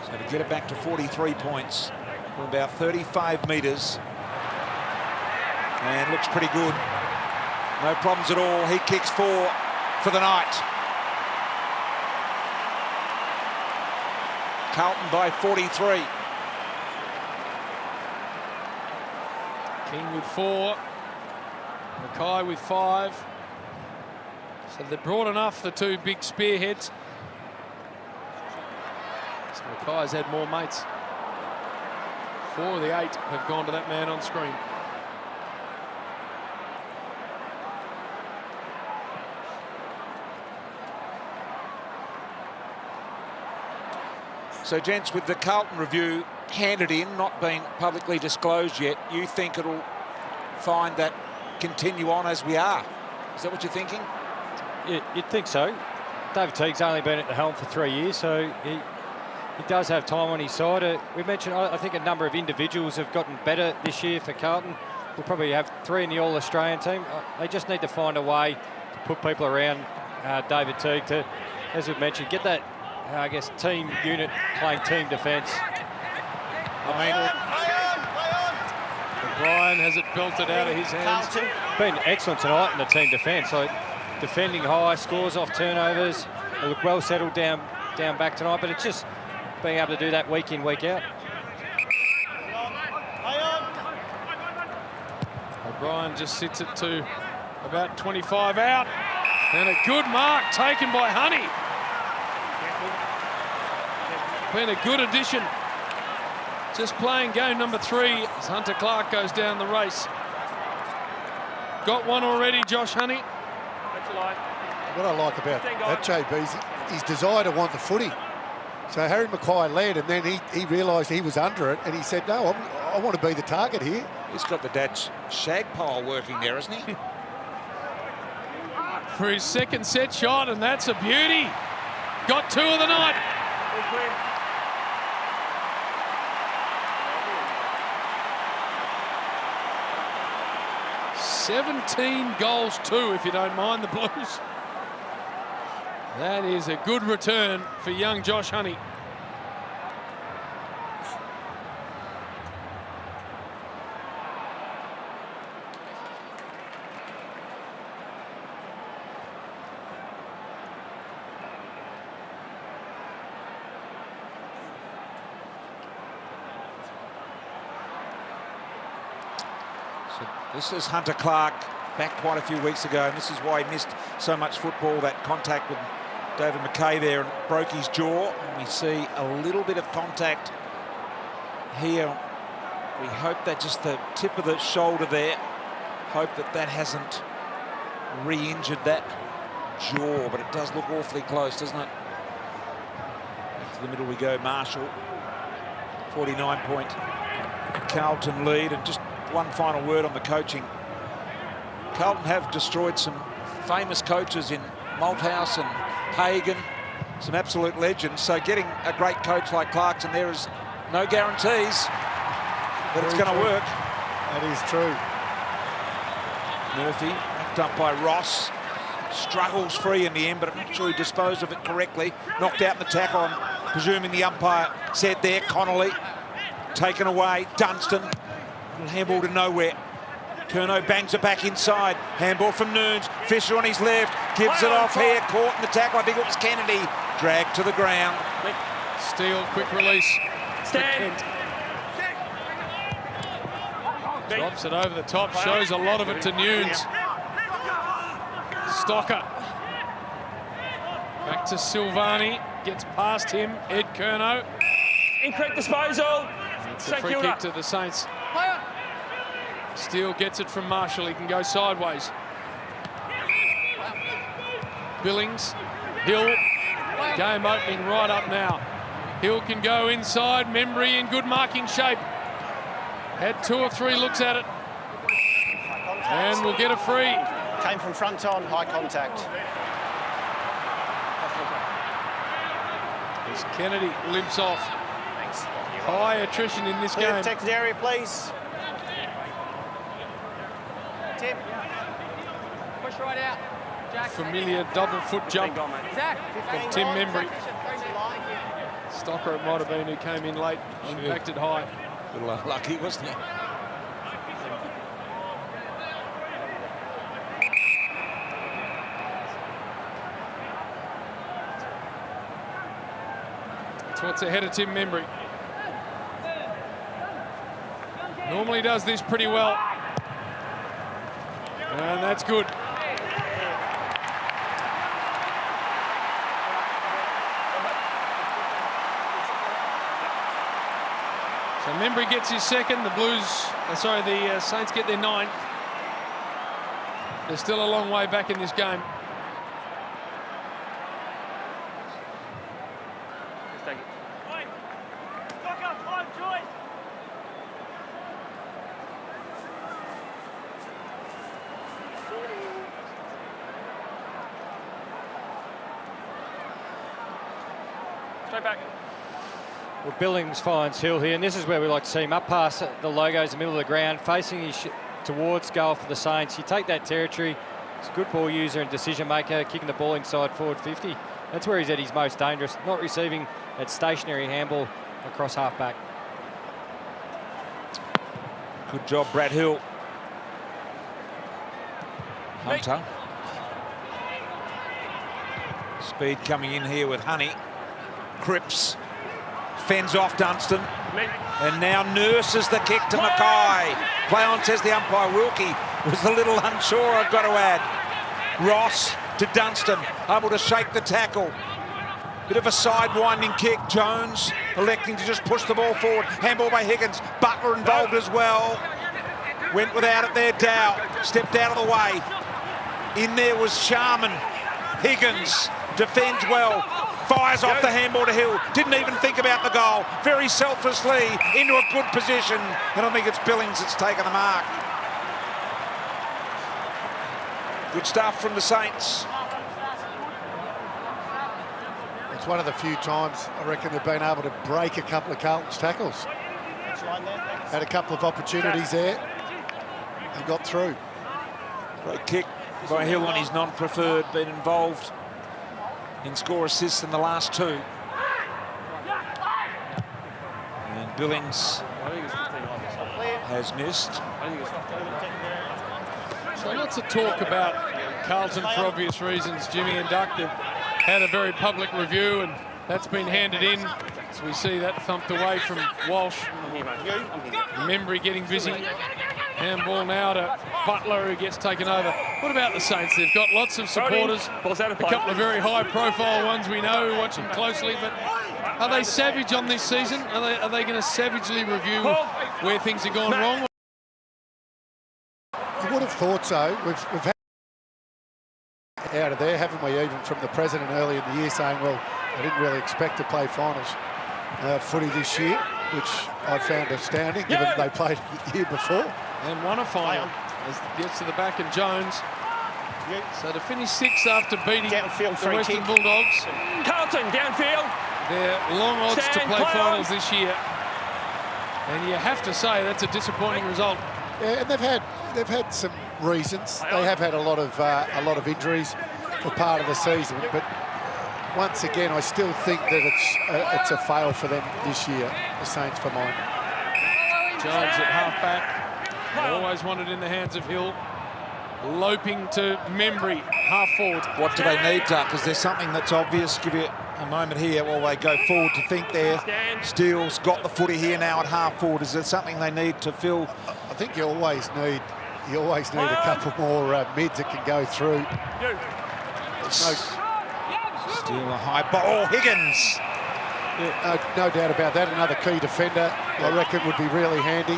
[SPEAKER 4] So to get it back to 43 points from about 35 metres. And looks pretty good. No problems at all. He kicks 4 for the night. Carlton by 43.
[SPEAKER 3] King with 4. Mackay with 5. So they're broad enough, the two big spearheads. So Mackay's had more mates. 4 of the 8 have gone to that man on screen.
[SPEAKER 4] So, gents, with the Carlton review handed in, not being publicly disclosed yet, you think it'll find that continue on as we are? Is that what you're thinking?
[SPEAKER 1] You'd think so. David Teague's only been at the helm for 3 years, so he does have time on his side. We mentioned, I think a number of individuals have gotten better this year for Carlton. We'll probably have 3 in the All-Australian team. They just need to find a way to put people around David Teague to, as we've mentioned, get that, I guess, team unit playing team defence.
[SPEAKER 3] O'Brien has it belted out of his hands.
[SPEAKER 1] Been excellent tonight in the team defence. Like defending high, scores off turnovers. They look well settled down back tonight, but it's just being able to do that week in, week out.
[SPEAKER 3] O'Brien just sits it to about 25 out. And a good mark taken by Honey. Been a good addition. Just playing game number 3 as Hunter Clark goes down the race. Got one already, Josh Honey.
[SPEAKER 2] What I like about that, JB, is his desire to want the footy. So Harry Mackay led, and then he realised he was under it, and he said, no, I want to be the target here.
[SPEAKER 4] He's got the dad's shag pile working there, isn't he?
[SPEAKER 3] For his second set shot, and that's a beauty. Got 2 of the night. 17 goals, 2, if you don't mind the Blues. That is a good return for young Josh Honey.
[SPEAKER 4] This is Hunter Clark back quite a few weeks ago, and this is why he missed so much football, that contact with David Mackay there, and broke his jaw. And we see a little bit of contact here. We hope that just the tip of the shoulder there, hope that hasn't re-injured that jaw, but it does look awfully close, doesn't it? Back to the middle we go. Marshall, 49-point Carlton lead. And just one final word on the coaching. Carlton have destroyed some famous coaches in Malthouse and Hagan, some absolute legends. So getting a great coach like Clarkson, there is no guarantees that it's going to work.
[SPEAKER 2] That is true.
[SPEAKER 4] Murphy, wrapped up by Ross. Struggles free in the end, but I'm not sure he disposed of it correctly. Knocked out in the tackle, I'm presuming the umpire said there. Connolly taken away. Dunstan, little handball to nowhere. Curnow bangs it back inside. Handball from Nunes. Fisher on his left, gives it off here. Caught in the tackle, I think it was Kennedy. Dragged to the ground.
[SPEAKER 3] Steele, quick release.
[SPEAKER 6] Stand.
[SPEAKER 3] Drops it over the top, shows a lot of it to Nunes. Stocker. Back to Silvani. Gets past him. Ed Curnow.
[SPEAKER 6] Incorrect disposal.
[SPEAKER 3] It's a free kick to the Saints. Steele gets it from Marshall. He can go sideways. Billings. Hill. Game opening right up now. Hill can go inside. Membry in good marking shape. Had 2 or 3 looks at it. And we'll get a free.
[SPEAKER 8] Came from front on, high contact.
[SPEAKER 3] As Kennedy limps off.
[SPEAKER 8] Thanks.
[SPEAKER 3] High attrition in this
[SPEAKER 8] Clear
[SPEAKER 3] game.
[SPEAKER 8] protected area, please.
[SPEAKER 7] Tim. Push right out. Jack.
[SPEAKER 3] Familiar double foot jump
[SPEAKER 7] Zach.
[SPEAKER 3] of Tim Membry. Stocker it might have been who came in late, impacted high.
[SPEAKER 4] A little unlucky, wasn't he?
[SPEAKER 3] That's what's ahead of Tim Membry. Normally does this pretty well. And that's good. So Membry gets his second. The the Saints get their 9th. They're still a long way back in this game.
[SPEAKER 6] Straight back.
[SPEAKER 1] Well, Billings finds Hill here, and this is where we like to see him up past the logos, the middle of the ground, facing his towards goal for the Saints. You take that territory. He's a good ball user and decision maker, kicking the ball inside forward 50. That's where he's at his most dangerous, not receiving that stationary handball across half back.
[SPEAKER 4] Good job, Brad Hill. Hunter. Speed coming in here with Honey. Cripps fends off Dunstan. And now nurses the kick to Mackay. Play on, says the umpire. Wilkie was a little unsure, I've got to add. Ross to Dunstan, able to shake the tackle. Bit of a side-winding kick. Jones electing to just push the ball forward. Handball by Higgins. Butler involved as well. Went without it there, Dow. Stepped out of the way. In there was Sharman. Higgins defends well. Fires off the handball to Hill. Didn't even think about the goal. Very selflessly into a good position. And I think it's Billings that's taken the mark. Good stuff from the Saints.
[SPEAKER 2] It's one of the few times I reckon they've been able to break a couple of Carlton's tackles. Had a couple of opportunities there and got through.
[SPEAKER 4] Great kick by Hill on his non-preferred, been involved in score assists in the last 2. And Billings has missed.
[SPEAKER 3] So lots of talk about Carlton for obvious reasons. Jimmy and Duck have had a very public review, and that's been handed in. So we see that thumped away from Walsh. Membry getting busy. Handball now to Butler, who gets taken over. What about the Saints? They've got lots of supporters. A couple of very high-profile ones we know, who watch them closely. But are they savage on this season? Are they going to savagely review where things have gone wrong?
[SPEAKER 2] I would have thought so. We've had out of there, haven't we, even from the president early in the year saying, well, I didn't really expect to play finals footy this year, which I found astounding, given they played the year before.
[SPEAKER 3] And won a final. As it gets to the back, and Jones So to finish 6th after beating
[SPEAKER 8] Downfield
[SPEAKER 3] the
[SPEAKER 8] free
[SPEAKER 3] Western
[SPEAKER 8] kick.
[SPEAKER 3] Bulldogs,
[SPEAKER 6] Carlton, downfield.
[SPEAKER 3] they're long odds to
[SPEAKER 6] Stand,
[SPEAKER 3] play
[SPEAKER 6] play on.
[SPEAKER 3] finals this year. And you have to say that's a disappointing result.
[SPEAKER 2] Yeah, and they've had some reasons. They have had a lot of injuries for part of the season, but once again, I still think that it's a fail for them this year, the Saints for mine.
[SPEAKER 3] Jones at half-back, always wanted in the hands of Hill. Loping to Membry, half-forward.
[SPEAKER 4] What do they need, Duck? Because there's something that's obvious. Give you a moment here while they go forward to think there. Steele's got the footy here now at half-forward. Is there something they need to fill?
[SPEAKER 2] I think you always need a couple more mids that can go through.
[SPEAKER 4] Steele a high ball. Higgins.
[SPEAKER 2] Yeah, no doubt about that. Another key defender, I reckon, would be really handy.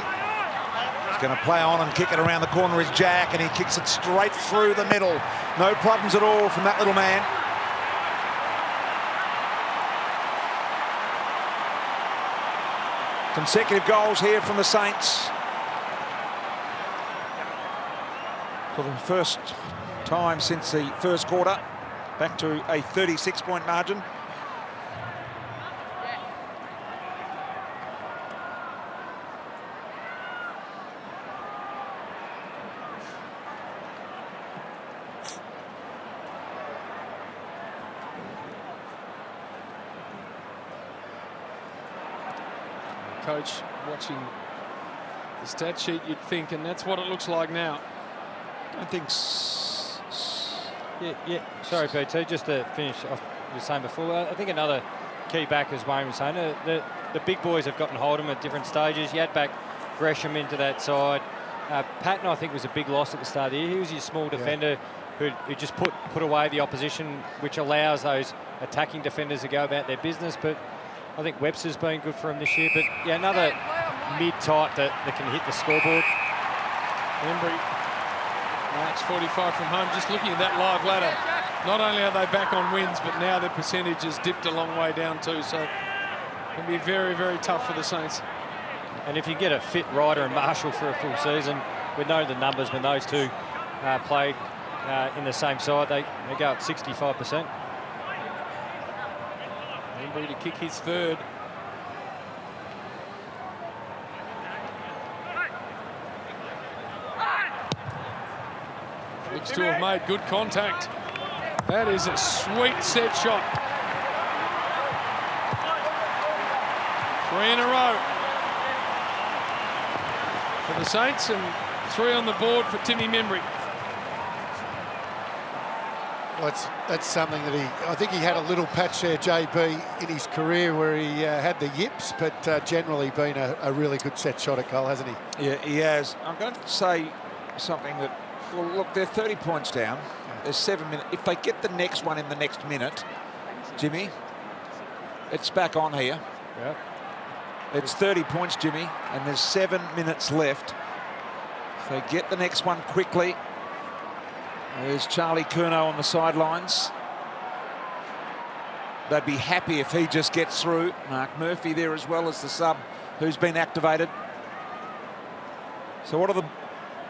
[SPEAKER 4] He's going to play on and kick it around the corner is Jack, and he kicks it straight through the middle. No problems at all from that little man. Consecutive goals here from the Saints. For the first time since the first quarter, back to a 36-point margin.
[SPEAKER 3] Coach watching the stat sheet, you'd think, and that's what it looks like now.
[SPEAKER 4] I think.
[SPEAKER 1] Yeah. Sorry, PT. Just to finish off you were saying before, I think another key back, as Wayne was saying, the big boys have gotten hold of them at different stages. You had back Gresham into that side. Patton, I think, was a big loss at the start of the year. He was your small defender who just put away the opposition, which allows those attacking defenders to go about their business. But I think Webster's been good for him this year. But yeah, another mid-type that can hit the scoreboard.
[SPEAKER 3] Embry, Max 45 from home. Just looking at that live ladder, not only are they back on wins, but now their percentage has dipped a long way down too. So it can be very, very tough for the Saints.
[SPEAKER 1] And if you get a fit Ryder and Marshall for a full season, we know the numbers when those two play in the same side, they go up 65%.
[SPEAKER 3] Embry to kick his third. Looks to have made good contact. That is a sweet set shot. 3 in a row for the Saints and 3 on the board for Timmy Membry.
[SPEAKER 2] Well, that's something that I think he had a little patch there, JB, in his career where he had the yips, but generally been a really good set shot at goal, hasn't he?
[SPEAKER 4] Yeah, he has. I'm going to say something that, well, look, they're 30 points down. There's 7 minutes. If they get the next one in the next minute, Jimmy, it's back on here.
[SPEAKER 1] Yeah.
[SPEAKER 4] It's 30 points, Jimmy, and there's 7 minutes left. If they get the next one quickly. There's Charlie Curnow on the sidelines. They'd be happy if he just gets through. Mark Murphy there as well as the sub who's been activated. So what have the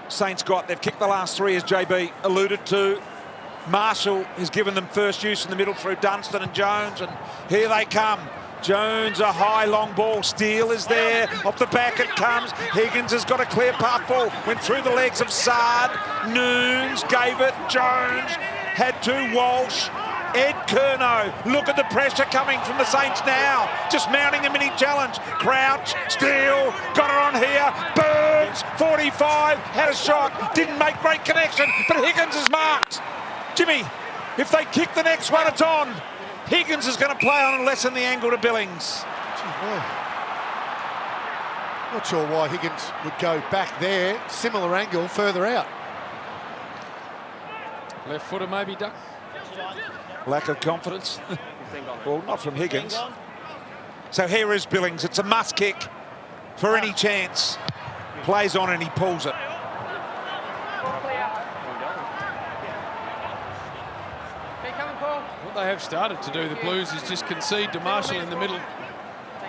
[SPEAKER 4] Saints got? They've kicked the last 3, as JB alluded to. Marshall has given them first use in the middle through Dunstan and Jones, and here they come. Jones, a high long ball. Steele is there. Off the back it comes. Higgins has got a clear path ball. Went through the legs of Sard. Noons gave it. Jones had to. Walsh. Ed Curnow. Look at the pressure coming from the Saints now. Just mounting the mini challenge. Crouch. Steele. Got her on here. Burns. 45. Had a shot. Didn't make great connection. But Higgins is marked. Jimmy, if they kick the next one, it's on. Higgins is going to play on and lessen the angle to Billings.
[SPEAKER 2] Not sure why Higgins would go back there. Similar angle further out.
[SPEAKER 3] Left footer maybe, Duck.
[SPEAKER 4] Lack of confidence. Well, not from Higgins. So here is Billings. It's a must kick for any chance. Plays on and he pulls it.
[SPEAKER 3] What they have started to do, the Blues, is just concede to Marshall in the middle.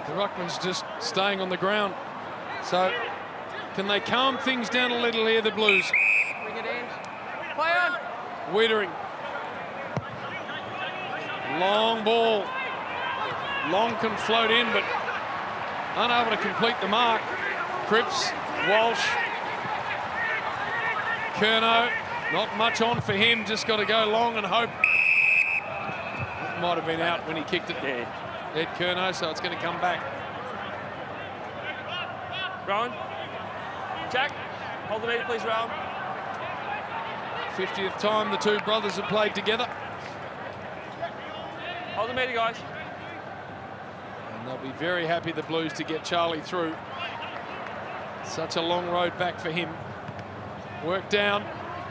[SPEAKER 3] The ruckman's just staying on the ground. So can they calm things down a little here, the Blues?
[SPEAKER 7] Bring it in. Play on.
[SPEAKER 3] Wiedering. Long ball. Long can float in, but unable to complete the mark. Cripps, Walsh, Curnow, not much on for him, just got to go long and hope. It might have been out when he kicked it.
[SPEAKER 6] Yeah.
[SPEAKER 3] Ed Curnow, so it's going to come back.
[SPEAKER 6] Rowan. Jack, hold the meter, please, Rowan.
[SPEAKER 3] 50th time the two brothers have played together.
[SPEAKER 6] Hold the meter, guys.
[SPEAKER 3] And they'll be very happy, the Blues, to get Charlie through. Such a long road back for him. Work down.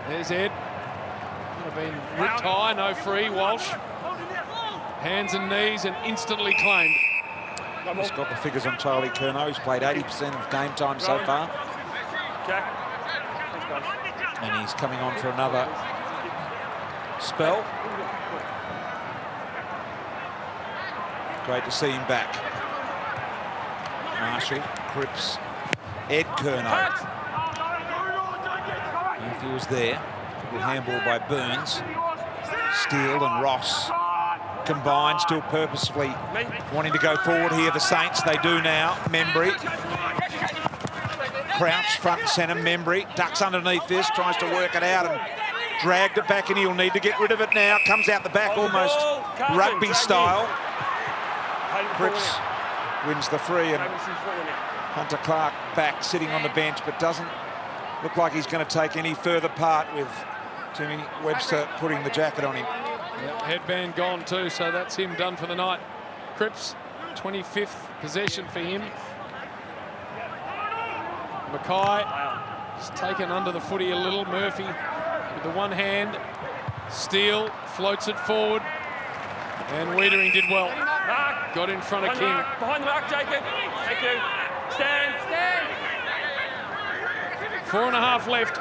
[SPEAKER 3] There's Ed. Would have been ripped high, no free. Walsh. Hands and knees and instantly claimed.
[SPEAKER 4] He's got the figures on Charlie Curnow. He's played 80% of game time so far.
[SPEAKER 6] Jack. Thanks, guys.
[SPEAKER 4] And he's coming on for another spell. Great to see him back. Marshall, Cripps, Ed Curnow. If he was there, good handball by Burns. Steele and Ross combined, still purposefully wanting to go forward here. The Saints, they do now. Membry. Crouch front and centre. Membry ducks underneath this, tries to work it out and dragged it back, and he'll need to get rid of it now. Comes out the back almost rugby style. Cripps wins the free, and Hunter Clark back sitting on the bench, but doesn't look like he's going to take any further part with Timmy Webster putting the jacket on him.
[SPEAKER 3] Yep, headband gone too, so that's him done for the night. Cripps, 25th possession for him. Mackay is taken under the footy a little. Murphy with the one hand. Steele floats it forward. And Wiedering did well. Got in front of King.
[SPEAKER 6] Behind the mark, Jacob. Thank you. Stand. Stand.
[SPEAKER 3] 4.5 left.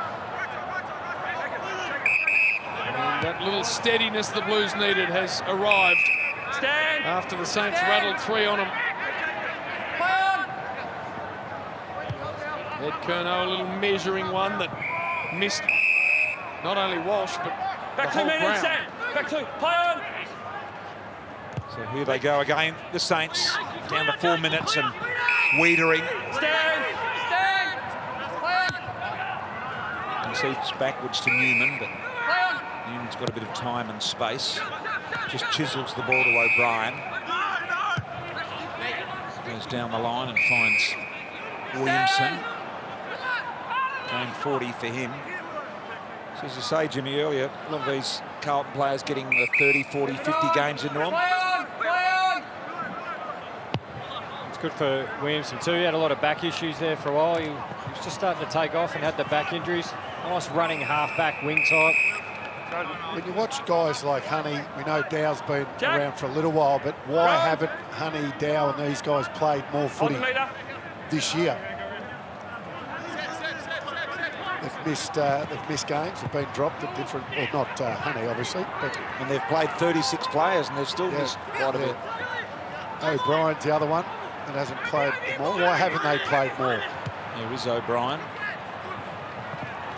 [SPEAKER 3] And that little steadiness the Blues needed has arrived.
[SPEAKER 6] Stand.
[SPEAKER 3] After the Saints rattled 3 on them. Ed Curnow, a little measuring one that missed not only Walsh, but
[SPEAKER 6] back
[SPEAKER 3] the
[SPEAKER 6] 2
[SPEAKER 3] whole
[SPEAKER 6] minutes,
[SPEAKER 3] ground.
[SPEAKER 6] Back 2. Play on.
[SPEAKER 4] So here they go again, the Saints, down to 4 minutes, and Wiedering.
[SPEAKER 6] Stand. Stand. Play on.
[SPEAKER 4] Concedes backwards to Newman, but Newman's got a bit of time and space. Just chisels the ball to O'Brien. Goes down the line and finds Williamson. Game 40 for him. So as you say, Jimmy, earlier, a lot of these Carlton players getting the 30, 40, 50 games into them.
[SPEAKER 1] It's good for Williamson too. He had a lot of back issues there for a while. He was just starting to take off and had the back injuries. Nice running half-back wing type.
[SPEAKER 2] When you watch guys like Honey, we know Dow's been around for a little while, but why haven't Honey, Dow and these guys played more footy this year? They've missed games, they've been dropped at different, well, not Honey, obviously, but...
[SPEAKER 4] And they've played 36 players and they've still missed quite a bit.
[SPEAKER 2] O'Brien's the other one that hasn't played more. Why haven't they played more?
[SPEAKER 4] There is O'Brien.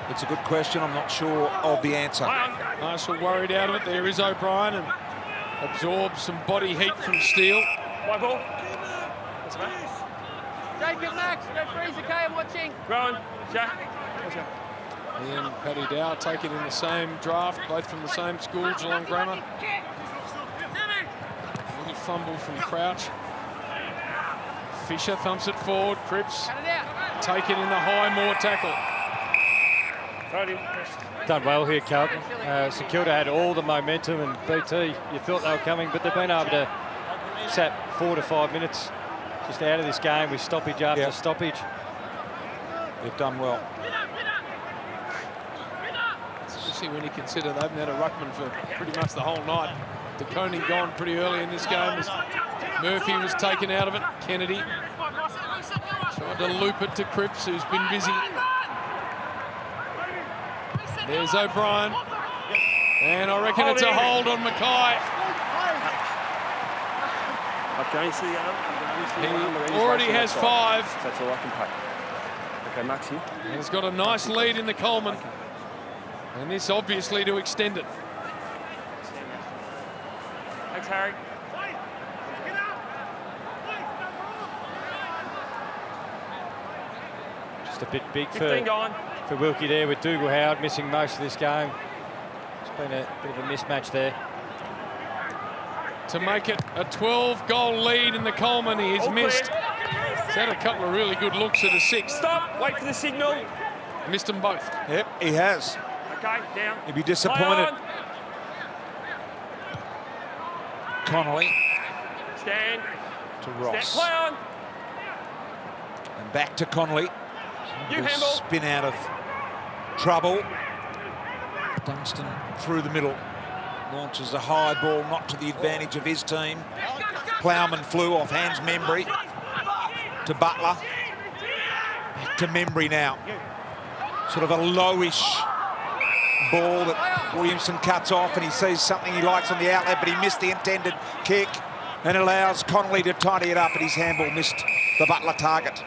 [SPEAKER 4] It's a good question. I'm not sure of the answer.
[SPEAKER 3] Marshall worried out of it. There is O'Brien and absorbs some body heat from Steele.
[SPEAKER 6] White ball. What's the matter?
[SPEAKER 7] Jacob, Max, referee's okay, I'm watching.
[SPEAKER 6] Rowan, Jack.
[SPEAKER 3] And Paddy Dow taken in the same draft, both from the same school, Geelong Grammar. Little fumble from Crouch. Fisher thumps it forward. Cripps taken in the high Moore tackle.
[SPEAKER 1] Done well here, Carlton. St Kilda had all the momentum, and BT, you thought they were coming, but they've been able to sat 4 to 5 minutes just out of this game with stoppage after stoppage.
[SPEAKER 4] They've done well.
[SPEAKER 3] Especially when you consider they haven't had a ruckman for pretty much the whole night. De Koning gone pretty early in this game as Murphy was taken out of it. Kennedy tried to loop it to Cripps, who's been busy. There's O'Brien. And I reckon it's a hold on Mackay. He already has 5.
[SPEAKER 6] That's all I can pay. Okay, Maxi.
[SPEAKER 3] And he's got a nice lead in the Coleman. And this obviously to extend it.
[SPEAKER 6] Thanks, Harry.
[SPEAKER 1] Just a bit big
[SPEAKER 6] 15 going.
[SPEAKER 1] for Wilkie there, with Dougal Howard missing most of this game. It's been a bit of a mismatch there.
[SPEAKER 3] To make it a 12-goal lead in the Coleman, he has missed. He's had a couple of really good looks at a 6.
[SPEAKER 6] Stop, wait for the signal.
[SPEAKER 3] Missed them both.
[SPEAKER 4] Yep, he has.
[SPEAKER 6] Okay, down.
[SPEAKER 4] He'd be disappointed. Connolly
[SPEAKER 6] Stand.
[SPEAKER 4] to Ross.
[SPEAKER 6] Stand. Play on.
[SPEAKER 4] And back to Connolly.
[SPEAKER 6] You
[SPEAKER 4] Will
[SPEAKER 6] handle.
[SPEAKER 4] spin out of trouble. Dunstan through the middle. Launches a high ball, not to the advantage of his team. Plowman flew off hands Membry to Butler. Back to Membry now. Sort of a lowish ball that Williamson cuts off, and he sees something he likes on the outlet, but he missed the intended kick and allows Connolly to tidy it up, and his handball missed the Butler target.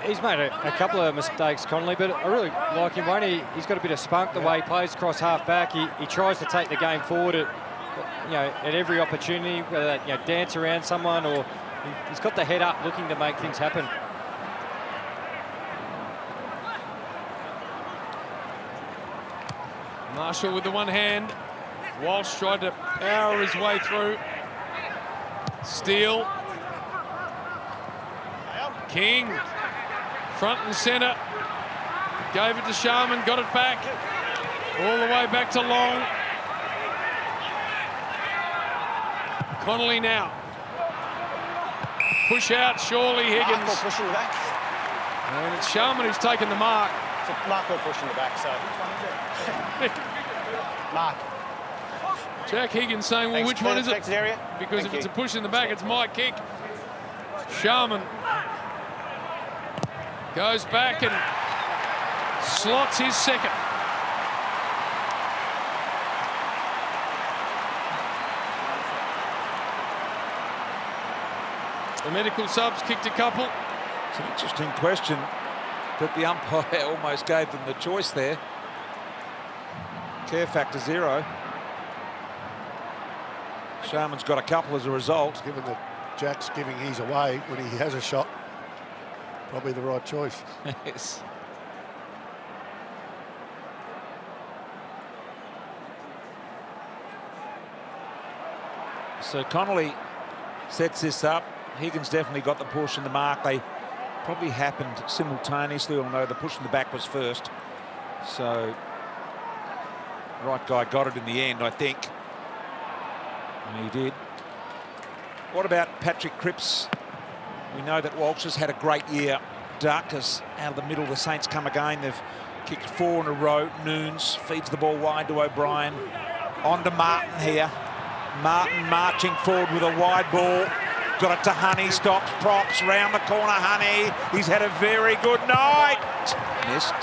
[SPEAKER 1] He's made a couple of mistakes, Connolly, but I really like him, won't he? He's got a bit of spunk the way he plays across half-back. He tries to take the game forward at every opportunity, whether that, dance around someone, or he's got the head up looking to make things happen.
[SPEAKER 3] Marshall with the one hand. Walsh tried to power his way through. Steele. King. Front and centre. Gave it to Sharman, got it back. All the way back to Long. Connolly now. Push out, surely Higgins.
[SPEAKER 8] Mark will push in the back.
[SPEAKER 3] And it's Sharman who's taken the mark.
[SPEAKER 8] So Mark will push in the back, so. Mark.
[SPEAKER 3] Jack Higgins saying, well,
[SPEAKER 8] Thanks,
[SPEAKER 3] which one is it?
[SPEAKER 8] protected area.
[SPEAKER 3] Because
[SPEAKER 8] Thank
[SPEAKER 3] if it's
[SPEAKER 8] you.
[SPEAKER 3] a push in the back, it's my kick. Sharman goes back and slots his second. The medical subs kicked a couple.
[SPEAKER 4] It's an interesting question, but the umpire almost gave them the choice there. Care factor 0. Sharman's got a couple as a result.
[SPEAKER 2] Given that Jack's giving his away when he has a shot, probably the right choice.
[SPEAKER 4] Yes. So Connolly sets this up. Higgins definitely got the push and the mark. They probably happened simultaneously, although the push in the back was first. So right guy got it in the end, I think. And he did. What about Patrick Cripps? We know that Walsh has had a great year. Duck is out of the middle. The Saints come again. They've kicked 4 in a row. Noons feeds the ball wide to O'Brien. On to Martin here. Martin marching forward with a wide ball. Got it to Honey. Stops, props, round the corner. Honey. He's had a very good night. Missed.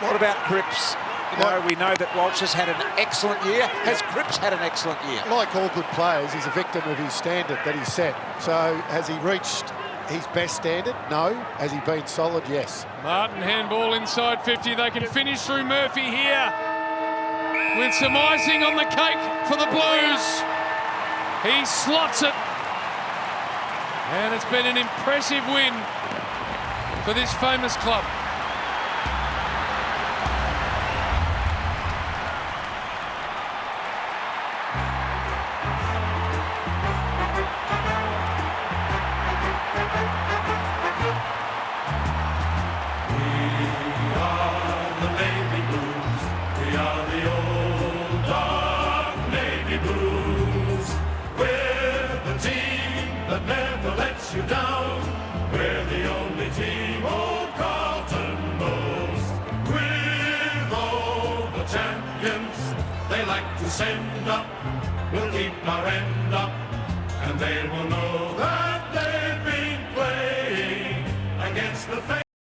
[SPEAKER 4] What about Cripps? You know, we know that Walsh has had an excellent year. Has Cripps had an excellent year?
[SPEAKER 2] Like all good players, he's a victim of his standard that he's set. So has he reached his best standard? No. Has he been solid? Yes.
[SPEAKER 3] Martin handball inside 50. They can finish through Murphy here with some icing on the cake for the Blues. He slots it. And it's been an impressive win for this famous club.
[SPEAKER 11] You down. We're the only team old Carlton knows. With all the champions they like to send up, we'll keep our end up, and they will know that they've been playing against the